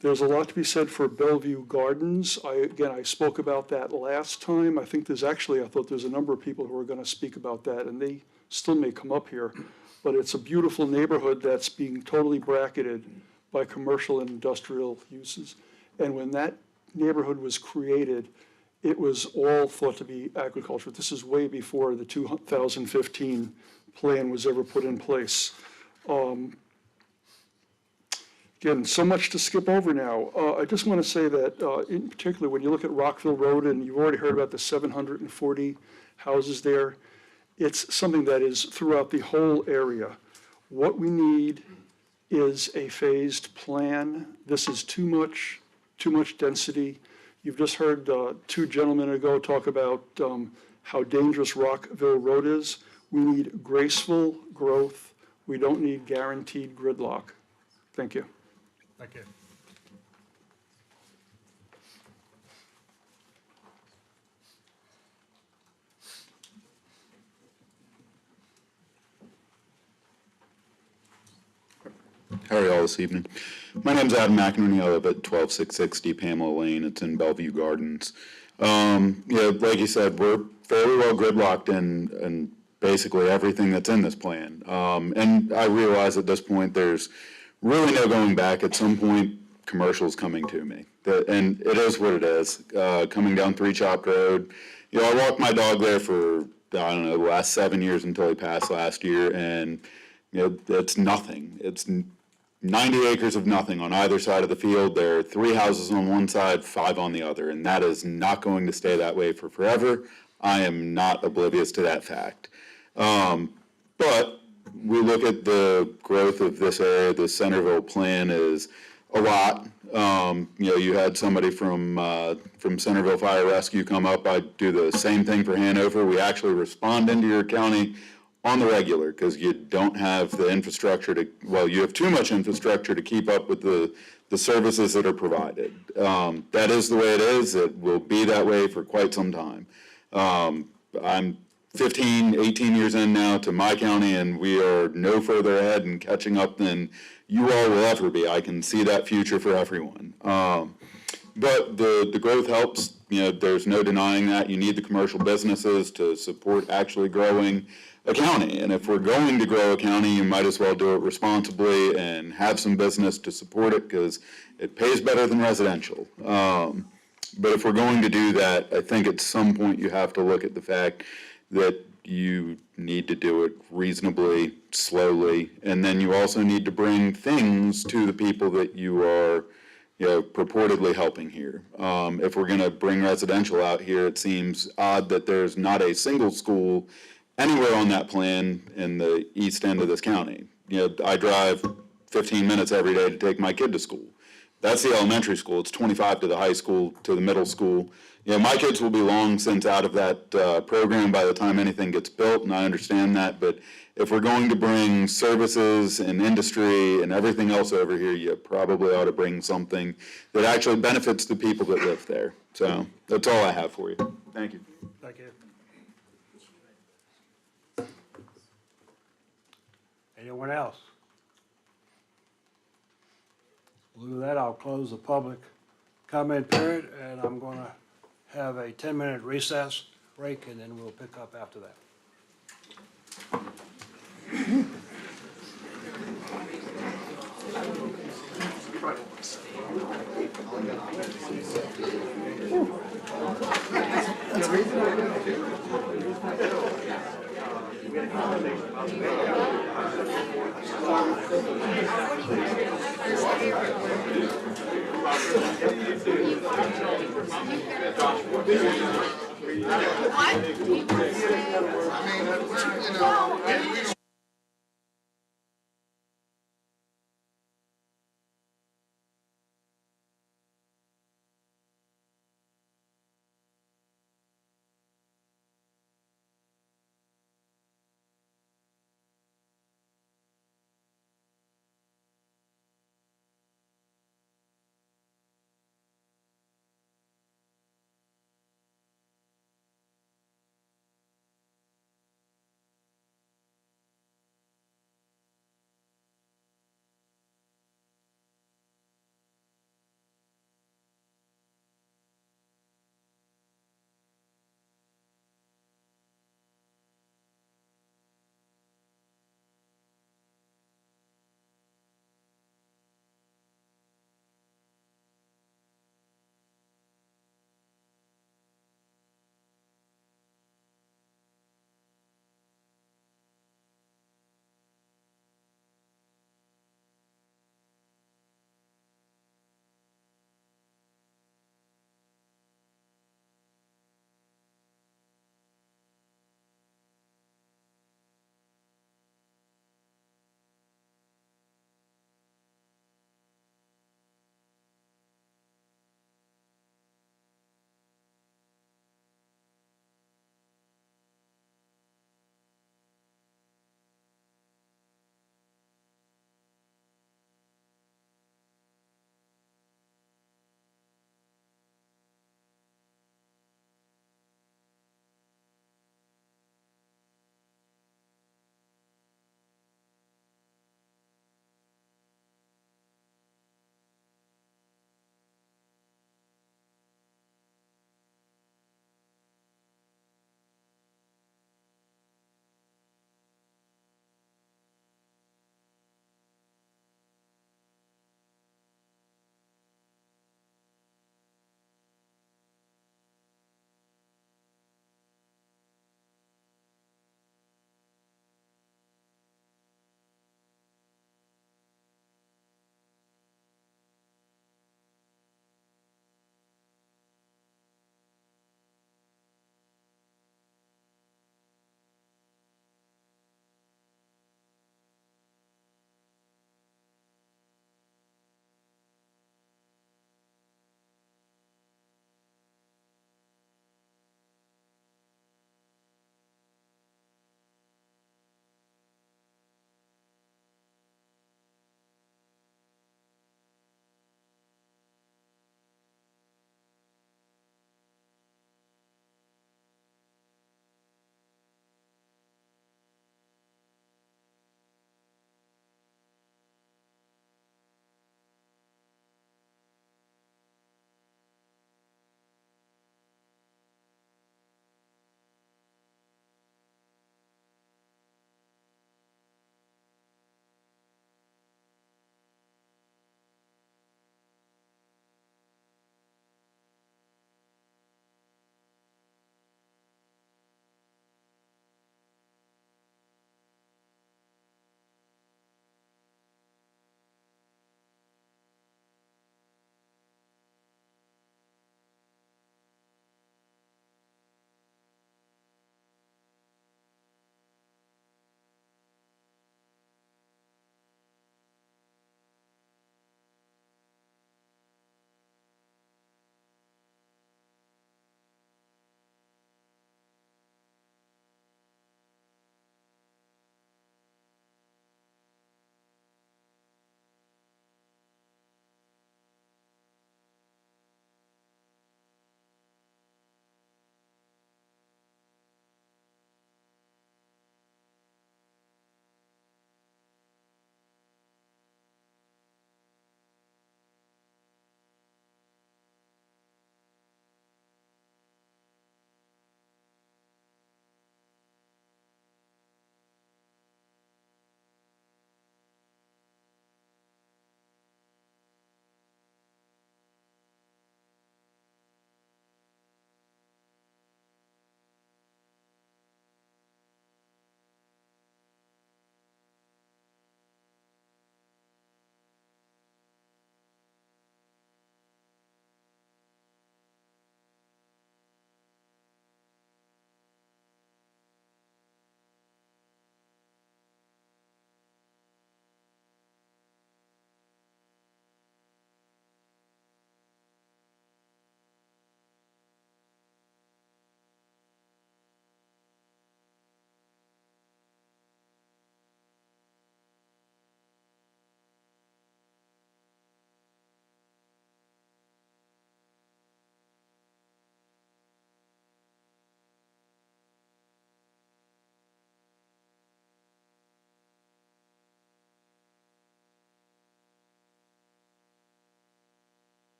Speaker 21: There's a lot to be said for Bellevue Gardens. I spoke about that last time. I thought there's a number of people who are going to speak about that, and they still may come up here. But it's a beautiful neighborhood that's being totally bracketed by commercial and industrial uses. And when that neighborhood was created, it was all thought to be agriculture. This is way before the 2015 plan was ever put in place. Again, so much to skip over now. I just want to say that in particular, when you look at Rockville Road, and you've already heard about the 740 houses there, it's something that is throughout the whole area. What we need is a phased plan. This is too much density. You've just heard 2 gentlemen ago talk about how dangerous Rockville Road is. We need graceful growth. We don't need guaranteed gridlock. Thank you.
Speaker 5: Thank you.
Speaker 24: How are y'all this evening? My name's Adam McInerney. I live at 12660 Pamela Lane. It's in Bellevue Gardens. Like you said, we're fairly well gridlocked in basically everything that's in this plan. And I realize at this point there's really no going back. At some point, commercial's coming to me. And it is what it is. Coming down 3 Chopped Road, I walked my dog there for, the last 7 years until he passed last year, and it's nothing. It's 90 acres of nothing on either side of the field. There are 3 houses on one side, 5 on the other, and that is not going to stay that way for forever. I am not oblivious to that fact. But we look at the growth of this area. The Centerville plan is a lot. You had somebody from Centerville Fire Rescue come up. I do the same thing for Hanover. We actually respond into your county on the regular, because you don't have the infrastructure to, well, you have too much infrastructure to keep up with the services that are provided. That is the way it is. It will be that way for quite some time. I'm 15, 18 years in now to my county, and we are no further ahead in catching up than you all will ever be. I can see that future for everyone. But the growth helps. You know, there's no denying that. You need the commercial businesses to support actually growing a county. And if we're going to grow a county, you might as well do it responsibly and have some business to support it, because it pays better than residential. But if we're going to do that, I think at some point you have to look at the fact that you need to do it reasonably, slowly, and then you also need to bring things to the people that you are, you know, purportedly helping here. If we're going to bring residential out here, it seems odd that there's not a single school anywhere on that plan in the east end of this county. You know, I drive 15 minutes every day to take my kid to school. That's the elementary school. It's 25 to the high school, to the middle school. You know, my kids will be long since out of that program by the time anything gets built, and I understand that. But if we're going to bring services and industry and everything else over here, you probably ought to bring something that actually benefits the people that live there. So that's all I have for you. Thank you.
Speaker 5: Thank you. Anyone else? With that, I'll close the public comment period, and I'm going to have a 10-minute recess break, and then we'll pick up after that.
Speaker 8: What?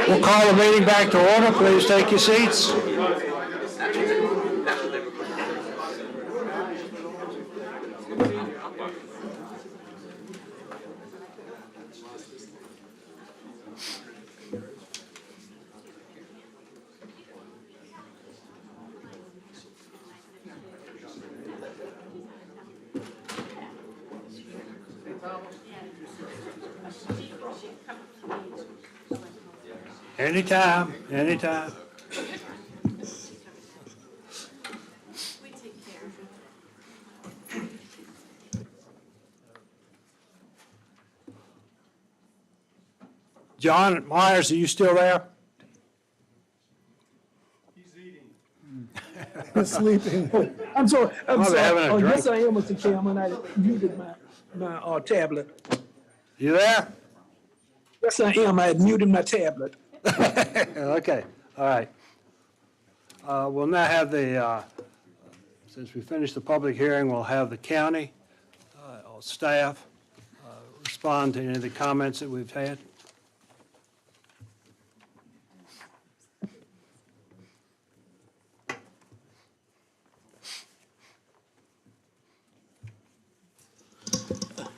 Speaker 5: We'll call the meeting back to order. Please take your seats. Anytime, anytime. John Myers, are you still there?
Speaker 21: Sleeping. I'm sorry. I'm
Speaker 5: Probably
Speaker 21: sorry.
Speaker 5: having a
Speaker 21: Oh,
Speaker 5: drink.
Speaker 21: yes, I am, Mr. Chairman. I muted my tablet.
Speaker 5: You there?
Speaker 21: Yes, I am. I had muted my tablet.
Speaker 5: Okay, all right. We'll now have since we finished the public hearing, we'll have the county or staff respond to any of the comments that we've had.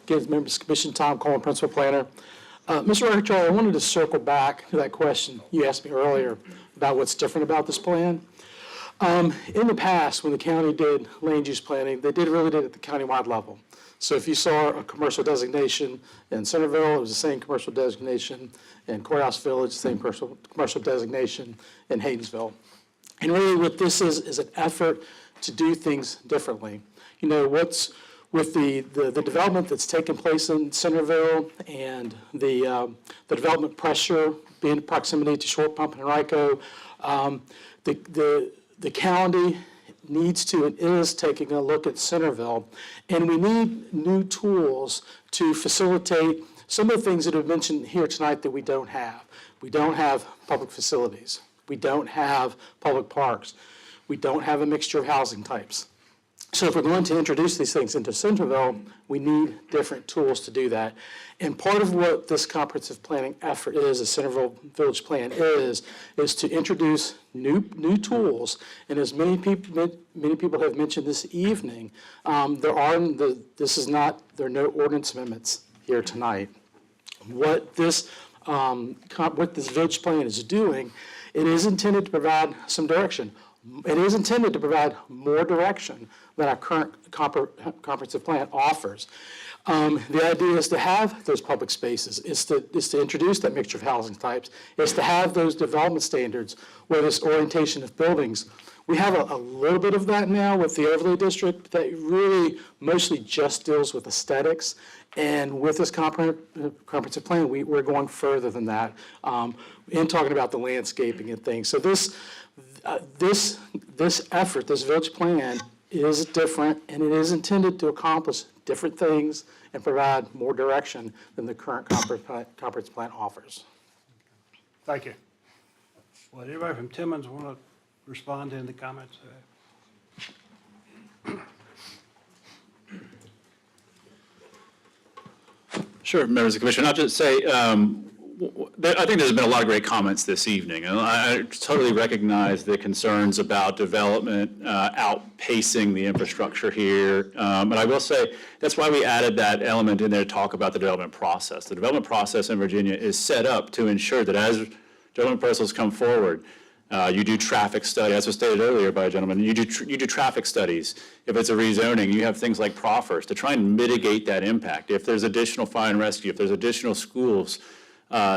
Speaker 21: Again, members of the commission, Tom Coleman, principal planner. Mr. Secretary, I wanted to circle back to that question you asked me earlier about what's different about this plan. In the past, when the county did land use planning, they really did it at the countywide level. So if you saw a commercial designation in Centerville, it was the same commercial designation in Courthouse Village, same commercial designation in Haydensville. And really what this is an effort to do things differently. You know, with the development that's taken place in Centerville and the development pressure being in proximity to Short Pump and Henrico, the county needs to and is taking a look at Centerville, and we need new tools to facilitate some of the things that have been mentioned here tonight that we don't have. We don't have public facilities. We don't have public parks. We don't have a mixture of housing types. So if we're going to introduce these things into Centerville, we need different tools to do that. And part of what this comprehensive planning effort is, the Centerville Village Plan is to introduce new tools. And as many people have mentioned this evening, there are no ordinance amendments here tonight. What this village plan is doing, it is intended to provide some direction. It is intended to provide more direction than our current comprehensive plan offers. The idea is to have those public spaces, is to introduce that mixture of housing types, is to have those development standards where this orientation of buildings. We have a little bit of that now with the overlay district that really mostly just deals with aesthetics. And with this comprehensive plan, we're going further than that in talking about the landscaping and things. So this effort, this village plan, is different, and it is intended to accomplish different things and provide more direction than the current comprehensive plan offers.
Speaker 5: Thank you. Well, anybody from Timmins want to respond to any of the comments?
Speaker 1: Sure, members of the commission. I'll just say, I think there's been a lot of great comments this evening. And I totally recognize the concerns about development outpacing the infrastructure here. But I will say, that's why we added that element in there to talk about the development process. The development process in Virginia is set up to ensure that as development proposals come forward, you do traffic study, as was stated earlier by a gentleman, you do traffic studies. If it's a rezoning, you have things like proffers to try and mitigate that impact. If there's additional fire and rescue, if there's additional schools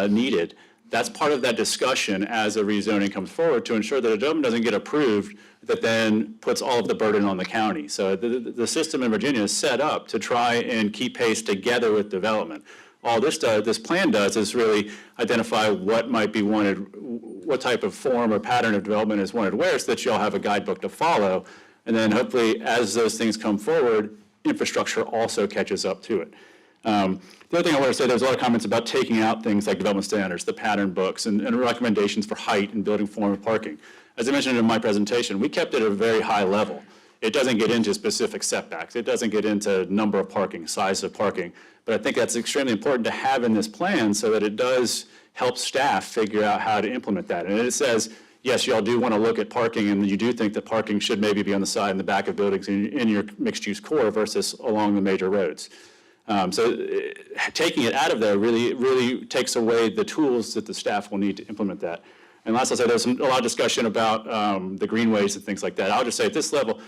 Speaker 1: needed, that's part of that discussion as a rezoning comes forward to ensure that a development doesn't get approved that then puts all of the burden on the county. So the system in Virginia is set up to try and keep pace together with development. All this plan does is really identify what might be wanted, what type of form or pattern of development is wanted where, so that you'll have a guidebook to follow. And then hopefully, as those things come forward, infrastructure also catches up to it. The other thing I want to say, there's a lot of comments about taking out things like development standards, the pattern books, and recommendations for height and building form and parking. As I mentioned in my presentation, we kept it at a very high level. It doesn't get into specific setbacks. It doesn't get into number of parking, size of parking. But I think that's extremely important to have in this plan so that it does help staff figure out how to implement that. And it says, yes, y'all do want to look at parking, and you do think that parking should maybe be on the side and the back of buildings in your mixed-use core versus along the major roads. Taking it out of there really takes away the tools that the staff will need to implement that. And last, I'll say there's a lot of discussion about the greenways and things like that. I'll just say at this level,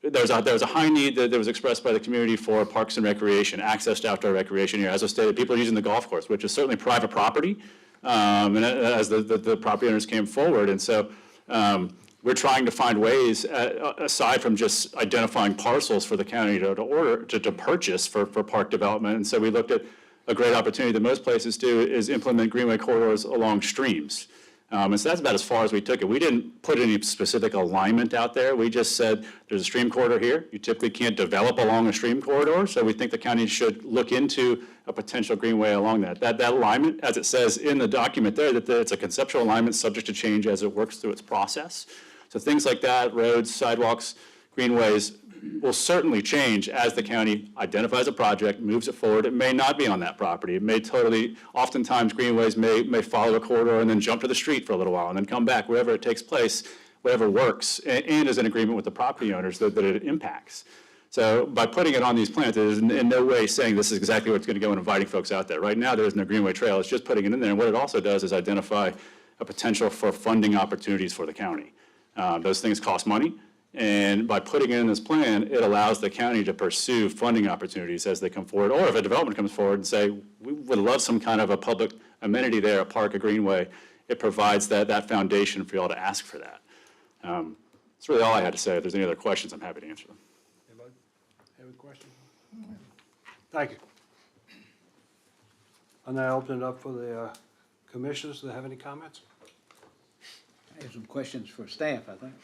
Speaker 1: there's a high need that was expressed by the community for parks and recreation, access to outdoor recreation here. As I stated, people are using the golf course, which is certainly private property, and as the property owners came forward. And so we're trying to find ways, aside from just identifying parcels for the county to purchase for park development. And so we looked at a great opportunity that most places do is implement greenway corridors along streams. And so that's about as far as we took it. We didn't put any specific alignment out there. We just said, there's a stream corridor here. You typically can't develop along a stream corridor, so we think the county should look into a potential greenway along that. That alignment, as it says in the document there, that it's a conceptual alignment subject to change as it works through its process. So things like that, roads, sidewalks, greenways, will certainly change as the county identifies a project, moves it forward. It may not be on that property. It may oftentimes greenways may follow a corridor and then jump to the street for a little while and then come back, wherever it takes place, whatever works, and is in agreement with the property owners that it impacts. So by putting it on these plans, it is in no way saying this is exactly what's going to go and inviting folks out there. Right now, there is no greenway trail. It's just putting it in there. And what it also does is identify a potential for funding opportunities for the county. Those things cost money. And by putting it in this plan, it allows the county to pursue funding opportunities as they come forward. Or if a development comes forward and say, we would love some kind of a public amenity there, a park, a greenway, it provides that foundation for you all to ask for that. That's really all I had to say. If there's any other questions, I'm happy to answer them.
Speaker 5: Anybody have a question? Thank you. I'll now open it up for the commissioners. Do they have any comments?
Speaker 9: I have some questions for staff, I think.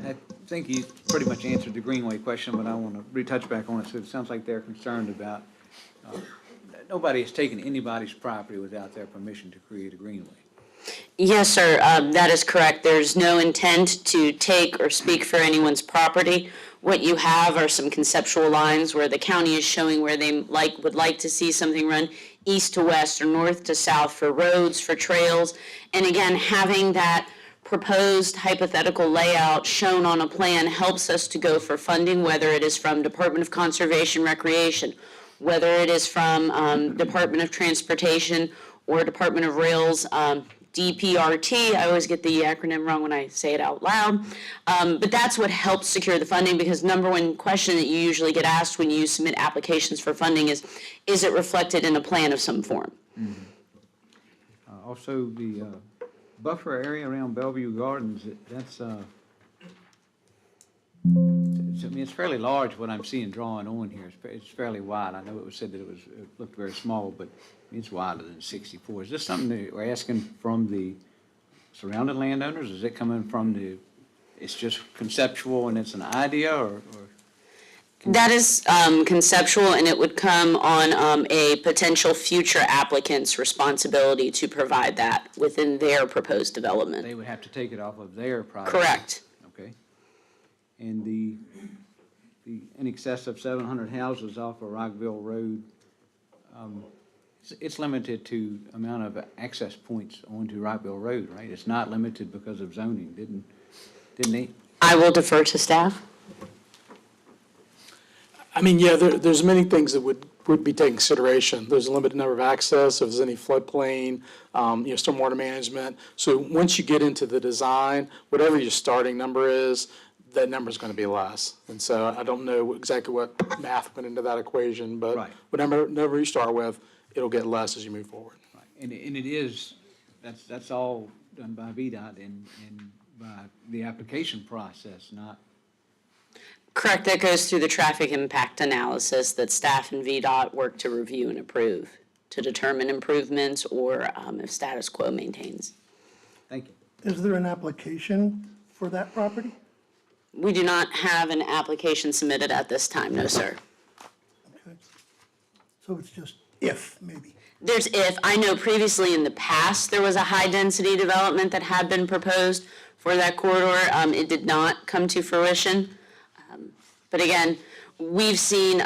Speaker 9: I think you pretty much answered the Greenway question, but I want to retouch back on it. So it sounds like they're concerned about, nobody has taken anybody's property without their permission to create a greenway.
Speaker 18: Yes, sir, that is correct. There's no intent to take or speak for anyone's property. What you have are some conceptual lines where the county is showing where they would like to see something run east to west or north to south for roads, for trails. And again, having that proposed hypothetical layout shown on a plan helps us to go for funding, whether it is from Department of Conservation Recreation, whether it is from Department of Transportation or Department of Rails, DPRT. I always get the acronym wrong when I say it out loud. But that's what helps secure the funding, because number one question that you usually get asked when you submit applications for funding is it reflected in a plan of some form?
Speaker 9: Also, the buffer area around Bellevue Gardens, that's, I mean, it's fairly large what I'm seeing drawn on here. It's fairly wide. I know it was said that it looked very small, but it's wider than 64. Is this something that we're asking from the surrounding landowners? Is it coming from it's just conceptual and it's an idea, or?
Speaker 18: That is conceptual, and it would come on a potential future applicant's responsibility to provide that within their proposed development.
Speaker 9: They would have to take it off of their property?
Speaker 18: Correct.
Speaker 9: Okay. And the in excess of 700 houses off of Rockville Road, it's limited to amount of access points onto Rockville Road, right? It's not limited because of zoning, didn't they?
Speaker 18: I will defer to staff.
Speaker 6: I mean, yeah, there's many things that would be taken consideration. There's a limited number of access, if there's any floodplain, stormwater management. So once you get into the design, whatever your starting number is, that number is going to be less. And so I don't know exactly what math went into that equation, but whatever number you start with, it'll get less as you move forward.
Speaker 9: Right. And it is, that's all done by VDOT and by the application process, not.
Speaker 18: Correct, that goes through the traffic impact analysis that staff and VDOT work to review and approve to determine improvements or if status quo maintains.
Speaker 9: Thank you.
Speaker 4: Is there an application for that property?
Speaker 18: We do not have an application submitted at this time, no, sir.
Speaker 4: Okay. So it's just if, maybe.
Speaker 18: I know previously in the past, there was a high-density development that had been proposed for that corridor. It did not come to fruition. But again, we've seen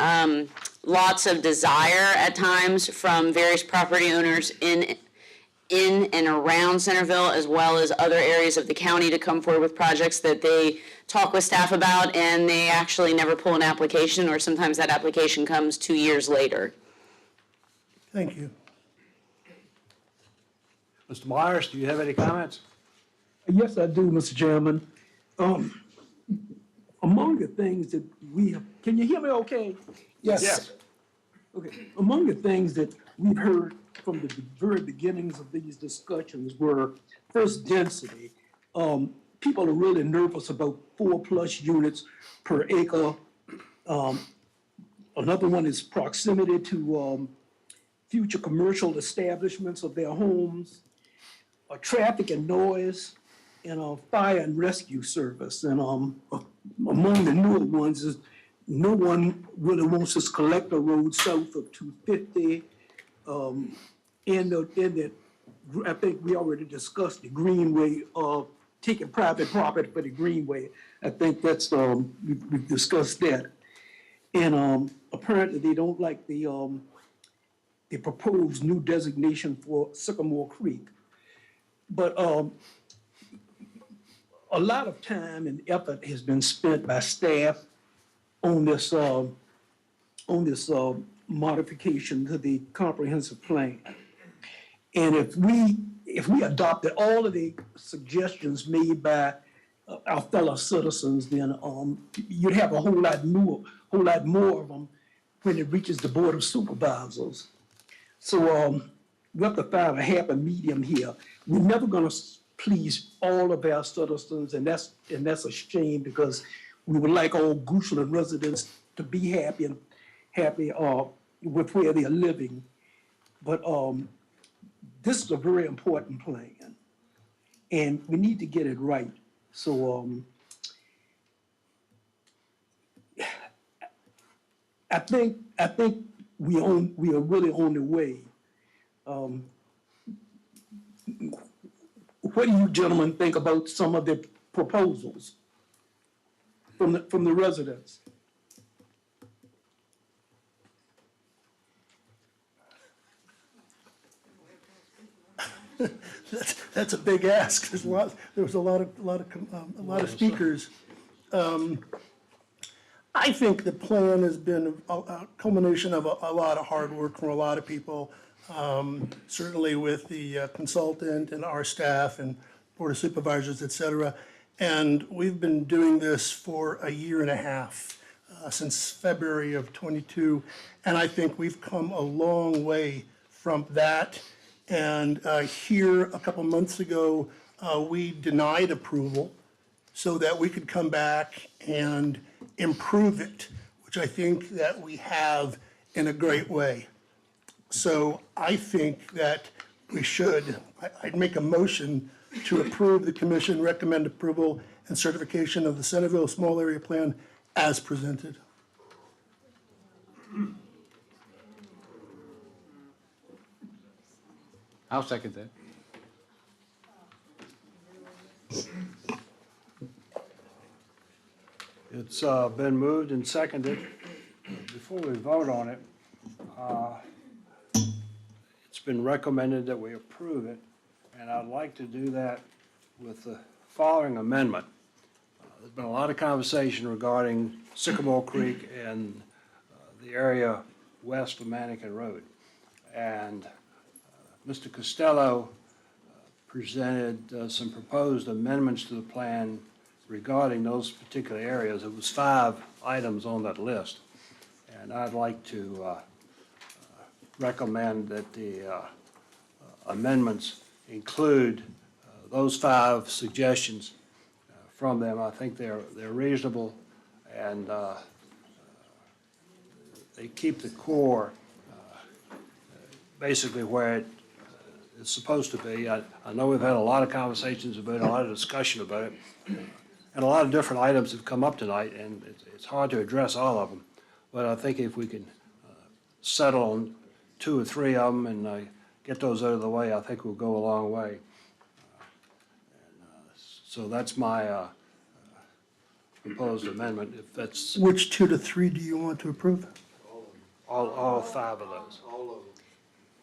Speaker 18: lots of desire at times from various property owners in and around Centerville, as well as other areas of the county, to come forward with projects that they talk with staff about, and they actually never pull an application, or sometimes that application comes 2 years later.
Speaker 4: Thank you.
Speaker 5: Mr. Myers, do you have any comments?
Speaker 2: Yes, I do, Mr. Chairman. Among the things that we have, can you hear me okay?
Speaker 5: Yes.
Speaker 2: Okay, among the things that we've heard from the very beginnings of these discussions were, first, density. People are really nervous about 4+ units per acre. Another one is proximity to future commercial establishments of their homes, traffic and noise, and fire and rescue service. And among the newer ones is no one really wants this collector road south of 250. I think we already discussed the greenway, taking private property for the greenway. I think that's, we've discussed that. And apparently they don't like the proposed new designation for Sycamore Creek. But a lot of time and effort has been spent by staff on this modification to the comprehensive plan. And if we adopted all of the suggestions made by our fellow citizens, then you'd have a whole lot more of them when it reaches the Board of Supervisors. So we have to find a happy medium here. We're never going to please all of our citizens, and that's a shame, because we would like all Goochland residents to be happy with where they're living. But this is a very important plan, and we need to get it right. So I think we are really on the way. What do you gentlemen think about some of the proposals from the residents?
Speaker 4: That's a big ask. There was a lot of speakers. I think the plan has been a culmination of a lot of hard work from a lot of people, certainly with the consultant and our staff and Board of Supervisors, et cetera. And we've been doing this for a year and a half, since February of '22. And I think we've come a long way from that. And here, a couple months ago, we denied approval so that we could come back and improve it, which I think that we have in a great way. So I think that we should, I'd make a motion to approve the commission, recommend approval and certification of the Centerville Small Area Plan as presented.
Speaker 9: I'll second that.
Speaker 5: It's been moved and seconded. Before we vote on it, it's been recommended that we approve it, and I'd like to do that with the following amendment. There's been a lot of conversation regarding Sycamore Creek and the area west of Mannequin Road. And Mr. Costello presented some proposed amendments to the plan regarding those particular areas. It was 5 items on that list. And I'd like to recommend that the amendments include those 5 suggestions from them. I think they're reasonable, and they keep the core basically where it is supposed to be. I know we've had a lot of conversations about it, a lot of discussion about it, and a lot of different items have come up tonight, and it's hard to address all of them. But I think if we can settle on two or three of them and get those out of the way, I think will go a long way. So that's my proposed amendment, if that's
Speaker 4: Which 2 to 3 do you want to approve?
Speaker 5: all five of those.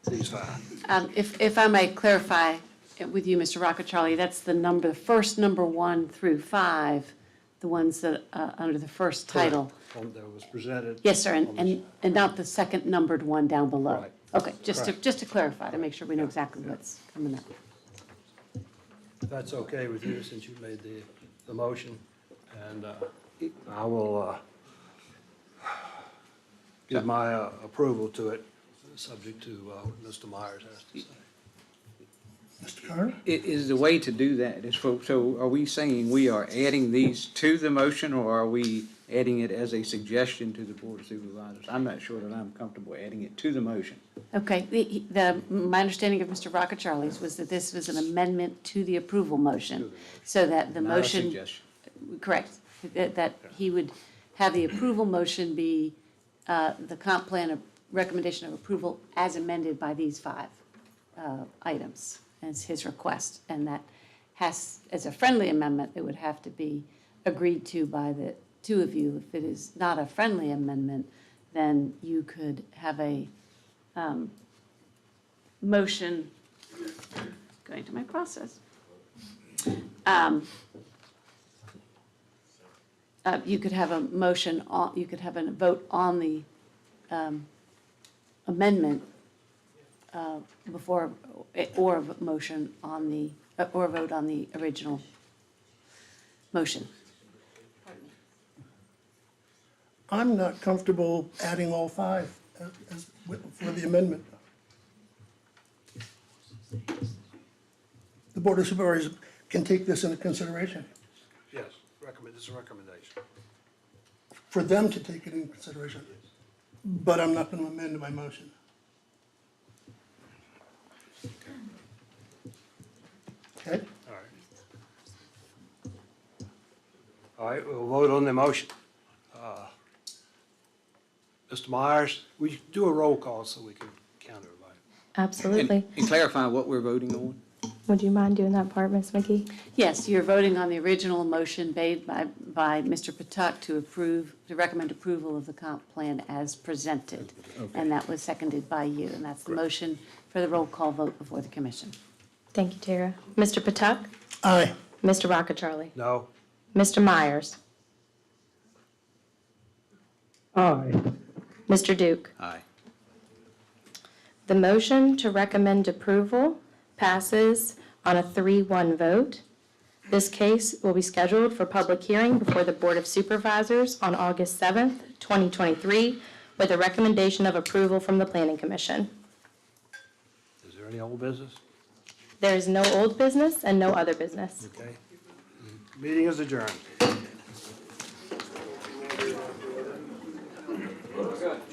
Speaker 5: These five.
Speaker 3: If I may clarify with you, Mr. Rockacharlie, that's the first number 1 through 5, the ones that, under the first title.
Speaker 5: That was presented.
Speaker 3: Yes, sir, and not the second numbered one down below.
Speaker 5: Right.
Speaker 3: Okay, just
Speaker 5: Correct.
Speaker 3: to clarify, to make sure we know exactly what's coming up.
Speaker 5: If that's okay with you, since you made the motion, and I will give my approval to it, subject to what Mr. Myers has to say.
Speaker 4: Mr. Carter?
Speaker 9: Is the way to do that, so are we saying we are adding these to the motion, or are we adding it as a suggestion to the Board of Supervisors? I'm not sure that I'm comfortable adding it to the motion.
Speaker 3: Okay, my understanding of Mr. Rockacharlie's was that this was an amendment to the approval motion, so that the
Speaker 9: Not a
Speaker 3: motion.
Speaker 9: suggestion.
Speaker 3: Correct, that he would have the approval motion be the comp plan of recommendation of approval as amended by these 5 items, as his request. And that has, as a friendly amendment, it would have to be agreed to by the 2 of you. If it is not a friendly amendment, then you could have a motion, going to my process. You could have a motion on, you could have a vote on the amendment before, or a motion on the, or a vote on the original motion.
Speaker 4: I'm not comfortable adding all 5 for the amendment. The Board of Supervisors can take this into consideration.
Speaker 5: Yes, this is a recommendation.
Speaker 4: For them to take it into consideration. But I'm not going to amend my motion. Okay?
Speaker 5: All right. All right, we'll vote on the motion. Mr. Myers, will you do a roll call so we can count everybody?
Speaker 10: Absolutely.
Speaker 9: And clarify what we're voting on.
Speaker 10: Would you mind doing that part, Ms. McKee?
Speaker 3: Yes, you're voting on the original motion made by Mr. Patuk to approve, to recommend approval of the comp plan as presented. And that was seconded by you, and that's the motion for the roll call vote before the commission.
Speaker 10: Thank you, Tara. Mr. Patuk?
Speaker 4: Aye.
Speaker 10: Mr. Rockacharlie?
Speaker 5: No?
Speaker 10: Mr. Myers?
Speaker 2: Aye.
Speaker 10: Mr. Duke?
Speaker 9: Aye.
Speaker 10: The motion to recommend approval passes on a 3-1 vote. This case will be scheduled for public hearing before the Board of Supervisors on August 7th, 2023, with a recommendation of approval from the Planning Commission.
Speaker 5: Is there any old business?
Speaker 10: There is no old business and no other business.
Speaker 5: Okay. Meeting is adjourned.